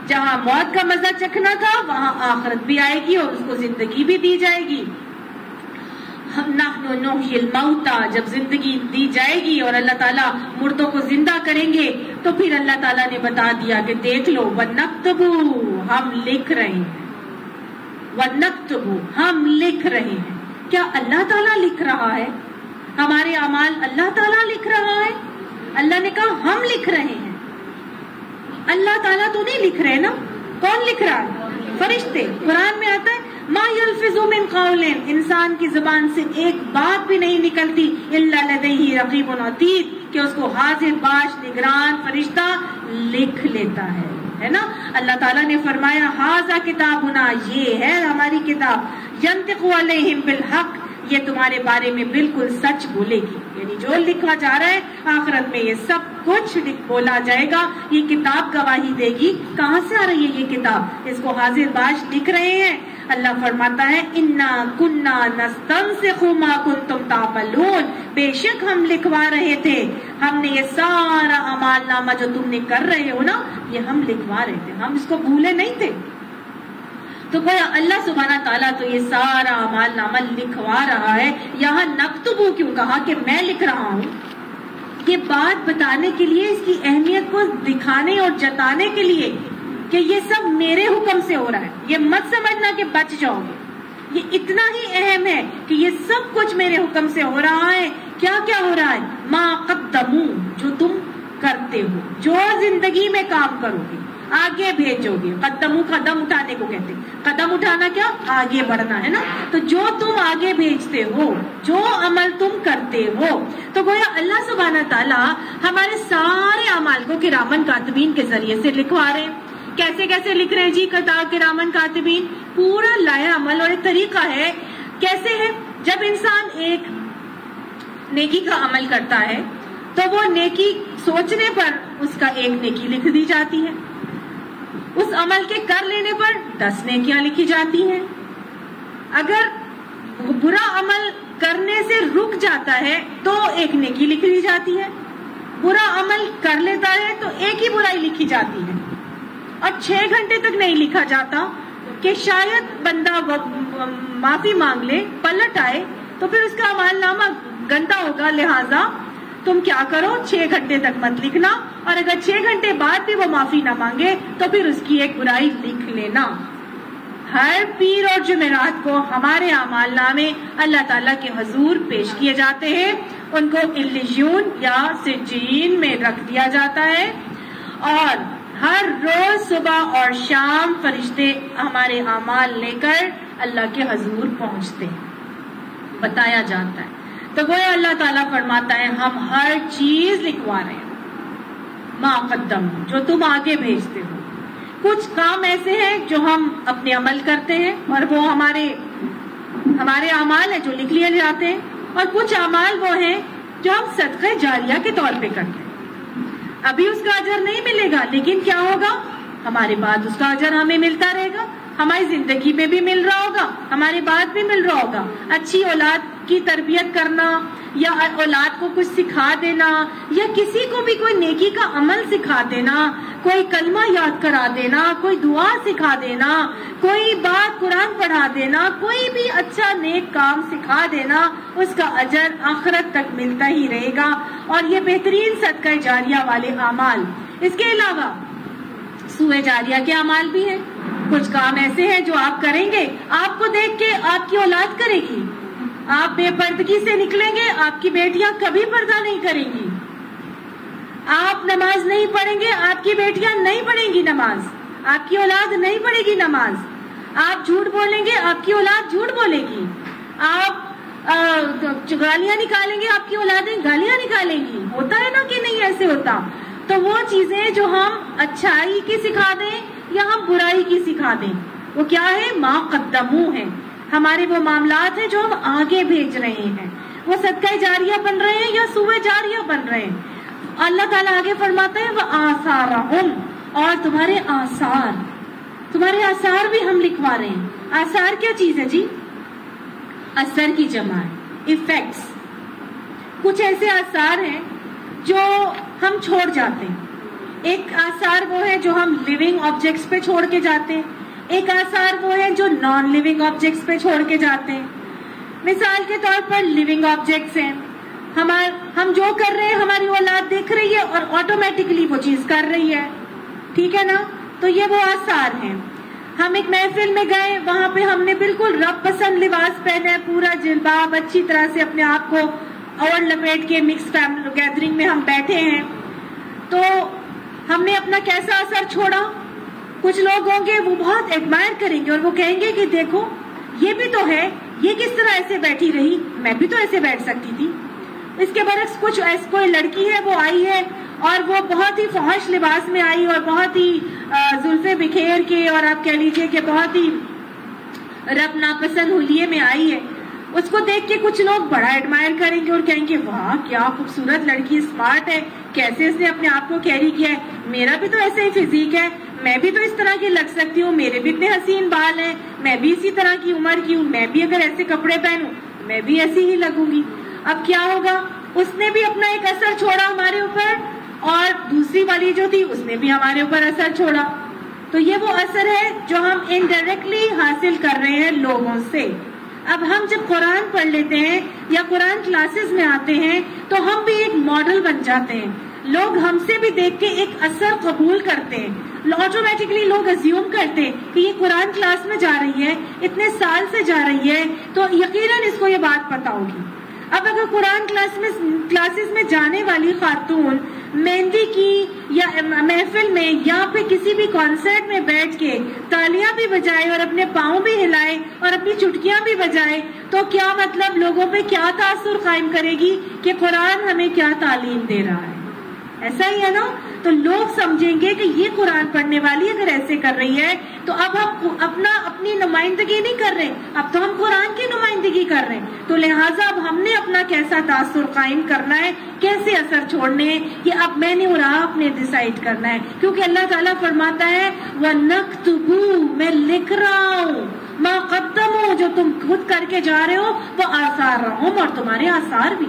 جہاں موت کا مزہ چکھنا تھا وہاں آخرت بھی آئے گی اور اس کو زندگی بھی دی جائے گی۔ نحن نحیی الموتى، جب زندگی دی جائے گی اور اللہ تعالیٰ مردوں کو زندہ کریں گے تو پھر اللہ تعالیٰ نے بتا دیا کہ دیکھ لو وَنَكْتُبُ، ہم لکھ رہے ہیں، وَنَكْتُبُ، ہم لکھ رہے ہیں۔ کیا اللہ تعالیٰ لکھ رہا ہے؟ ہمارے اعمال اللہ تعالیٰ لکھ رہا ہے؟ اللہ نے کہا ہم لکھ رہے ہیں، اللہ تعالیٰ تو نہیں لکھ رہے نا، کون لکھ رہا ہے؟ فرشتے۔ قرآن میں آتا ہے ما یلفظ من قول، انسان کی زبان سے ایک بات بھی نہیں نکلتی الا لدیہ رقیب عتید، کہ اس کو حاضر باش نگران فرشتہ لکھ لیتا ہے نا۔ اللہ تعالیٰ نے فرمایا ھذا کتابنا، یہ ہے ہماری کتاب، ینطق علیہم بالحق، یہ تمہارے بارے میں بالکل سچ بولے گی، یعنی جو لکھا جا رہا ہے آخرت میں یہ سب کچھ بولا جائے گا، یہ کتاب گواہی دے گی۔ کہاں سے آ رہی ہے یہ کتاب؟ اس کو حاضر باش لکھ رہے ہیں۔ اللہ فرماتا ہے انا کنا نستنسخ ما کنتم تعملون، بے شک ہم لکھوا رہے تھے، ہم نے یہ سارا اعمال نامہ جو تم نے کر رہے ہو نا یہ ہم لکھوا رہے تھے، ہم اس کو بھولے نہیں تھے۔ تو گویا اللہ سبحانہ تعالیٰ تو یہ سارا اعمال نامہ لکھوا رہا ہے۔ یہاں نکتبو کیوں کہا کہ میں لکھ رہا ہوں؟ یہ بات بتانے کے لیے، اس کی اہمیت کو دکھانے اور جتانے کے لیے کہ یہ سب میرے حکم سے ہو رہا ہے۔ یہ مت سمجھنا کہ بچ جاؤ گے، یہ اتنا ہی اہم ہے کہ یہ سب کچھ میرے حکم سے ہو رہا ہے۔ کیا کیا ہو رہا ہے؟ ما قدمو، جو تم کرتے ہو، جو زندگی میں کام کرو گے، آگے بھیجو گے۔ قدمو قدم اٹھانے کو کہتے ہیں، قدم اٹھانا کیا؟ آگے بڑھنا ہے نا۔ تو جو تم آگے بھیجتے ہو، جو عمل تم کرتے ہو، تو گویا اللہ سبحانہ تعالیٰ ہمارے سارے اعمال کو کرامن کاتبین کے ذریعے سے لکھوا رہے ہیں۔ کیسے کیسے لکھ رہے ہیں جی کرامن کاتبین؟ پورا لایا عمل اور ایک طریقہ ہے۔ کیسے ہے؟ جب انسان ایک نیکی کا عمل کرتا ہے تو وہ نیکی سوچنے پر اس کا ایک نیکی لکھ دی جاتی ہے، اس عمل کے کر لینے پر 10 نیکیاں لکھی جاتی ہیں۔ اگر برا عمل کرنے سے رک جاتا ہے تو ایک نیکی لکھ دی جاتی ہے، برا عمل کر لیتا ہے تو ایک ہی برائی لکھی جاتی ہے۔ اور 6 گھنٹے تک نہیں لکھا جاتا کہ شاید بندہ معافی مانگ لے، پلٹ آئے تو پھر اس کا اعمال نامہ گندا ہوگا، لہٰذا تم کیا کرو 6 گھنٹے تک مت لکھنا، اور اگر 6 گھنٹے بعد بھی وہ معافی نہ مانگے تو پھر اس کی ایک برائی لکھ لینا۔ ہر پیر اور جمعرات کو ہمارے اعمال نامے اللہ تعالیٰ کے حضور پیش کیے جاتے ہیں، ان کو علیون یا سجین میں رکھ دیا جاتا ہے، اور ہر روز صبح اور شام فرشتے ہمارے اعمال لے کر اللہ کے حضور پہنچتے ہیں، بتایا جاتا ہے۔ تو گویا اللہ تعالیٰ فرماتا ہے ہم ہر چیز لکھوا رہے ہیں، ما قدم، جو تم آگے بھیجتے ہو۔ کچھ کام ایسے ہیں جو ہم اپنے عمل کرتے ہیں اور وہ ہمارے اعمال ہیں جو لکھ لیے جاتے ہیں، اور کچھ اعمال وہ ہیں جو ہم صدقہ جاریہ کے طور پہ کرتے ہیں۔ ابھی اس کا اجر نہیں ملے گا، لیکن کیا ہوگا؟ ہمارے بعد اس کا اجر ہمیں ملتا رہے گا، ہماری زندگی میں بھی مل رہا ہوگا، ہمارے بعد بھی مل رہا ہوگا۔ اچھی اولاد کی تربیت کرنا، یا اولاد کو کچھ سکھا دینا، یا کسی کو بھی کوئی نیکی کا عمل سکھا دینا، کوئی کلمہ یاد کرا دینا، کوئی دعا سکھا دینا، کوئی بات قرآن پڑھا دینا، کوئی بھی اچھا نیک کام سکھا دینا، اس کا اجر آخرت تک ملتا ہی رہے گا، اور یہ بہترین صدقہ جاریہ والے اعمال۔ اس کے علاوہ سوئے جاریہ کے اعمال بھی ہیں، کچھ کام ایسے ہیں جو آپ کریں گے، آپ کو دیکھ کے آپ کی اولاد کرے گی۔ آپ بے پردگی سے نکلیں گے، آپ کی بیٹیاں کبھی پردہ نہیں کریں گی۔ آپ نماز نہیں پڑھیں گے، آپ کی بیٹیاں نہیں پڑھیں گی نماز، آپ کی اولاد نہیں پڑھے گی نماز۔ آپ جھوٹ بولیں گے، آپ کی اولاد جھوٹ بولے گی۔ آپ گالیاں نکالیں گے، آپ کی اولادیں گالیاں نکالیں گی۔ ہوتا ہے نا کہ نہیں ایسے ہوتا؟ تو وہ چیزیں جو ہم اچھائی کی سکھا دیں یا ہم برائی کی سکھا دیں، وہ کیا ہے؟ ما قدمو ہے، ہمارے وہ معاملات ہیں جو ہم آگے بھیج رہے ہیں، وہ صدقہ جاریہ بن رہے ہیں یا سوئے جاریہ بن رہے ہیں. اللہ تعالیٰ آگے فرماتا ہے وآثارہم، اور تمہارے آثار بھی ہم لکھوا رہے ہیں. آثار کیا چیز ہے جی؟ اثر کی جمع ہے، ایفیکٹس. کچھ ایسے آثار ہیں جو ہم چھوڑ جاتے ہیں. ایک آثار وہ ہے جو ہم لیونگ آبجیکٹس پہ چھوڑ کے جاتے ہیں، ایک آثار وہ ہے جو نان لیونگ آبجیکٹس پہ چھوڑ کے جاتے ہیں. مثال کے طور پر لیونگ آبجیکٹس ہیں، ہم جو کر رہے ہیں ہماری اولاد دیکھ رہی ہے اور آٹومیٹکلی وہ چیز کر رہی ہے، ٹھیک ہے نا؟ تو یہ وہ آثار ہیں. ہم ایک محفل میں گئے، وہاں پہ ہم نے بالکل رب پسند لباس پہنا ہے، پورا جلباب اچھی طرح سے اپنے آپ کو اور لپیٹ کے مکس فیملی گیدرنگ میں ہم بیٹھے ہیں، تو ہم نے اپنا کیسا اثر چھوڑا؟ کچھ لوگ ہوں گے وہ بہت ایڈمائر کریں گے اور وہ کہیں گے کہ دیکھو یہ بھی تو ہے، یہ کس طرح ایسے بیٹھی رہی، میں بھی تو ایسے بیٹھ سکتی تھی. اس کے برعکس کچھ کوئی لڑکی ہے وہ آئی ہے اور وہ بہت ہی فحش لباس میں آئی اور بہت ہی زلفیں بکھیر کے اور آپ کہہ لیجئے کہ بہت ہی رب ناپسند حلیے میں آئی ہے. اس کو دیکھ کے کچھ لوگ بڑا ایڈمائر کریں گے اور کہیں گے واہ کیا خوبصورت لڑکی، اسمارٹ ہے، کیسے اس نے اپنے آپ کو کیری کیا ہے، میرا بھی تو ایسے ہی فزیک ہے، میں بھی تو اس طرح کی لگ سکتی ہوں، میرے بھی اتنے حسین بال ہیں، میں بھی اسی طرح کی عمر کی ہوں، میں بھی اگر ایسے کپڑے پہنوں میں بھی ایسی ہی لگوں گی. اب کیا ہوگا؟ اس نے بھی اپنا ایک اثر چھوڑا ہمارے اوپر اور دوسری والی جو تھی اس نے بھی ہمارے اوپر اثر چھوڑا. تو یہ وہ اثر ہے جو ہم انڈائریکٹلی حاصل کر رہے ہیں لوگوں سے. اب ہم جب قرآن پڑھ لیتے ہیں یا قرآن کلاسز میں آتے ہیں تو ہم بھی ایک ماڈل بن جاتے ہیں. لوگ ہم سے بھی دیکھ کے ایک اثر قبول کرتے ہیں. آٹومیٹکلی لوگ اسیوم کرتے ہیں کہ یہ قرآن کلاس میں جا رہی ہے، اتنے سال سے جا رہی ہے، تو یقیناً اس کو یہ بات پتا ہوگی. اب اگر قرآن کلاسز میں جانے والی خاتون مہندی کی یا محفل میں یا پھر کسی بھی کانسرٹ میں بیٹھ کے تالیاں بھی بجائے اور اپنے پاؤں بھی ہلائے اور اپنی چٹکیاں بھی بجائے تو کیا مطلب لوگوں پہ کیا تاثر قائم کرے گی کہ قرآن ہمیں کیا تعلیم دے رہا ہے؟ ایسا ہی ہے نا؟ تو لوگ سمجھیں گے کہ یہ قرآن پڑھنے والی اگر ایسے کر رہی ہے تو اب ہم اپنی نمائندگی نہیں کر رہے، اب تو ہم قرآن کی نمائندگی کر رہے ہیں. تو لہٰذا اب ہم نے اپنا کیسا تاثر قائم کرنا ہے، کیسے اثر چھوڑنے ہیں، یہ اب میں نے اور آپ نے ڈیسائیڈ کرنا ہے. کیونکہ اللہ تعالیٰ فرماتا ہے وَنَكْتُبُ، میں لکھ رہا ہوں، مَا قَدَّمُوا، جو تم خود کر کے جا رہے ہو، وہ آثارہم، اور تمہارے آثار بھی.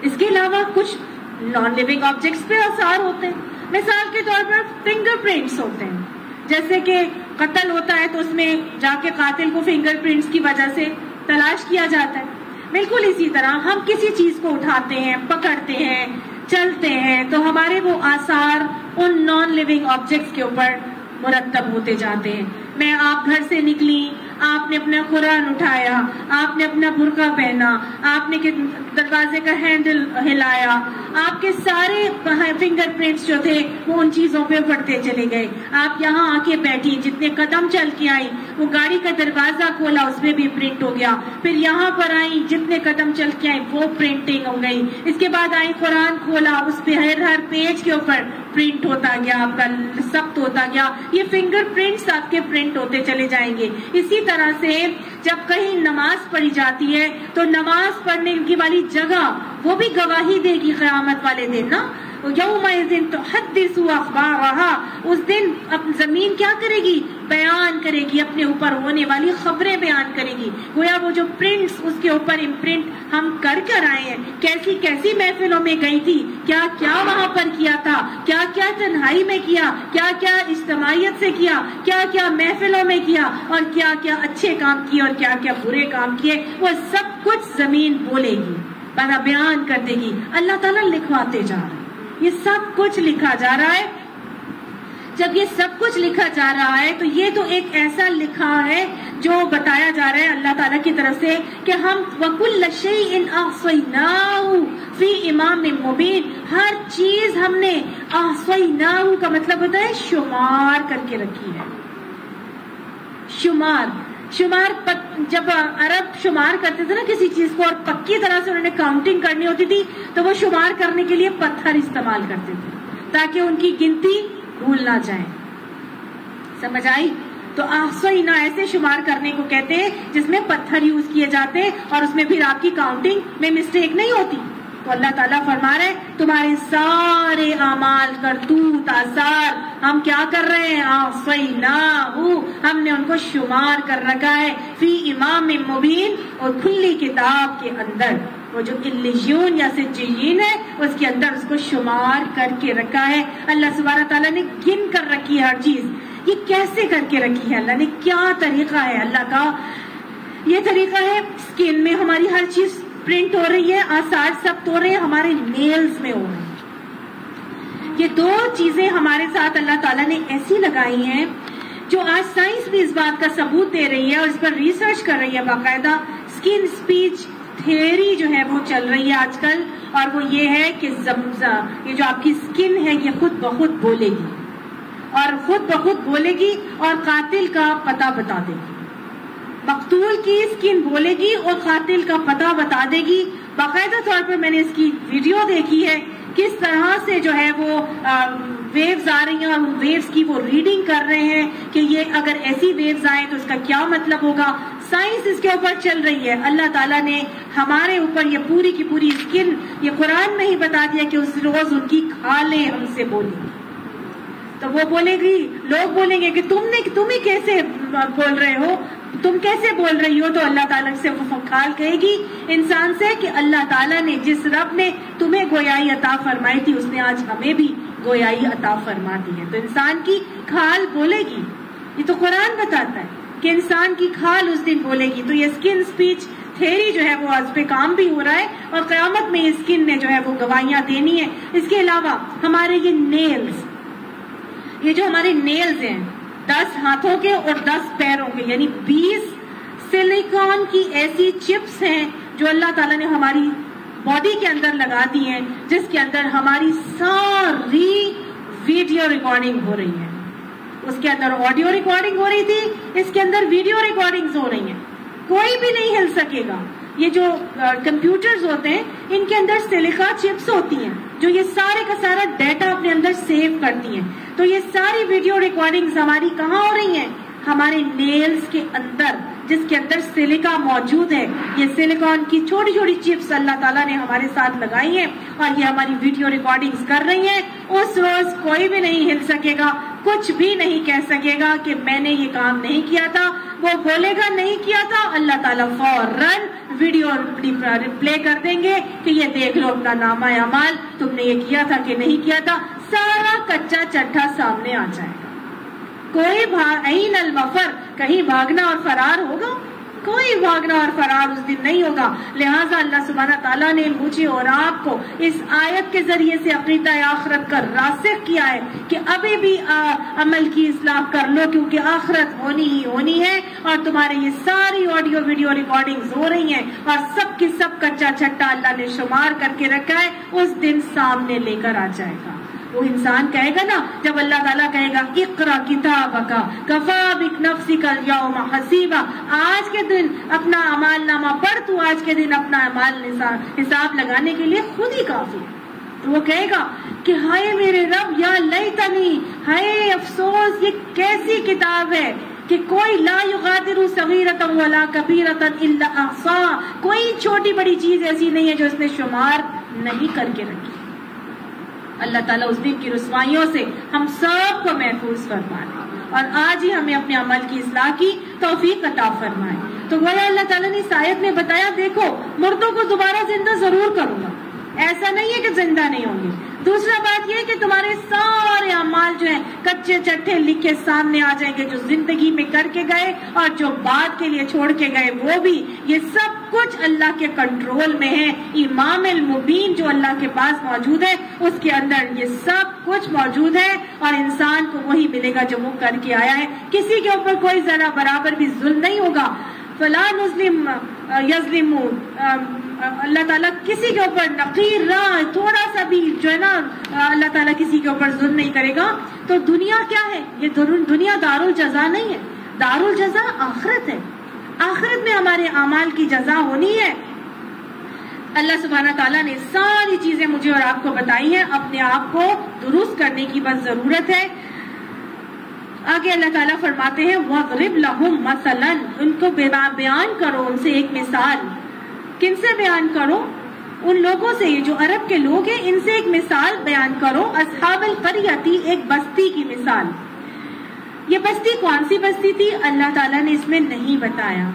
اس کے علاوہ کچھ نان لیونگ آبجیکٹس پہ آثار ہوتے ہیں. مثال کے طور پر فنگر پرنٹس ہوتے ہیں. جیسے کہ قتل ہوتا ہے تو اس میں جا کے قاتل کو فنگر پرنٹس کی وجہ سے تلاش کیا جاتا ہے. بالکل اسی طرح ہم کسی چیز کو اٹھاتے ہیں، پکڑتے ہیں، چلتے ہیں تو ہمارے وہ آثار ان نان لیونگ آبجیکٹس کے اوپر مرتب ہوتے جاتے ہیں. میں آپ گھر سے نکلی، آپ نے اپنا قرآن اٹھایا، آپ نے اپنا برقع پہنا، آپ نے دروازے کا ہینڈل ہلایا، آپ کے سارے فنگر پرنٹس جو تھے وہ ان چیزوں پہ پڑتے چلے گئے. آپ یہاں آ کے بیٹھی، جتنے قدم چل کے آئی، وہ گاڑی کا دروازہ کھولا اس میں بھی پرنٹ ہو گیا. پھر یہاں پر آئی، جتنے قدم چل کے آئی وہ پرنٹنگ ہو گئی. اس کے بعد آئی قرآن کھولا، اس پہ ہر پیج کے اوپر پرنٹ ہوتا گیا، آپ کا ثبت ہوتا گیا. یہ فنگر پرنٹس آپ کے پرنٹ ہوتے چلے جائیں گے. اسی طرح سے جب کہیں نماز پڑھی جاتی ہے تو نماز پڑھنے کی والی جگہ وہ بھی گواہی دے گی قیامت والے دن نا. یومئذ تحدث اخبارها، اس دن زمین کیا کرے گی؟ بیان کرے گی، اپنے اوپر ہونے والی خبریں بیان کرے گی. گویا وہ جو پرنٹس اس کے اوپر امپرنٹ ہم کر آئے ہیں، کیسی کیسی محفلوں میں گئی تھی، کیا کیا وہاں پر کیا تھا، کیا کیا تنہائی میں کیا، کیا کیا اجتماعیت سے کیا، کیا کیا محفلوں میں کیا، اور کیا کیا اچھے کام کیے اور کیا کیا برے کام کیے، وہ سب کچھ زمین بولے گی، بیان کر دے گی. اللہ تعالیٰ لکھواتے جا رہے ہیں، یہ سب کچھ لکھا جا رہا ہے. جب یہ سب کچھ لکھا جا رہا ہے تو یہ تو ایک ایسا لکھا ہے جو بتایا جا رہا ہے اللہ تعالیٰ کی طرف سے کہ ہم وَكُلَّ شَيْءٍ أَحْصَيْنَاهُ فِي إِمَامٍ مُبِينٍ، ہر چیز ہم نے أَحْصَيْنَاهُ کا مطلب ہوتا ہے شمار کر کے رکھی ہے. شمار جب عرب شمار کرتے تھے نا کسی چیز کو اور پکی طرح سے انہوں نے کاؤنٹنگ کرنی ہوتی تھی تو وہ شمار کرنے کے لیے پتھر استعمال کرتے تھے تاکہ ان کی گنتی بھول نہ جائے. سمجھ آئی؟ تو احصینا ایسے شمار کرنے کو کہتے ہیں جس میں پتھر یوز کیے جاتے ہیں اور اس میں پھر آپ کی کاؤنٹنگ میں مسٹیک نہیں ہوتی. تو اللہ تعالیٰ فرما رہے ہیں تمہارے سارے اعمال کرتوت آثار ہم کیا کر رہے ہیں؟ احصیناہ، ہم نے ان کو شمار کر رکھا ہے فی امام مبین، اور کھلی کتاب کے اندر. وہ جو علیون یا سجین ہے اس کے اندر اس کو شمار کر کے رکھا ہے. اللہ سبحانہ تعالیٰ نے گن کر رکھی ہے ہر چیز. یہ کیسے کر کے رکھی ہے اللہ نے؟ کیا طریقہ ہے اللہ کا؟ یہ طریقہ ہے اسکن میں ہماری ہر چیز پرنٹ ہو رہی ہے، آثار سب تو رہے ہیں، ہمارے نیلز میں ہو رہے ہیں. یہ دو چیزیں ہمارے ساتھ اللہ تعالیٰ نے ایسی لگائی ہیں جو آج سائنس بھی اس بات کا ثبوت دے رہی ہے اور اس پر ریسرچ کر رہی ہے. باقاعدہ اسکن اسپیچ تھیوری جو ہے وہ چل رہی ہے آج کل، اور وہ یہ ہے کہ یہ جو آپ کی اسکن ہے یہ خود بخود بولے گی، اور خود بخود بولے گی اور قاتل کا پتہ بتا دے گی. مقتول کی اسکن بولے گی اور قاتل کا پتہ بتا دے گی. باقاعدہ طور پر میں نے اس کی ویڈیو دیکھی ہے کس طرح سے جو ہے وہ ویوز آ رہی ہیں اور ویوز کی وہ ریڈنگ کر رہے ہیں کہ یہ اگر ایسی ویوز آئیں تو اس کا کیا مطلب ہوگا. سائنس اس کے اوپر چل رہی ہے. اللہ تعالیٰ نے ہمارے اوپر یہ پوری کی پوری اسکن یہ قرآن میں ہی بتا دیا کہ اس روز ان کی کھالیں ہم سے بولیں گی. تو وہ بولے گی، لوگ بولیں گے کہ تم ہی کیسے بول رہے ہو، تم کیسے بول رہی ہو؟ تو اللہ تعالیٰ سے وہ کھال کہے گی انسان سے کہ اللہ تعالیٰ نے جس رب نے تمہیں گویائی عطا فرمائی تھی اس نے آج ہمیں بھی گویائی عطا فرما دی ہے. تو انسان کی کھال بولے گی. یہ تو قرآن بتاتا ہے کہ انسان کی کھال اس دن بولے گی. تو یہ اسکن اسپیچ تھیوری جو ہے وہ آج پہ کام بھی ہو رہا ہے اور قیامت میں اسکن نے جو ہے وہ گواہیاں دینی ہے. اس کے علاوہ ہمارے یہ نیلز، یہ جو ہمارے نیلز ہیں 10 ہاتھوں کے اور 10 پیروں کے، یعنی 20 سلیکون کی ایسی چپس ہیں جو اللہ تعالیٰ نے ہماری باڈی کے اندر لگا دی ہیں، جس کے اندر ہماری ساری ویڈیو ریکارڈنگ ہو رہی ہے. اس کے اندر آڈیو ریکارڈنگ ہو رہی تھی، اس کے اندر ویڈیو ریکارڈنگز ہو رہی ہیں. کوئی بھی نہیں ہل سکے گا. یہ جو کمپیوٹرز ہوتے ہیں ان کے اندر سلیکا چپس ہوتی ہیں جو یہ سارے کا سارا ڈیٹا اپنے اندر سیو کرتی ہیں. تو یہ ساری ویڈیو ریکارڈنگز ہماری کہاں ہو رہی ہیں؟ ہمارے نیلز کے اندر، جس کے اندر سلیکا موجود ہے. یہ سلیکون کی چھوٹی چھوٹی چپس اللہ تعالیٰ نے ہمارے ساتھ لگائی ہیں اور یہ ہماری ویڈیو ریکارڈنگز کر رہی ہیں. اس روز کوئی بھی نہیں ہل سکے گا، کچھ بھی نہیں کہہ سکے گا کہ میں نے یہ کام نہیں کیا تھا. وہ بولے گا نہیں کیا تھا، اللہ تعالیٰ فوراً ویڈیو پلے کر دیں گے کہ یہ دیکھ لو اپنا نامہ اعمال، تم نے یہ کیا تھا کہ نہیں کیا تھا. سارا کچا چٹھا سامنے آ جائے گا. کوئی عین المفر، کہیں بھاگنا اور فرار ہوگا؟ کوئی بھاگنا اور فرار اس دن نہیں ہوگا. لہٰذا اللہ سبحانہ تعالیٰ نے مجھے اور آپ کو اس آیت کے ذریعے سے عقیدہ آخرت کا راسخ کیا ہے کہ ابھی بھی عمل کی اصلاح کر لو، کیونکہ آخرت ہونی ہی ہونی ہے. اور تمہارے یہ ساری آڈیو ویڈیو ریکارڈنگز ہو رہی ہیں اور سب کی سب کچا چھٹا اللہ نے شمار کر کے رکھا ہے. اس دن سامنے لے کر آ جائے گا. وہ انسان کہے گا نا، جب اللہ تعالیٰ کہے گا اقرا کتابک کفا بنفسک اليوم حسیبا، آج کے دن اپنا اعمال نامہ پڑھ، تو آج کے دن اپنا اعمال حساب لگانے کے لیے خود ہی کافی ہے. تو وہ کہے گا کہ ہائے میرے رب، یا لیتنی، ہائے افسوس، یہ کیسی کتاب ہے کہ کوئی لا یغادر صغیرۃ ولا کبیرۃ الا احصاها، کوئی چھوٹی بڑی چیز ایسی نہیں ہے جو اس نے شمار نہیں کر کے رکھی. اللہ تعالیٰ اس دن کی رسوائیوں سے ہم سب کو محفوظ فرمائے اور آج ہی ہمیں اپنے عمل کی اصلاح کی توفیق عطا فرمائے. تو گویا اللہ تعالیٰ نے اس آیت میں بتایا، دیکھو مردوں کو دوبارہ زندہ ضرور کروں گا، ایسا نہیں ہے کہ زندہ نہیں ہوں گے. دوسرا بات یہ کہ تمہارے سارے اعمال جو ہیں کچے چٹھے لکھ کے سامنے آ جائیں گے، جو زندگی میں کر کے گئے اور جو بعد کے لیے چھوڑ کے گئے وہ بھی. یہ سب کچھ اللہ کے کنٹرول میں ہے. امام المبین جو اللہ کے پاس موجود ہے اس کے اندر یہ سب کچھ موجود ہے اور انسان کو وہی ملے گا جو وہ کر کے آیا ہے. کسی کے اوپر کوئی ذرا برابر بھی ظلم نہیں ہوگا. فلا نظلم یظلم، اللہ تعالیٰ کسی کے اوپر نقیر راہ تھوڑا سا بھی جو ہے نا اللہ تعالیٰ کسی کے اوپر ظلم نہیں کرے گا. تو دنیا کیا ہے؟ یہ دنیا دار الجزا نہیں ہے، دار الجزا آخرت ہے. آخرت میں ہمارے اعمال کی جزا ہونی ہے. اللہ سبحانہ تعالیٰ نے ساری چیزیں مجھے اور آپ کو بتائی ہیں. اپنے آپ کو درست کرنے کی بس ضرورت ہے. آگے اللہ تعالیٰ فرماتے ہیں وَاضْرِبْ لَهُمْ مَثَلًا، ان کو بیان کرو ان سے ایک مثال. کن سے بیان کرو؟ ان لوگوں سے جو عرب کے لوگ ہیں ان سے ایک مثال بیان کرو. اصحاب القریۃ، ایک بستی کی مثال. یہ بستی کون سی بستی تھی اللہ تعالیٰ نے اس میں نہیں بتایا.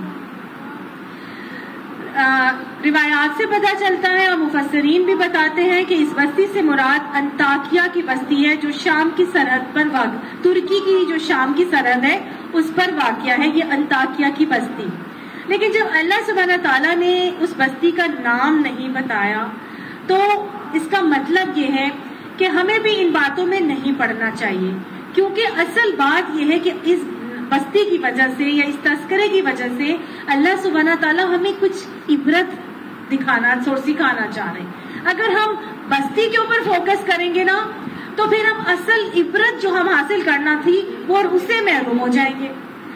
روایات سے پتہ چلتا ہے اور مفسرین بھی بتاتے ہیں کہ اس بستی سے مراد انطاکیہ کی بستی ہے جو شام کی سرحد پر واقع، ترکی کی جو شام کی سرحد ہے اس پر واقع ہے یہ انطاکیہ کی بستی. لیکن جب اللہ سبحانہ تعالیٰ نے اس بستی کا نام نہیں بتایا تو اس کا مطلب یہ ہے کہ ہمیں بھی ان باتوں میں نہیں پڑنا چاہیے، کیونکہ اصل بات یہ ہے کہ اس بستی کی وجہ سے یا اس تذکرے کی وجہ سے اللہ سبحانہ تعالیٰ ہمیں کچھ عبرت دکھانا اور سکھانا چاہ رہے ہیں. اگر ہم بستی کے اوپر فوکس کریں گے نا تو پھر ہم اصل عبرت جو ہم حاصل کرنا تھی وہ اس سے محروم ہو جائیں گے.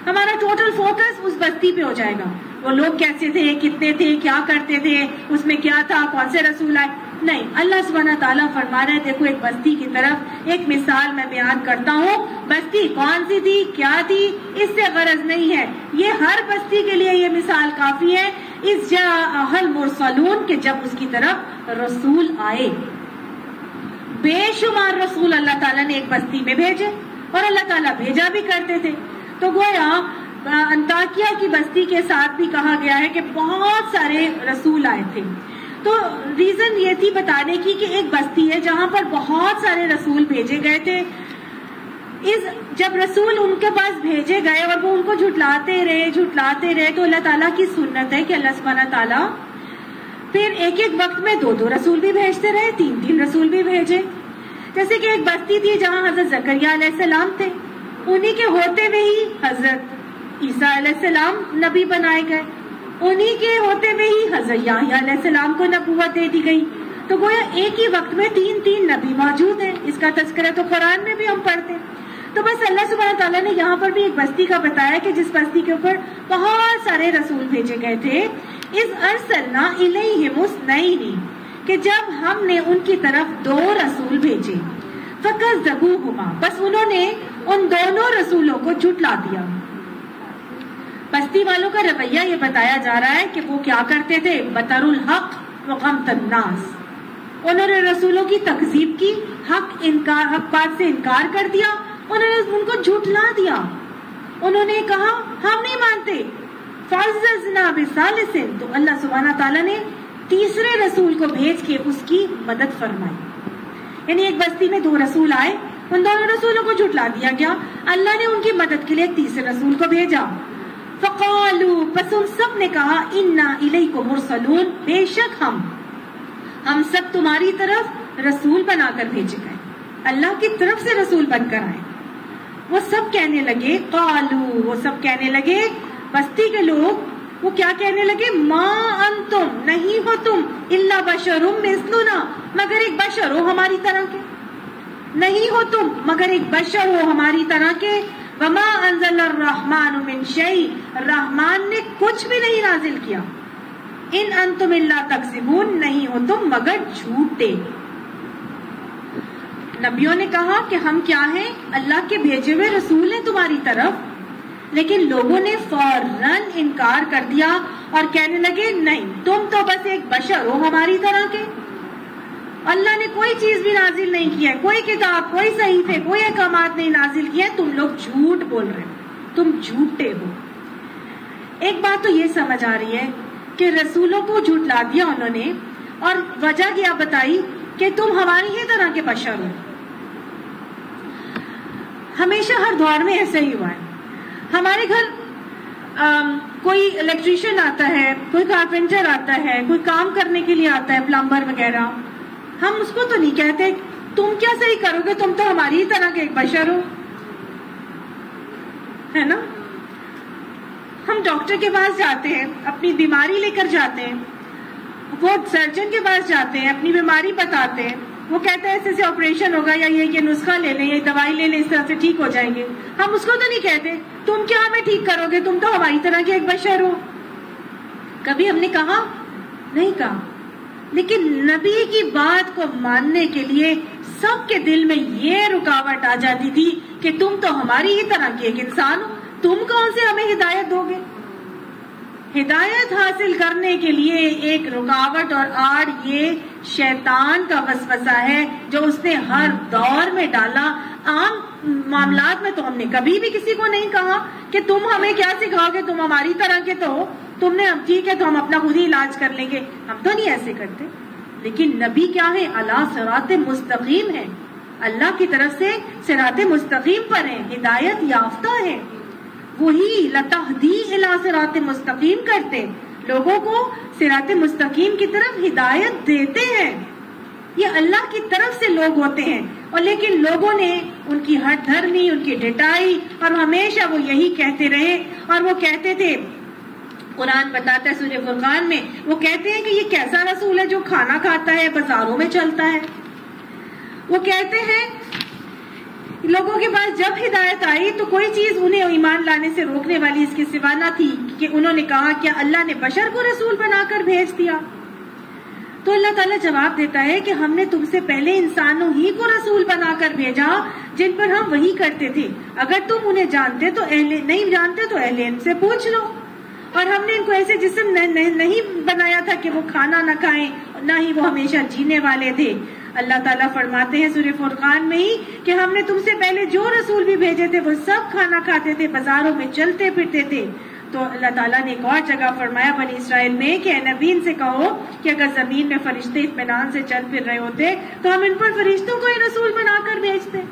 ہمارا ٹوٹل فوکس اس بستی پہ ہو جائے گا، وہ لوگ کیسے تھے، کتنے تھے، کیا کرتے تھے، اس میں کیا تھا، کون سے رسول آئے. نہیں، اللہ سبحانہ تعالیٰ فرما رہے ہیں دیکھو ایک بستی کی طرف ایک مثال میں بیان کرتا ہوں. بستی کون سی تھی، کیا تھی، اس سے غرض نہیں ہے، یہ ہر بستی کے لیے یہ مثال کافی ہے. اس جاء المرسلون کہ جب اس کی طرف رسول آئے. بے شمار رسول اللہ تعالیٰ نے ایک بستی میں بھیجے اور اللہ تعالیٰ بھیجا بھی کرتے تھے. تو گویا انطاکیہ کی بستی کے ساتھ بھی کہا گیا ہے کہ بہت سارے رسول آئے تھے. تو ریزن یہ تھی بتانے کی کہ ایک بستی ہے جہاں پر بہت سارے رسول بھیجے گئے تھے. جب رسول ان کے پاس بھیجے گئے اور وہ ان کو جھٹلاتے رہے تو اللہ تعالیٰ کی سنت ہے کہ اللہ سبحانہ تعالیٰ پھر ایک ایک وقت میں 2 رسول بھی بھیجتے رہے، 3 رسول بھی بھیجے. جیسے کہ ایک بستی تھی جہاں حضرت زکریا علیہ السلام تھے، انہی کے ہوتے ہوئے ہی حضرت عیسیٰ علیہ السلام نبی بنائے گئے، انہی کے ہوتے ہوئے ہی حضرت یحییٰ علیہ السلام کو نبوت دے دی گئی. تو گویا ایک ہی وقت میں 3 نبی موجود ہیں. اس کا تذکرہ تو قرآن میں بھی ہم پڑھتے ہیں. تو بس اللہ سبحانہ تعالیٰ نے یہاں پر بھی ایک بستی کا بتایا کہ جس بستی کے اوپر بہت سارے رسول بھیجے گئے تھے. اِذْ أَرْسَلْنَا إِلَيْهِمُ اثْنَيْنِ کہ جب ہم نے ان کی طرف 2 رسول بھیجے. فَكَذَّبُوهُمَا بس انہوں نے ان دونوں رسولوں کو جھٹلا دیا. بستی والوں کا رویہ یہ بتایا جا رہا ہے کہ وہ کیا کرتے تھے، بطر الحق وغمط الناس. انہوں نے رسولوں کی تکذیب کی، حق بات سے انکار کر دیا، انہوں نے ان کو جھٹلا دیا. انہوں نے کہا ہم نہیں مانتے. فَعَزَّزْنَا بِثَالِثٍ تو اللہ سبحانہ تعالیٰ نے 3 رسول کو بھیج کے اس کی مدد فرمائی. یعنی ایک بستی میں 2 رسول آئے، ان دونوں رسولوں کو جھٹلا دیا گیا. اللہ نے ان کی مدد کے لیے ایک 3 رسول کو بھیجا. فَقَالُوا پس ان سب نے کہا اِنَّا إِلَيْكُمْ مُرْسَلُونَ بے شک ہم سب تمہاری طرف رسول بنا کر بھیجے گئے، اللہ کی طرف سے رسول بن کر آئے. وہ سب کہنے لگے وہ سب کہنے لگے بستی کے لوگ، وہ کیا کہنے لگے، ما انتم نہیں ہو تم الا بشر مثلنا مگر ایک بشر ہو ہماری طرح کے، نہیں ہو تم مگر ایک بشر ہو ہماری طرح کے. وما انزل الرحمن من شیء رحمان نے کچھ بھی نہیں نازل کیا. ان انتم الا تکذبون نہیں ہو تم مگر جھوٹے. نبیوں نے کہا کہ ہم کیا ہیں، اللہ کے بھیجے ہوئے رسول ہیں تمہاری طرف. لیکن لوگوں نے فوراً انکار کر دیا اور کہنے لگے نہیں، تم تو بس ایک بشر ہو ہماری طرح کے، اللہ نے کوئی چیز بھی نازل نہیں کی ہے، کوئی کتاب، کوئی صحیفے، کوئی احکامات نہیں نازل کیے، تم لوگ جھوٹ بول رہے ہو، تم جھوٹے ہو. ایک بات تو یہ سمجھ آ رہی ہے کہ رسولوں کو جھٹلا دیا انہوں نے، اور وجہ کیا بتائی کہ تم ہماری ہی طرح کے بشر ہو. ہمیشہ ہر دور میں ایسا ہی ہوا ہے. ہمارے گھر کوئی الیکٹریشین آتا ہے، کوئی کارپینٹر آتا ہے، کوئی کام کرنے کے لیے آتا ہے، پلمبر وغیرہ. ہم اس کو تو نہیں کہتے تم کیا صحیح کرو گے، تم تو ہماری ہی طرح کے ایک بشر ہو، ہے نا. ہم ڈاکٹر کے پاس جاتے ہیں، اپنی بیماری لے کر جاتے ہیں، وہ سرجن کے پاس جاتے ہیں، اپنی بیماری بتاتے ہیں، وہ کہتے ہیں ایسے آپریشن ہوگا یا یہ نسخہ لے لیں، یہ دوائی لے لیں، اس طرح سے ٹھیک ہو جائیں گے. ہم اس کو تو نہیں کہتے تم کیا ہمیں ٹھیک کرو گے، تم تو ہماری طرح کے ایک بشر ہو. کبھی ہم نے کہا نہیں کہا. لیکن نبی کی بات کو ماننے کے لیے سب کے دل میں یہ رکاوٹ آ جاتی تھی کہ تم تو ہماری ہی طرح کے ایک انسان ہو، تم کون سے ہمیں ہدایت دو گے؟ ہدایت حاصل کرنے کے لیے ایک رکاوٹ اور آڑ یہ شیطان کا وسوسہ ہے جو اس نے ہر دور میں ڈالا. عام معاملات میں تو ہم نے کبھی بھی کسی کو نہیں کہا کہ تم ہمیں کیا سکھاؤ گے، تم ہماری طرح کے تو ہو، تم نے ٹھیک ہے تو ہم اپنا خود ہی علاج کر لیں گے. ہم تو نہیں ایسے کرتے. لیکن نبی کیا ہے؟ علی صراط مستقیم ہے، اللہ کی طرف سے صراط مستقیم پر ہیں، ہدایت یافتہ ہے. وہی لتہدی الی صراط مستقیم کرتے، لوگوں کو صراط مستقیم کی طرف ہدایت دیتے ہیں. یہ اللہ کی طرف سے لوگ ہوتے ہیں. اور لیکن لوگوں نے ان کی ہٹ دھرمی، ان کی ڈٹائی، اور ہمیشہ وہ یہی کہتے رہے. اور وہ کہتے تھے، قرآن بتاتا ہے سورہ فرقان میں، وہ کہتے ہیں کہ یہ کیسا رسول ہے جو کھانا کھاتا ہے، بازاروں میں چلتا ہے. وہ کہتے ہیں لوگوں کے پاس جب ہدایت آئی تو کوئی چیز انہیں ایمان لانے سے روکنے والی اس کے سوا نہ تھی کہ انہوں نے کہا کیا اللہ نے بشر کو رسول بنا کر بھیج دیا؟ تو اللہ تعالیٰ جواب دیتا ہے کہ ہم نے تم سے پہلے انسانوں ہی کو رسول بنا کر بھیجا جن پر ہم وہی کرتے تھے. اگر تم انہیں جانتے تو نہیں جانتے تو اہل علم سے پوچھ لو. اور ہم نے ان کو ایسے جسم نہیں بنایا تھا کہ وہ کھانا نہ کھائیں، نہ ہی وہ ہمیشہ جینے والے تھے. اللہ تعالیٰ فرماتے ہیں سورہ فرقان میں ہی کہ ہم نے تم سے پہلے جو رسول بھی بھیجے تھے وہ سب کھانا کھاتے تھے، بازاروں میں چلتے پھرتے تھے. تو اللہ تعالیٰ نے ایک اور جگہ فرمایا بنی اسرائیل میں کہ اے نبی ان سے کہو کہ اگر زمین میں فرشتے اطمینان سے چل پھر رہے ہوتے تو ہم ان پر فرشتوں کو ہی رسول بنا کر بھیجتے.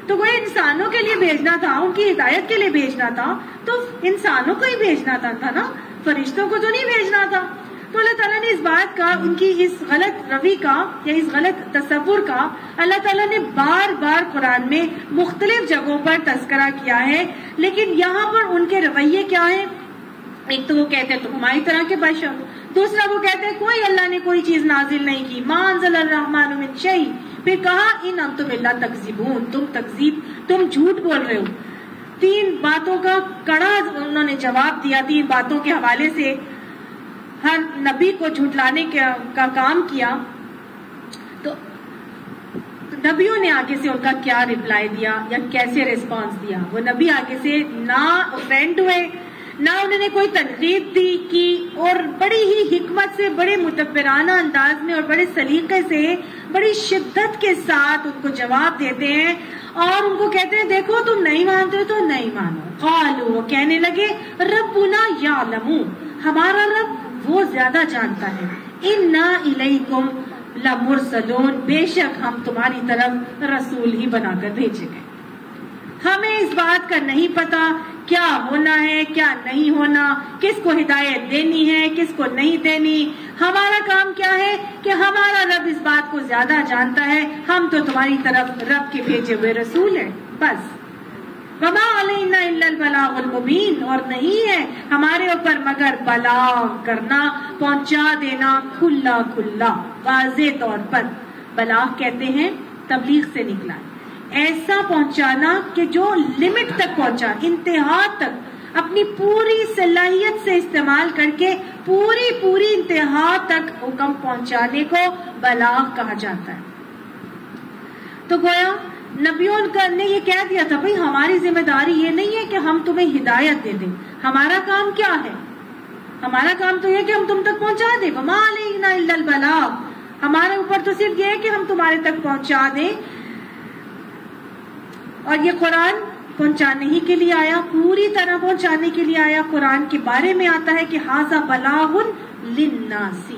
تو وہ انسانوں کے لیے بھیجنا تھا، ان کی ہدایت کے لیے بھیجنا تھا تو انسانوں کو ہی بھیجنا تھا نا، فرشتوں کو تو نہیں بھیجنا تھا. تو اللہ تعالیٰ نے اس بات کا، ان کی اس غلط روی کا یا اس غلط تصور کا اللہ تعالیٰ نے بار بار قرآن میں مختلف جگہوں پر تذکرہ کیا ہے. لیکن یہاں پر ان کے رویے کیا ہیں؟ ایک تو وہ کہتے ہیں تم ہماری طرح کے بشر، دوسرا وہ کہتے ہیں کوئی اللہ نے کوئی چیز نازل نہیں کی، ما انزل الرحمن من شیء. پھر کہا ان انتم الا تکذبون، تم جھوٹ بول رہے ہو. 3 باتوں کا کڑا انہوں نے جواب دیا، 3 باتوں کے حوالے سے ہر نبی کو جھٹلانے کا کام کیا. تو نبیوں نے آگے سے ان کا کیا ریپلائی دیا یا کیسے ریسپانس دیا؟ وہ نبی آگے سے نہ اوفینڈ ہوئے، نہ انہوں نے کوئی تنقید دی کی، اور بڑی ہی حکمت سے، بڑے مدبرانہ انداز میں اور بڑے سلیقے سے، بڑی شدت کے ساتھ ان کو جواب دیتے ہیں اور ان کو کہتے ہیں دیکھو تم نہیں مانتے تو نہیں مانو. قالوا، وہ کہنے لگے ربنا یعلم، ہمارا رب وہ زیادہ جانتا ہے، انا الیکم لمرسلون، بے شک ہم تمہاری طرف رسول ہی بنا کر بھیجے گئے. ہمیں اس بات کا نہیں پتا کیا ہونا ہے کیا نہیں ہونا، کس کو ہدایت دینی ہے کس کو نہیں دینی. ہمارا کام کیا ہے کہ ہمارا رب اس بات کو زیادہ جانتا ہے، ہم تو تمہاری طرف رب کے بھیجے ہوئے رسول ہیں بس. وما علینا الا البلاغ المبین، اور نہیں ہے ہمارے اوپر مگر بلاغ کرنا، پہنچا دینا کھلا کھلا واضح طور پر. بلاغ کہتے ہیں تبلیغ سے نکلا، ایسا پہنچانا کہ جو لمٹ تک پہنچا، انتہا تک، اپنی پوری صلاحیت سے استعمال کر کے پوری انتہا تک حکم پہنچانے کو بلاغ کہا جاتا ہے. تو گویا نبیوں نے یہ کہہ دیا تھا بھئی ہماری ذمہ داری یہ نہیں ہے کہ ہم تمہیں ہدایت دے دیں، ہمارا کام کیا ہے؟ ہمارا کام تو یہ کہ ہم تم تک پہنچا دیں. وما علینا الا البلاغ، ہمارے اوپر تو صرف یہ ہے کہ ہم تمہارے تک پہنچا دیں. اور یہ قرآن پہنچانے ہی کے لیے آیا، پوری طرح پہنچانے کے لیے آیا. قرآن کے بارے میں آتا ہے کہ ھذا بلاغ للناس،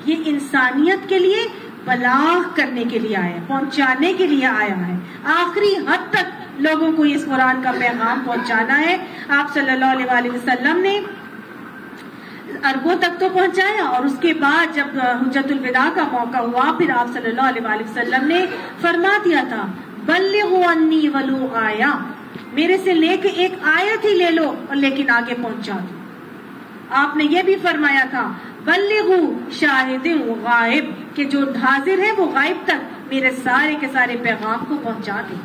یہ انسانیت کے لیے بلاغ کرنے کے لیے آیا، پہنچانے کے لیے آیا ہے. آخری حد تک لوگوں کو اس قرآن کا پیغام پہنچانا ہے. آپ صلی اللہ علیہ وآلہ وسلم نے عربوں تک تو پہنچایا، اور اس کے بعد جب حجت الوداع کا موقع ہوا پھر آپ صلی اللہ علیہ وآلہ وسلم نے فرما دیا تھا بلغوا انی ولو آیا، میرے سے لے کے ایک آیت ہی لے لو اور لیکن آگے پہنچا دو. آپ نے یہ بھی فرمایا تھا بلغوا شاہد و غائب، کہ جو حاضر ہے وہ غائب تک میرے سارے کے سارے پیغام کو پہنچا دیں.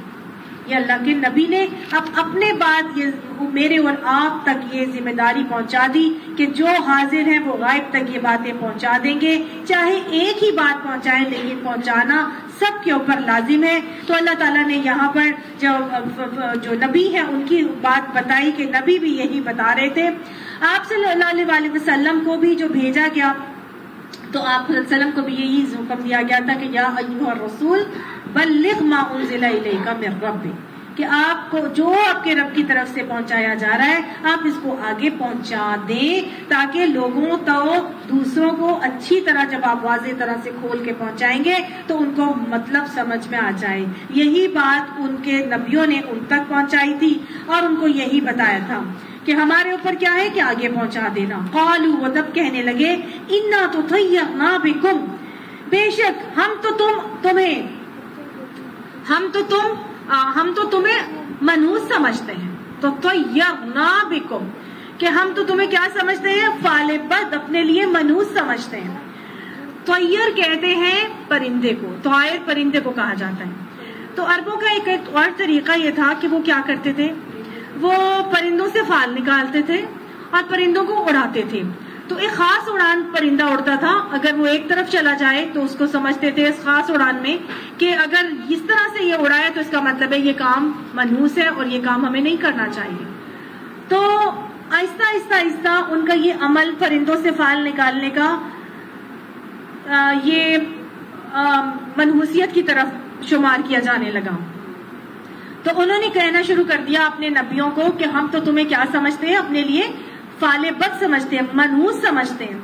یہ اللہ کے نبی نے اب اپنے بعد یہ میرے اور آپ تک یہ ذمہ داری پہنچا دی کہ جو حاضر ہیں وہ غائب تک یہ باتیں پہنچا دیں گے، چاہے ایک ہی بات پہنچائیں لیکن پہنچانا سب کے اوپر لازم ہے۔ تو اللہ تعالیٰ نے یہاں پر جو نبی ہیں ان کی بات بتائی کہ نبی بھی یہی بتا رہے تھے۔ آپ صلی اللہ علیہ وسلم کو بھی جو بھیجا گیا تو آپ صلی اللہ علیہ وسلم کو بھی یہی حکم دیا گیا تھا کہ یا ایھا الرسول بلغ ما انزل الیک من ربک، کہ آپ کو جو آپ کے رب کی طرف سے پہنچایا جا رہا ہے آپ اس کو آگے پہنچا دیں، تاکہ لوگوں تو دوسروں کو اچھی طرح جب آپ واضح طرح سے کھول کے پہنچائیں گے تو ان کو مطلب سمجھ میں آ جائے۔ یہی بات ان کے نبیوں نے ان تک پہنچائی تھی اور ان کو یہی بتایا تھا کہ ہمارے اوپر کیا ہے کہ آگے پہنچا دینا۔ قالوا، وہ تب کہنے لگے انا تطیرنا بکم، بے شک ہم تو تمہیں منحوس سمجھتے ہیں۔ تو طیرنا بکم، کہ ہم تو تمہیں کیا سمجھتے ہیں؟ فعل بد، اپنے لیے منحوس سمجھتے ہیں۔ طیر کہتے ہیں پرندے کو، طائر پرندے کو کہا جاتا ہے۔ تو عربوں کا ایک اور طریقہ یہ تھا کہ وہ کیا کرتے تھے، وہ پرندوں سے فال نکالتے تھے اور پرندوں کو اڑاتے تھے۔ تو ایک خاص اڑان پرندہ اڑتا تھا، اگر وہ ایک طرف چلا جائے تو اس کو سمجھتے تھے اس خاص اڑان میں کہ اگر اس طرح سے یہ اڑائے تو اس کا مطلب ہے یہ کام منحوس ہے اور یہ کام ہمیں نہیں کرنا چاہیے۔ تو آہستہ آہستہ ان کا یہ عمل پرندوں سے فال نکالنے کا یہ منحوسیت کی طرف شمار کیا جانے لگا۔ تو انہوں نے کہنا شروع کر دیا اپنے نبیوں کو کہ ہم تو تمہیں کیا سمجھتے ہیں، اپنے لیے فعل بد سمجھتے ہیں، منحوس سمجھتے ہیں۔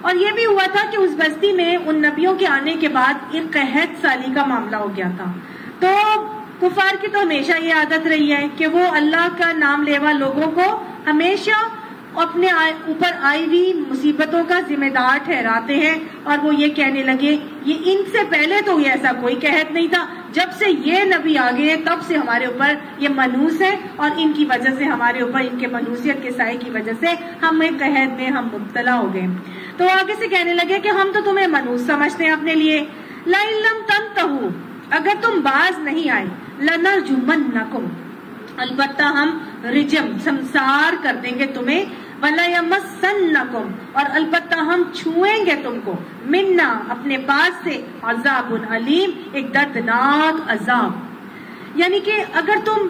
اور یہ بھی ہوا تھا کہ اس بستی میں ان نبیوں کے آنے کے بعد ایک قحط سالی کا معاملہ ہو گیا تھا۔ تو کفار کی تو ہمیشہ یہ عادت رہی ہے کہ وہ اللہ کا نام لیوا لوگوں کو ہمیشہ اپنے اوپر آئی ہوئی مصیبتوں کا ذمہ دار ٹھہراتے ہیں، اور وہ یہ کہنے لگے یہ ان سے پہلے تو ایسا کوئی قحط نہیں تھا، جب سے یہ نبی آ گئے تب سے ہمارے اوپر یہ منحوس ہے، اور ان کی وجہ سے ہمارے اوپر ان کے منحوسیت کے سائے کی وجہ سے ہمیں قحط میں ہم مبتلا ہو گئے۔ تو آگے سے کہنے لگے کہ ہم تو تمہیں منحوس سمجھتے ہیں اپنے لیے، لئن لم تنتہوا، اگر تم باز نہیں آئے، لنرجمنکم، البتہ ہم رجم سمسار کر دیں گے تمہیں، وَلَيَمَسَّنَّكُمْ، اور البتہ ہم چھوئیں گے تم کو، منا اپنے پاس سے، عذاب علیم، ایک دردناک عذاب۔ یعنی کہ اگر تم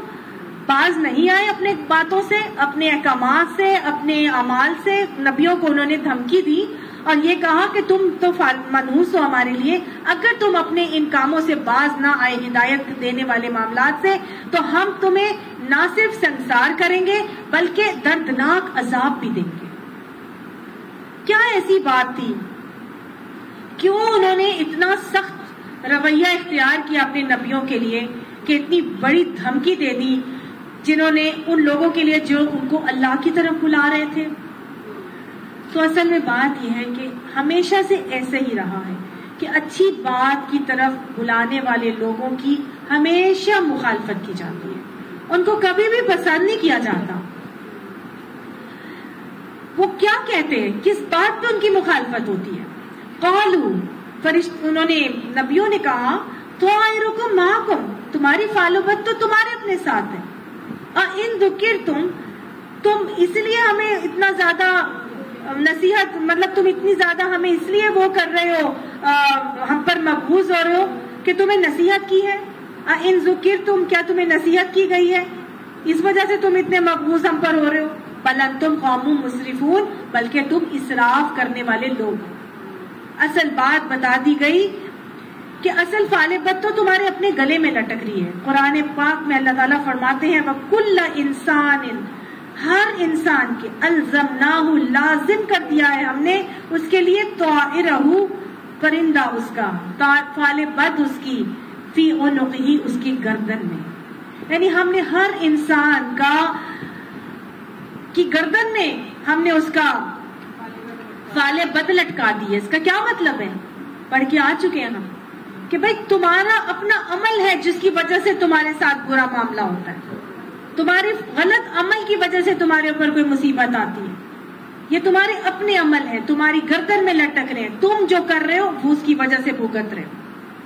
باز نہیں آئے اپنے باتوں سے، اپنے احکامات سے، اپنے اعمال سے، نبیوں کو انہوں نے دھمکی دی اور یہ کہا کہ تم تو منحوس ہو ہمارے لیے، اگر تم اپنے ان کاموں سے باز نہ آئے ہدایت دینے والے معاملات سے، تو ہم تمہیں نہ صرف سنسار کریں گے بلکہ دردناک عذاب بھی دیں گے۔ کیا ایسی بات تھی؟ کیوں انہوں نے اتنا سخت رویہ اختیار کیا اپنے نبیوں کے لیے کہ اتنی بڑی دھمکی دے دی جنہوں نے ان لوگوں کے لیے جو ان کو اللہ کی طرف بلا رہے تھے؟ تو اصل میں بات یہ ہے کہ ہمیشہ سے ایسے ہی رہا ہے کہ اچھی بات کی طرف بلانے والے لوگوں کی ہمیشہ مخالفت کی جاتی ہے، ان کو کبھی بھی پسند نہیں کیا جاتا۔ وہ کیا کہتے ہیں، کس بات پہ ان کی مخالفت ہوتی ہے؟ قالوا، انہوں نے نبیوں نے کہا طائرکم معکم، تمہاری فالوبت تو تمہارے اپنے ساتھ ہے، ان ذکرتم، تم اس لیے ہمیں اتنا زیادہ نصیحت، مطلب تم اتنی زیادہ ہمیں اس لیے وہ کر رہے ہو، ہم پر مبعوث ہو رہے ہو کہ تمہیں نصیحت کی ہے، ان ذکرتم، کیا تمہیں نصیحت کی گئی ہے، اس وجہ سے تم اتنے مبعوث ہم پر ہو رہے ہو؟ بل انتم قوم مسرفون، بلکہ تم اسراف کرنے والے لوگ ہو۔ اصل بات بتا دی گئی کہ اصل فعل بد تو تمہارے اپنے گلے میں لٹک رہی ہے۔ قرآن پاک میں اللہ تعالیٰ فرماتے ہیں وَكُلَّ إِنسَانٍ، ہر انسان کے، الزمناہ، لازم کر دیا ہے ہم نے اس کے لیے، طائرہ، پرندہ اس کا، فعل بد اس کی، فی عنقہ، اس کی گردن میں، یعنی ہم نے ہر انسان کی گردن میں ہم نے اس کا فعل بد لٹکا دی ہے۔ اس کا کیا مطلب ہے؟ پڑھ کے آ چکے ہیں ہم کہ بھائی تمہارا اپنا عمل ہے جس کی وجہ سے تمہارے ساتھ برا معاملہ ہوتا ہے، تمہارے غلط عمل کی وجہ سے تمہارے اوپر کوئی مصیبت آتی ہے، یہ تمہارے اپنے عمل ہے، تمہاری گردن میں لٹک رہے ہیں، تم جو کر رہے ہو وہ اس کی وجہ سے بھگت رہے ہو۔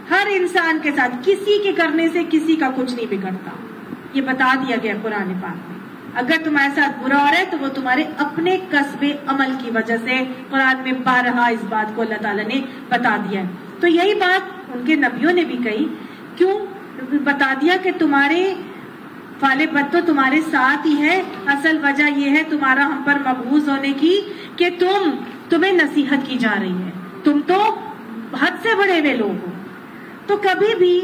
ہر انسان کے ساتھ، کسی کے کرنے سے کسی کا کچھ نہیں بگڑتا، یہ بتا دیا گیا قرآن پاک میں. اگر تمہارے ساتھ برا ہو رہا ہے تو وہ تمہارے اپنے کسب عمل کی وجہ سے. قرآن میں بارہا اس بات کو اللہ تعالیٰ نے بتا دیا ہے. تو یہی بات ان کے نبیوں نے بھی کہی. کیوں بتا دیا کہ تمہارے فال بد تو تمہارے ساتھ ہی ہے. اصل وجہ یہ ہے تمہارا ہم پر مبعوث ہونے کی کہ تمہیں نصیحت کی جا رہی ہے. تم تو حد سے بڑے ہوئے لوگ ہو. تو کبھی بھی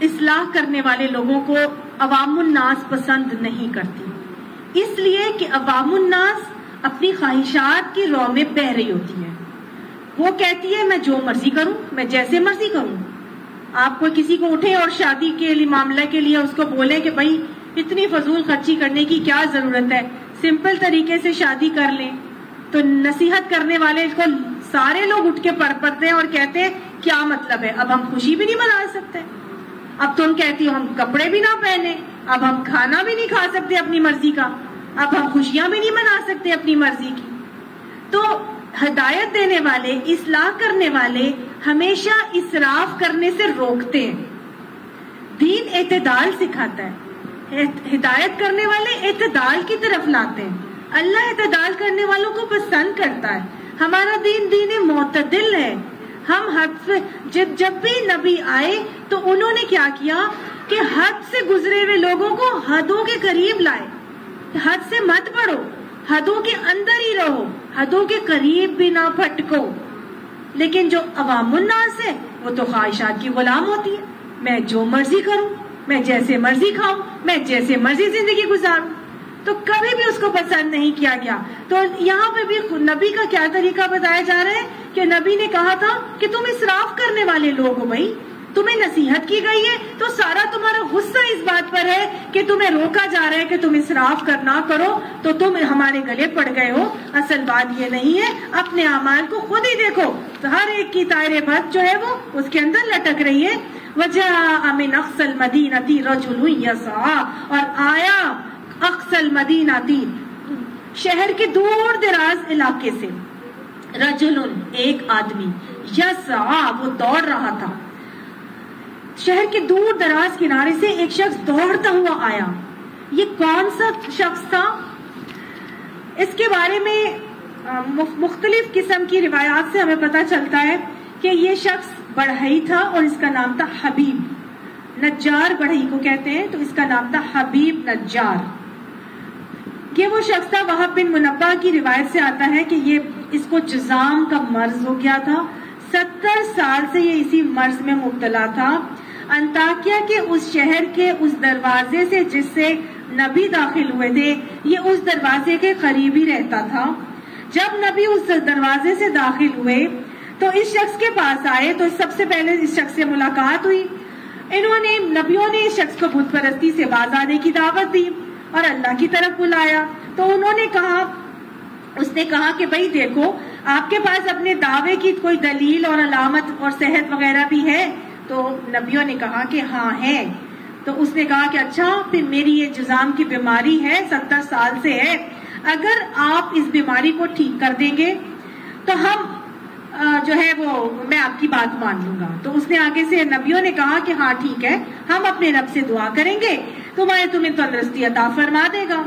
اصلاح کرنے والے لوگوں کو عوام الناس پسند نہیں کرتی، اس لیے کہ عوام الناس اپنی خواہشات کی رو میں بہہ رہی ہوتی ہے. وہ کہتی ہے میں جو مرضی کروں، میں جیسے مرضی کروں. آپ کو کسی کو اٹھے اور شادی کے لیے معاملہ کے لیے اس کو بولے کہ بھائی اتنی فضول خرچی کرنے کی کیا ضرورت ہے، سمپل طریقے سے شادی کر لیں، تو نصیحت کرنے والے کو سارے لوگ اٹھ کے پڑتے ہیں اور کہتے ہیں کیا مطلب ہے، اب ہم خوشی بھی نہیں منا سکتے، اب تم کہتی ہو ہم کپڑے بھی نہ پہنے، اب ہم کھانا بھی نہیں کھا سکتے اپنی مرضی کا، اب ہم خوشیاں بھی نہیں منا سکتے اپنی مرضی کی. تو ہدایت دینے والے، اصلاح کرنے والے ہمیشہ اسراف کرنے سے روکتے ہیں. دین اعتدال سکھاتا ہے، ہدایت کرنے والے اعتدال کی طرف لاتے ہیں. اللہ اعتدال کرنے والوں کو پسند کرتا ہے. ہمارا دین معتدل ہے. ہم حد سے جب بھی نبی آئے تو انہوں نے کیا کیا کہ حد سے گزرے ہوئے لوگوں کو حدوں کے قریب لائے. حد سے مت بڑھو، حدوں کے اندر ہی رہو، حدوں کے قریب بھی نہ پھٹکو. لیکن جو عوام الناس ہے وہ تو خواہشات کی غلام ہوتی ہے. میں جو مرضی کروں، میں جیسے مرضی کھاؤں، میں جیسے مرضی زندگی گزاروں. تو کبھی بھی اس کو پسند نہیں کیا گیا. تو یہاں پہ بھی نبی کا کیا طریقہ بتایا جا رہا ہے کہ نبی نے کہا تھا کہ تم اسراف کرنے والے لوگ ہو. بھائی تمہیں نصیحت کی گئی ہے تو سارا تمہارا غصہ اس بات پر ہے کہ تمہیں روکا جا رہا ہے کہ تم اسراف نہ کرو تو تم ہمارے گلے پڑ گئے ہو. اصل بات یہ نہیں ہے. اپنے اعمال کو خود ہی دیکھو. تو ہر ایک کی طائر بد جو ہے وہ اس کے اندر لٹک رہی ہے. وَجَاءَ مِنْ أَقْصَى الْمَدِينَةِ رَجُلٌ يَسْعَىٰ، اور آیا اقصى الْمَدِينَةِ شہر کے دور دراز علاقے سے، رجلن ایک آدمی، یسعیٰ وہ دوڑ رہا تھا. شہر کے دور دراز کنارے سے ایک شخص دوڑتا ہوا آیا. یہ کون سا شخص تھا؟ اس کے بارے میں مختلف قسم کی روایات سے ہمیں پتہ چلتا ہے کہ یہ شخص بڑھئی تھا اور اس کا نام تھا حبیب. نجار بڑھئی کو کہتے ہیں، تو اس کا نام تھا حبیب نجار. یہ وہ شخص تھا، وہب بن منبہ کی روایت سے آتا ہے کہ یہ اس کو جزام کا مرض ہو گیا تھا. 70 سال سے یہ اسی مرض میں مبتلا تھا. انطاکیہ کے اس شہر کے اس دروازے سے جس سے نبی داخل ہوئے تھے، یہ اس دروازے کے قریب ہی رہتا تھا. جب نبی اس دروازے سے داخل ہوئے تو اس شخص کے پاس آئے تو سب سے پہلے اس شخص سے ملاقات ہوئی. نبیوں نے اس شخص کو بت پرستی سے باز آنے کی دعوت دی اور اللہ کی طرف بلایا. تو اس نے کہا کہ بھائی دیکھو، آپ کے پاس اپنے دعوے کی کوئی دلیل اور علامت اور صحت وغیرہ بھی ہے؟ تو نبیوں نے کہا کہ ہاں ہے. تو اس نے کہا کہ اچھا، پھر میری یہ جزام کی بیماری ہے، 70 سال سے ہے، اگر آپ اس بیماری کو ٹھیک کر دیں گے تو ہم جو ہے وہ میں آپ کی بات مان لوں گا. تو اس نے آگے سے نبیوں نے کہا کہ ہاں ٹھیک ہے، ہم اپنے رب سے دعا کریں گے، تمہیں تندرستی عطا فرما دے گا.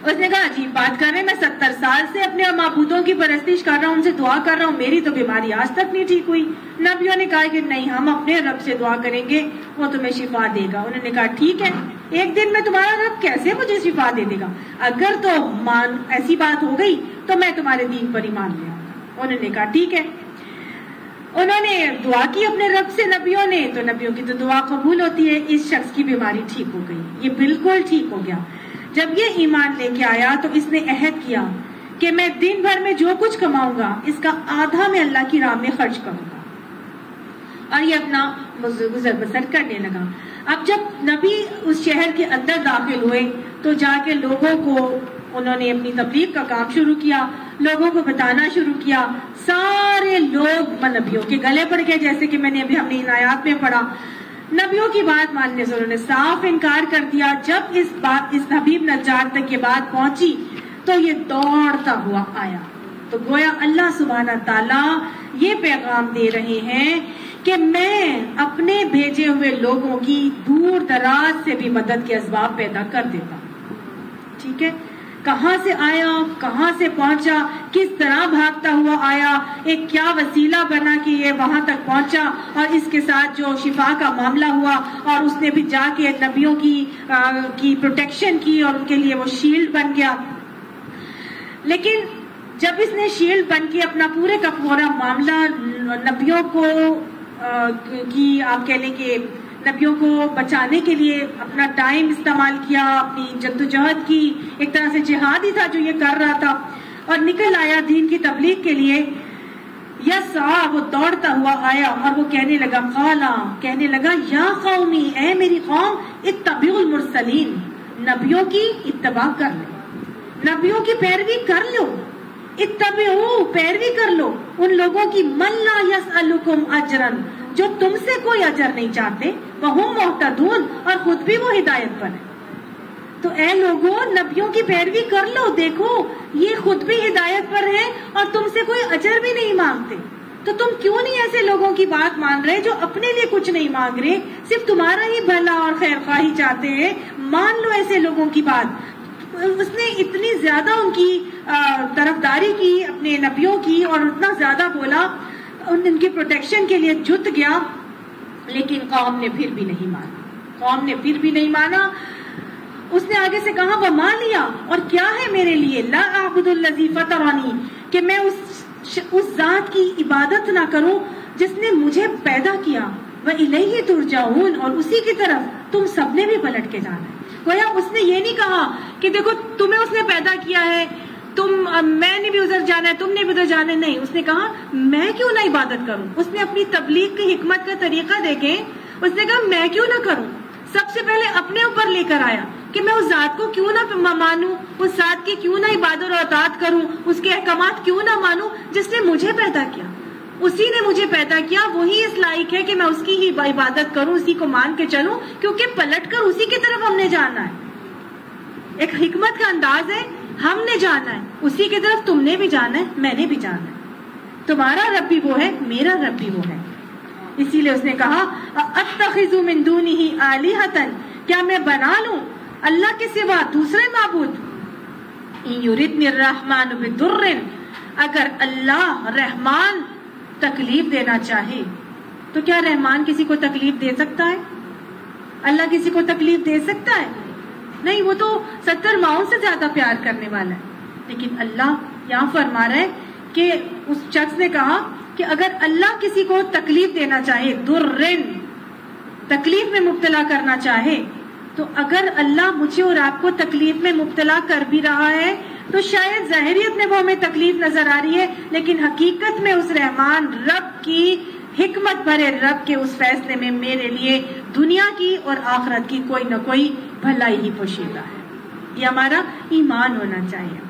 اس نے کہا عجیب بات کر رہے ہیں، میں 70 سال سے اپنے معبودوں کی پرستش کر رہا ہوں، ان سے دعا کر رہا ہوں، میری تو بیماری آج تک نہیں ٹھیک ہوئی. نبیوں نے کہا کہ نہیں، ہم اپنے رب سے دعا کریں گے، وہ تمہیں شفا دے گا. انہوں نے کہا ٹھیک ہے، ایک دن میں تمہارا رب کیسے مجھے شفا دے دے گا؟ اگر تو ایسی بات ہو گئی تو میں تمہارے دین پر ایمان لے آؤں گا. انہوں نے کہا ٹھیک ہے. انہوں نے دعا کی اپنے رب سے، نبیوں نے، تو نبیوں کی تو دعا قبول ہوتی ہے. اس شخص کی بیماری ٹھیک ہو گئی، یہ بالکل ٹھیک ہو گیا. جب یہ ایمان لے کے آیا تو اس نے عہد کیا کہ میں دن بھر میں جو کچھ کماؤں گا اس کا آدھا میں اللہ کی راہ میں خرچ کروں گا، اور یہ اپنا گزر بسر کرنے لگا. اب جب نبی اس شہر کے اندر داخل ہوئے تو جا کے لوگوں کو انہوں نے اپنی تبلیغ کا کام شروع کیا، لوگوں کو بتانا شروع کیا. سارے لوگ نبیوں کے گلے پڑ گئے، جیسے کہ میں نے ابھی ہم نے ان آیات میں پڑھا. نبیوں کی بات ماننے سے انہوں نے صاف انکار کر دیا. جب اس حبیب نجار تک یہ بات پہنچی تو یہ دوڑتا ہوا آیا. تو گویا اللہ سبحانہ تعالیٰ یہ پیغام دے رہے ہیں کہ میں اپنے بھیجے ہوئے لوگوں کی دور دراز سے بھی مدد کے اسباب پیدا کر دیتا ہوں. ٹھیک ہے, کہاں سے آیا, کہاں سے پہنچا, کس طرح بھاگتا ہوا آیا, ایک کیا وسیلہ بنا کہ یہ وہاں تک پہنچا, اور اس کے ساتھ جو شفا کا معاملہ ہوا اور اس نے بھی جا کے نبیوں کی پروٹیکشن کی اور ان کے لیے وہ شیلڈ بن گیا. لیکن جب اس نے شیلڈ بن کے اپنا پورے کا پورا معاملہ نبیوں کو آپ کہہ لیں کہ نبیوں کو بچانے کے لیے اپنا ٹائم استعمال کیا, اپنی جدوجہد کی, ایک طرح سے جہاد ہی تھا جو یہ کر رہا تھا, اور نکل آیا دین کی تبلیغ کے لیے. یسعی, وہ دوڑتا ہوا آیا اور وہ کہنے لگا, قالا, کہنے لگا, یا قومی, اے میری قوم, اتبعوا المرسلین, نبیوں کی اتباع کر لو, نبیوں کی پیروی کر لو. اتبعوا, پیروی کر لو ان لوگوں کی, من لا یسألکم اجرا, جو تم سے کوئی اجر نہیں چاہتے, وہم مہتدون, اور خود بھی وہ ہدایت پر ہیں. تو اے لوگوں, نبیوں کی پیروی کر لو, دیکھو یہ خود بھی ہدایت پر ہیں اور تم سے کوئی اجر بھی نہیں مانگتے. تو تم کیوں نہیں ایسے لوگوں کی بات مان رہے جو اپنے لیے کچھ نہیں مانگ رہے, صرف تمہارا ہی بھلا اور خیر خواہی چاہتے ہیں. مان لو ایسے لوگوں کی بات. اس نے اتنی زیادہ ان کی طرفداری کی اپنے نبیوں کی, اور اتنا زیادہ بولا, ان کی پروٹیکشن کے لیے جت گیا, لیکن قوم نے پھر بھی نہیں مانا, قوم نے پھر بھی نہیں مانا. اس نے آگے سے کہا, وہ مان لیا, اور کیا ہے میرے لیے, لا اعبد الذی فطرنی, کہ میں اس ذات کی عبادت نہ کروں جس نے مجھے پیدا کیا, وإلیہ ترجعون, اور اسی کی طرف تم سب نے بھی پلٹ کے جانا ہے. گویا اس نے یہ نہیں کہا کہ دیکھو تمہیں اس نے پیدا کیا ہے, میں نے بھی ادھر جانا ہے, تم نے بھی ادھر جانا ہے. نہیں, اس نے کہا میں کیوں نہ عبادت کروں. اس نے اپنی تبلیغ کی حکمت کا طریقہ دیکھے, اس نے کہا میں کیوں نہ کروں. سب سے پہلے اپنے اوپر لے کر آیا کہ میں اس ذات کو کیوں نہ مانوں, اس ذات کی کیوں نہ عبادت اور اطاعت کروں, اس کے احکامات کیوں نہ مانوں جس نے مجھے پیدا کیا. اسی نے مجھے پیدا کیا, وہی اس لائق ہے کہ میں اس کی ہی عبادت کروں, اسی کو مان کے چلوں, کیونکہ پلٹ کر اسی کی طرف ہم نے جانا ہے. ایک حکمت کا انداز ہے, ہم نے جانا ہے اسی کی طرف, تم نے بھی جانا ہے, میں نے بھی جانا ہے. تمہارا رب بھی وہ ہے, میرا رب بھی وہ ہے. اسی لیے اس نے کہا, اتخذ من دونہ آلہۃ, کیا میں بنا لوں اللہ کے سوا دوسرے معبود. ان یردنی الرحمن بضر, اگر اللہ رحمان تکلیف دینا چاہے تو کیا رحمان کسی کو تکلیف دے سکتا ہے؟ اللہ کسی کو تکلیف دے سکتا ہے؟ نہیں, وہ تو 70 ماؤں سے زیادہ پیار کرنے والا ہے. لیکن اللہ یہاں فرما رہا ہے کہ اس شخص نے کہا کہ اگر اللہ کسی کو تکلیف دینا چاہے, درن, تکلیف میں مبتلا کرنا چاہے, تو اگر اللہ مجھے اور آپ کو تکلیف میں مبتلا کر بھی رہا ہے تو شاید ظاہریت میں وہ ہمیں تکلیف نظر آ رہی ہے, لیکن حقیقت میں اس رحمان رب کی, حکمت بھرے رب کے اس فیصلے میں میرے لیے دنیا کی اور آخرت کی کوئی نہ کوئی بھلائی ہی پوشیدہ ہے. یہ ہمارا ایمان ہونا چاہیے.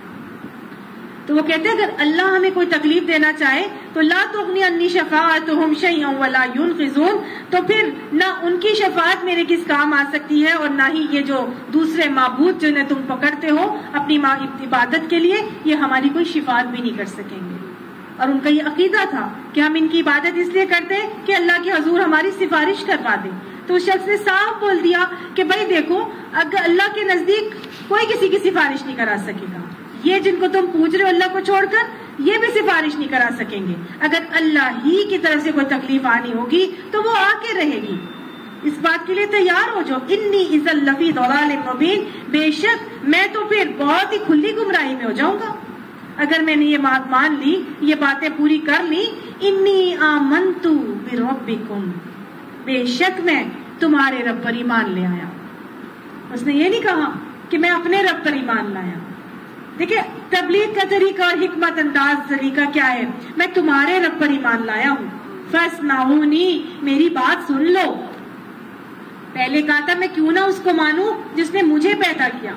تو وہ کہتے ہیں اگر اللہ ہمیں کوئی تکلیف دینا چاہے تو لا تغنی عنی شفاعتہم شیئا ولا ینقذون, تو پھر نہ ان کی شفاعت میرے کس کام آ سکتی ہے, اور نہ ہی یہ جو دوسرے معبود جنہیں تم پکڑتے ہو اپنی عبادت کے لیے, یہ ہماری کوئی شفاعت بھی نہیں کر سکیں گے. اور ان کا یہ عقیدہ تھا کہ ہم ان کی عبادت اس لیے کرتے ہیں کہ اللہ کے حضور ہماری سفارش کروا دے. تو اس شخص نے صاف بول دیا کہ بھائی دیکھو, اگر اللہ کے نزدیک کوئی کسی کی سفارش نہیں کرا سکے گا, یہ جن کو تم پوج رہے ہو اللہ کو چھوڑ کر, یہ بھی سفارش نہیں کرا سکیں گے. اگر اللہ ہی کی طرف سے کوئی تکلیف آنی ہوگی تو وہ آ کے رہے گی. اس بات کے لیے تیار ہو جاؤ. انی اذا لفی ضلال مبین, بے شک میں تو پھر بہت ہی کھلی گمراہی میں ہو جاؤں گا اگر میں نے یہ بات مان لی, یہ باتیں پوری کر لی. انی آمنت بربکم, بے شک میں تمہارے رب پر ایمان لے آیا. اس نے یہ نہیں کہا کہ میں اپنے رب پر ایمان لایا. دیکھیں تبلیغ کا طریقہ اور حکمت انداز طریقہ کیا ہے, میں تمہارے رب پر ایمان لایا ہوں. فاسمعونی, میری بات سن لو. پہلے کہا تھا میں کیوں نہ اس کو مانوں جس نے مجھے پیدا کیا,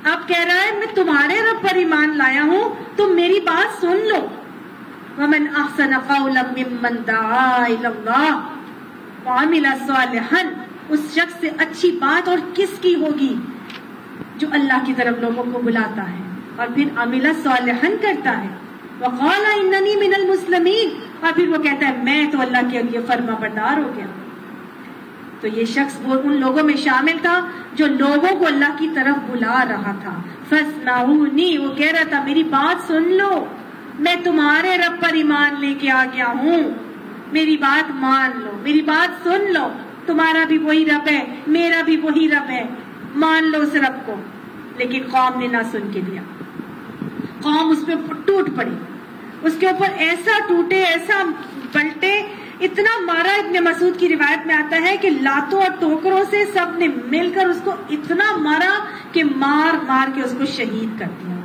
اب کہہ رہا ہے میں تمہارے رب پر ایمان لایا ہوں, تم میری بات سن لو. ومن احسن قولا ممن دعا الی اللہ وعمل صالحا, اس شخص سے اچھی بات اور کس کی ہوگی جو اللہ کی طرف لوگوں کو بلاتا ہے اور پھر عمل صالحا کرتا ہے. وقال اننی من المسلمین, اور پھر وہ کہتا ہے میں تو اللہ کے لیے فرما بردار ہو گیا. تو یہ شخص وہ ان لوگوں میں شامل تھا جو لوگوں کو اللہ کی طرف بلا رہا تھا. فاسمعونی، وہ کہہ رہا تھا میری بات سن لو، میں تمہارے رب پر ایمان لے کے آ گیا ہوں، میری بات مان لو، میری بات سن لو، تمہارا بھی وہی رب ہے، میرا بھی وہی رب ہے، مان لو اس رب کو. لیکن قوم نے نہ سن کے دیا. قوم اس پہ ٹوٹ پڑی، اس کے اوپر ایسا ٹوٹے، ایسا پلٹے، اتنا مارا. ابن مسعود کی روایت میں آتا ہے کہ لاتوں اور ٹوکروں سے سب نے مل کر اس کو اتنا مارا کہ مار مار کے اس کو شہید کر دیا.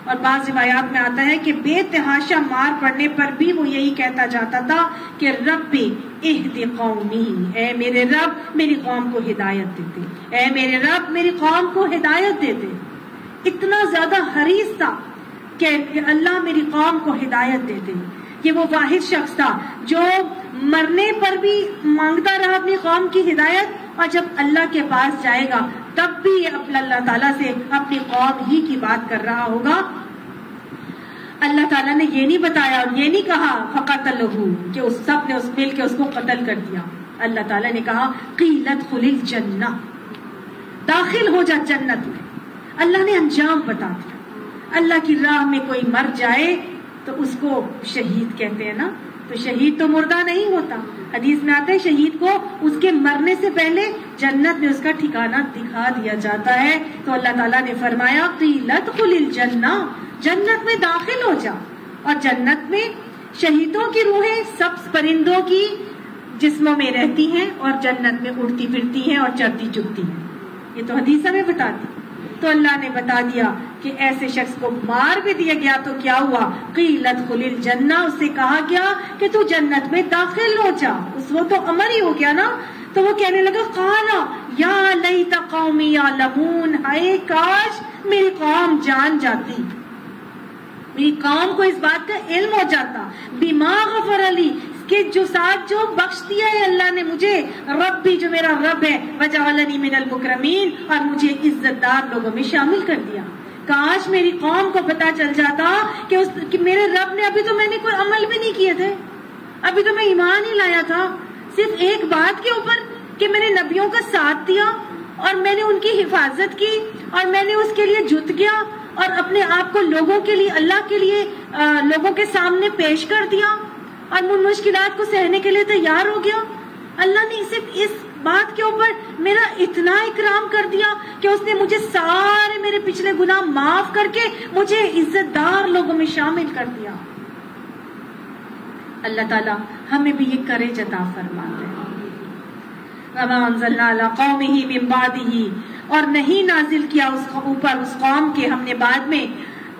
اور بعض روایات میں آتا ہے کہ بے تحاشا مار پڑنے پر بھی وہ یہی کہتا جاتا تھا کہ ربی اہدی قومی، اے میرے رب میری قوم کو ہدایت دے دے، اے میرے رب میری قوم کو ہدایت دے دے. اتنا زیادہ حریص تھا کہ اللہ میری قوم کو ہدایت دے دے. یہ وہ واحد شخص تھا جو مرنے پر بھی مانگتا رہا اپنی قوم کی ہدایت، اور جب اللہ کے پاس جائے گا تب بھی اللہ تعالیٰ سے اپنی قوم ہی کی بات کر رہا ہوگا. اللہ تعالیٰ نے یہ نہیں بتایا اور یہ نہیں کہا فقتلہ کہ اس سب نے مل کے اس کو قتل کر دیا. اللہ تعالیٰ نے کہا قیل ادخل الجنہ، داخل ہو جا جنت میں. اللہ نے انجام بتا دیا. اللہ کی راہ میں کوئی مر جائے تو اس کو شہید کہتے ہیں نا، تو شہید تو مردہ نہیں ہوتا. حدیث میں آتا ہے شہید کو اس کے مرنے سے پہلے جنت میں اس کا ٹھکانہ دکھا دیا جاتا ہے. تو اللہ تعالیٰ نے فرمایا قیل ادخل الجنہ، جنت میں داخل ہو جا. اور جنت میں شہیدوں کی روحیں سبز پرندوں کی جسموں میں رہتی ہیں اور جنت میں اڑتی پھرتی ہیں اور چرتی چگتی ہیں. یہ تو حدیث ہمیں بتاتی. تو اللہ نے بتا دیا کہ ایسے شخص کو مار بھی دیا گیا تو کیا ہوا، قیل ادخل الجنہ، اس سے کہا گیا کہ تو جنت میں داخل ہو جا. وہ تو امر ہی ہو گیا نا. تو وہ کہنے لگا قال یا لیت قومی یعلمون، ہائے کاش میری قوم جان جاتی، میری قوم کو اس بات کا علم ہو جاتا. بما غفر علی، کہ جو ساتھ جو بخش دیا ہے اللہ نے مجھے، رب بھی جو میرا رب ہے، وجعلنی من المکرمین، اور مجھے عزت دار لوگوں میں شامل کر دیا. کاش میری قوم کو پتا چل جاتا کہ میرے رب نے، ابھی تو میں نے کوئی عمل بھی نہیں کیے تھے، ابھی تو میں ایمان ہی لایا تھا، صرف ایک بات کے اوپر کہ میں نے نبیوں کا ساتھ دیا اور میں نے ان کی حفاظت کی اور میں نے اس کے لیے جھک گیا اور اپنے آپ کو لوگوں کے لیے، اللہ کے لیے لوگوں کے سامنے پیش کر دیا اور ان مشکلات کو سہنے کے لیے تیار ہو گیا. اللہ نے صرف اس بات کے اوپر میرا اتنا اکرام کر دیا کہ اس نے مجھے سارے میرے پچھلے گناہ معاف کر کے مجھے عزت دار لوگوں میں شامل کر دیا. اللہ تعالیٰ ہمیں بھی یہ کرے عطا فرماتے ہیں. وما انزلنا علی قومہ من بعدہ، اور نہیں نازل کیا اس اوپر اس قوم کے ہم نے بعد میں،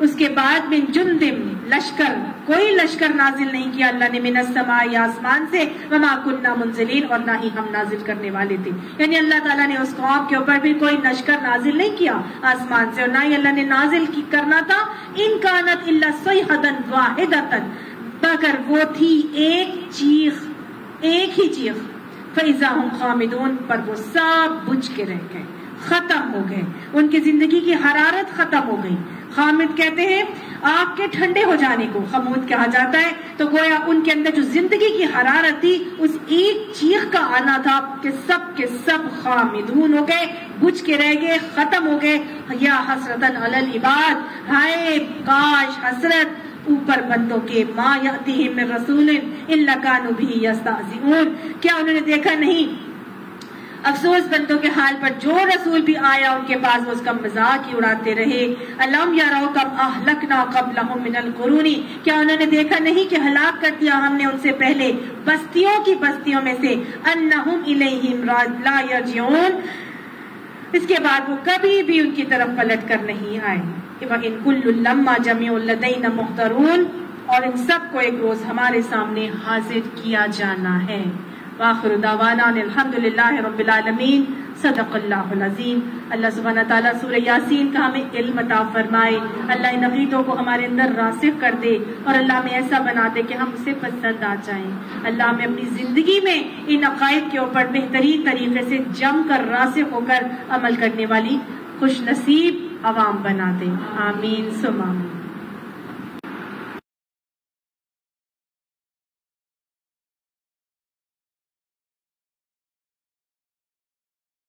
اس کے بعد من جندم، لشکر، کوئی لشکر نازل نہیں کیا اللہ نے، من السماء، آسمان سے، وما کننا منزلین، اور نہ ہی ہم نازل کرنے والے تھے. یعنی اللہ تعالیٰ نے اس قوم کے اوپر بھی کوئی لشکر نازل نہیں کیا آسمان سے، اور نہ ہی اللہ نے نازل کرنا تھا. ان کانت الا صیحۃ واحدۃ، مگر وہ تھی ایک چیخ، ایک ہی چیخ. فاذا ہم خامدون، پر وہ سب بجھ کے رہ گئے، ختم ہو گئے، ان کی زندگی کی حرارت ختم ہو گئی. خامد کہتے ہیں آگ کے ٹھنڈے ہو جانے کو خمود کہا جاتا ہے. تو گویا ان کے اندر جو زندگی کی حرارت تھی اس ایک چیخ کا آنا تھا کہ سب کے سب خامدون ہو گئے، بجھ کے رہ گئے، ختم ہو گئے. یا حسرتن علی العباد، ہائے کاش حسرت اوپر بندوں کے، ما یاتیہم من رسول الا کانوا بہ یستہزئون، کیا انہوں نے دیکھا نہیں، افسوس بندوں کے حال پر، جو رسول بھی آیا ان کے پاس وہ اس کا مذاق ہی اڑاتے رہے. الم یروا کم اہلکنا قبلہم من القرون، کیا انہوں نے دیکھا نہیں کہ ہلاک کر دیا ہم نے ان سے پہلے بستیوں کی بستیوں میں سے، انہم الیہم لا یرجعون، اس کے بعد وہ کبھی بھی ان کی طرف پلٹ کر نہیں آئے. وَإِن كُلٌّ لَمَّا جَمِيعٌ لَدَيْنَا مُحْضَرُونَ، اور ان سب کو ایک روز ہمارے سامنے حاضر کیا جانا ہے. وآخر دعوانا الحمدللہ رب العالمین. صدق اللہ العظیم. اللہ سبحانہ تعالیٰ سورہ یاسین کا ہمیں علم عطا فرمائے. اللہ ان عقیدوں کو ہمارے اندر راسخ کر دے اور اللہ ہمیں ایسا بنا دے کہ ہم اسے پسند آ جائیں. اللہ ہمیں اپنی زندگی میں ان عقائد کے اوپر بہترین طریقے سے جم کر راسخ ہو کر عمل کرنے والی خوش نصیب عوام بنا دے. آمین ثم آمین.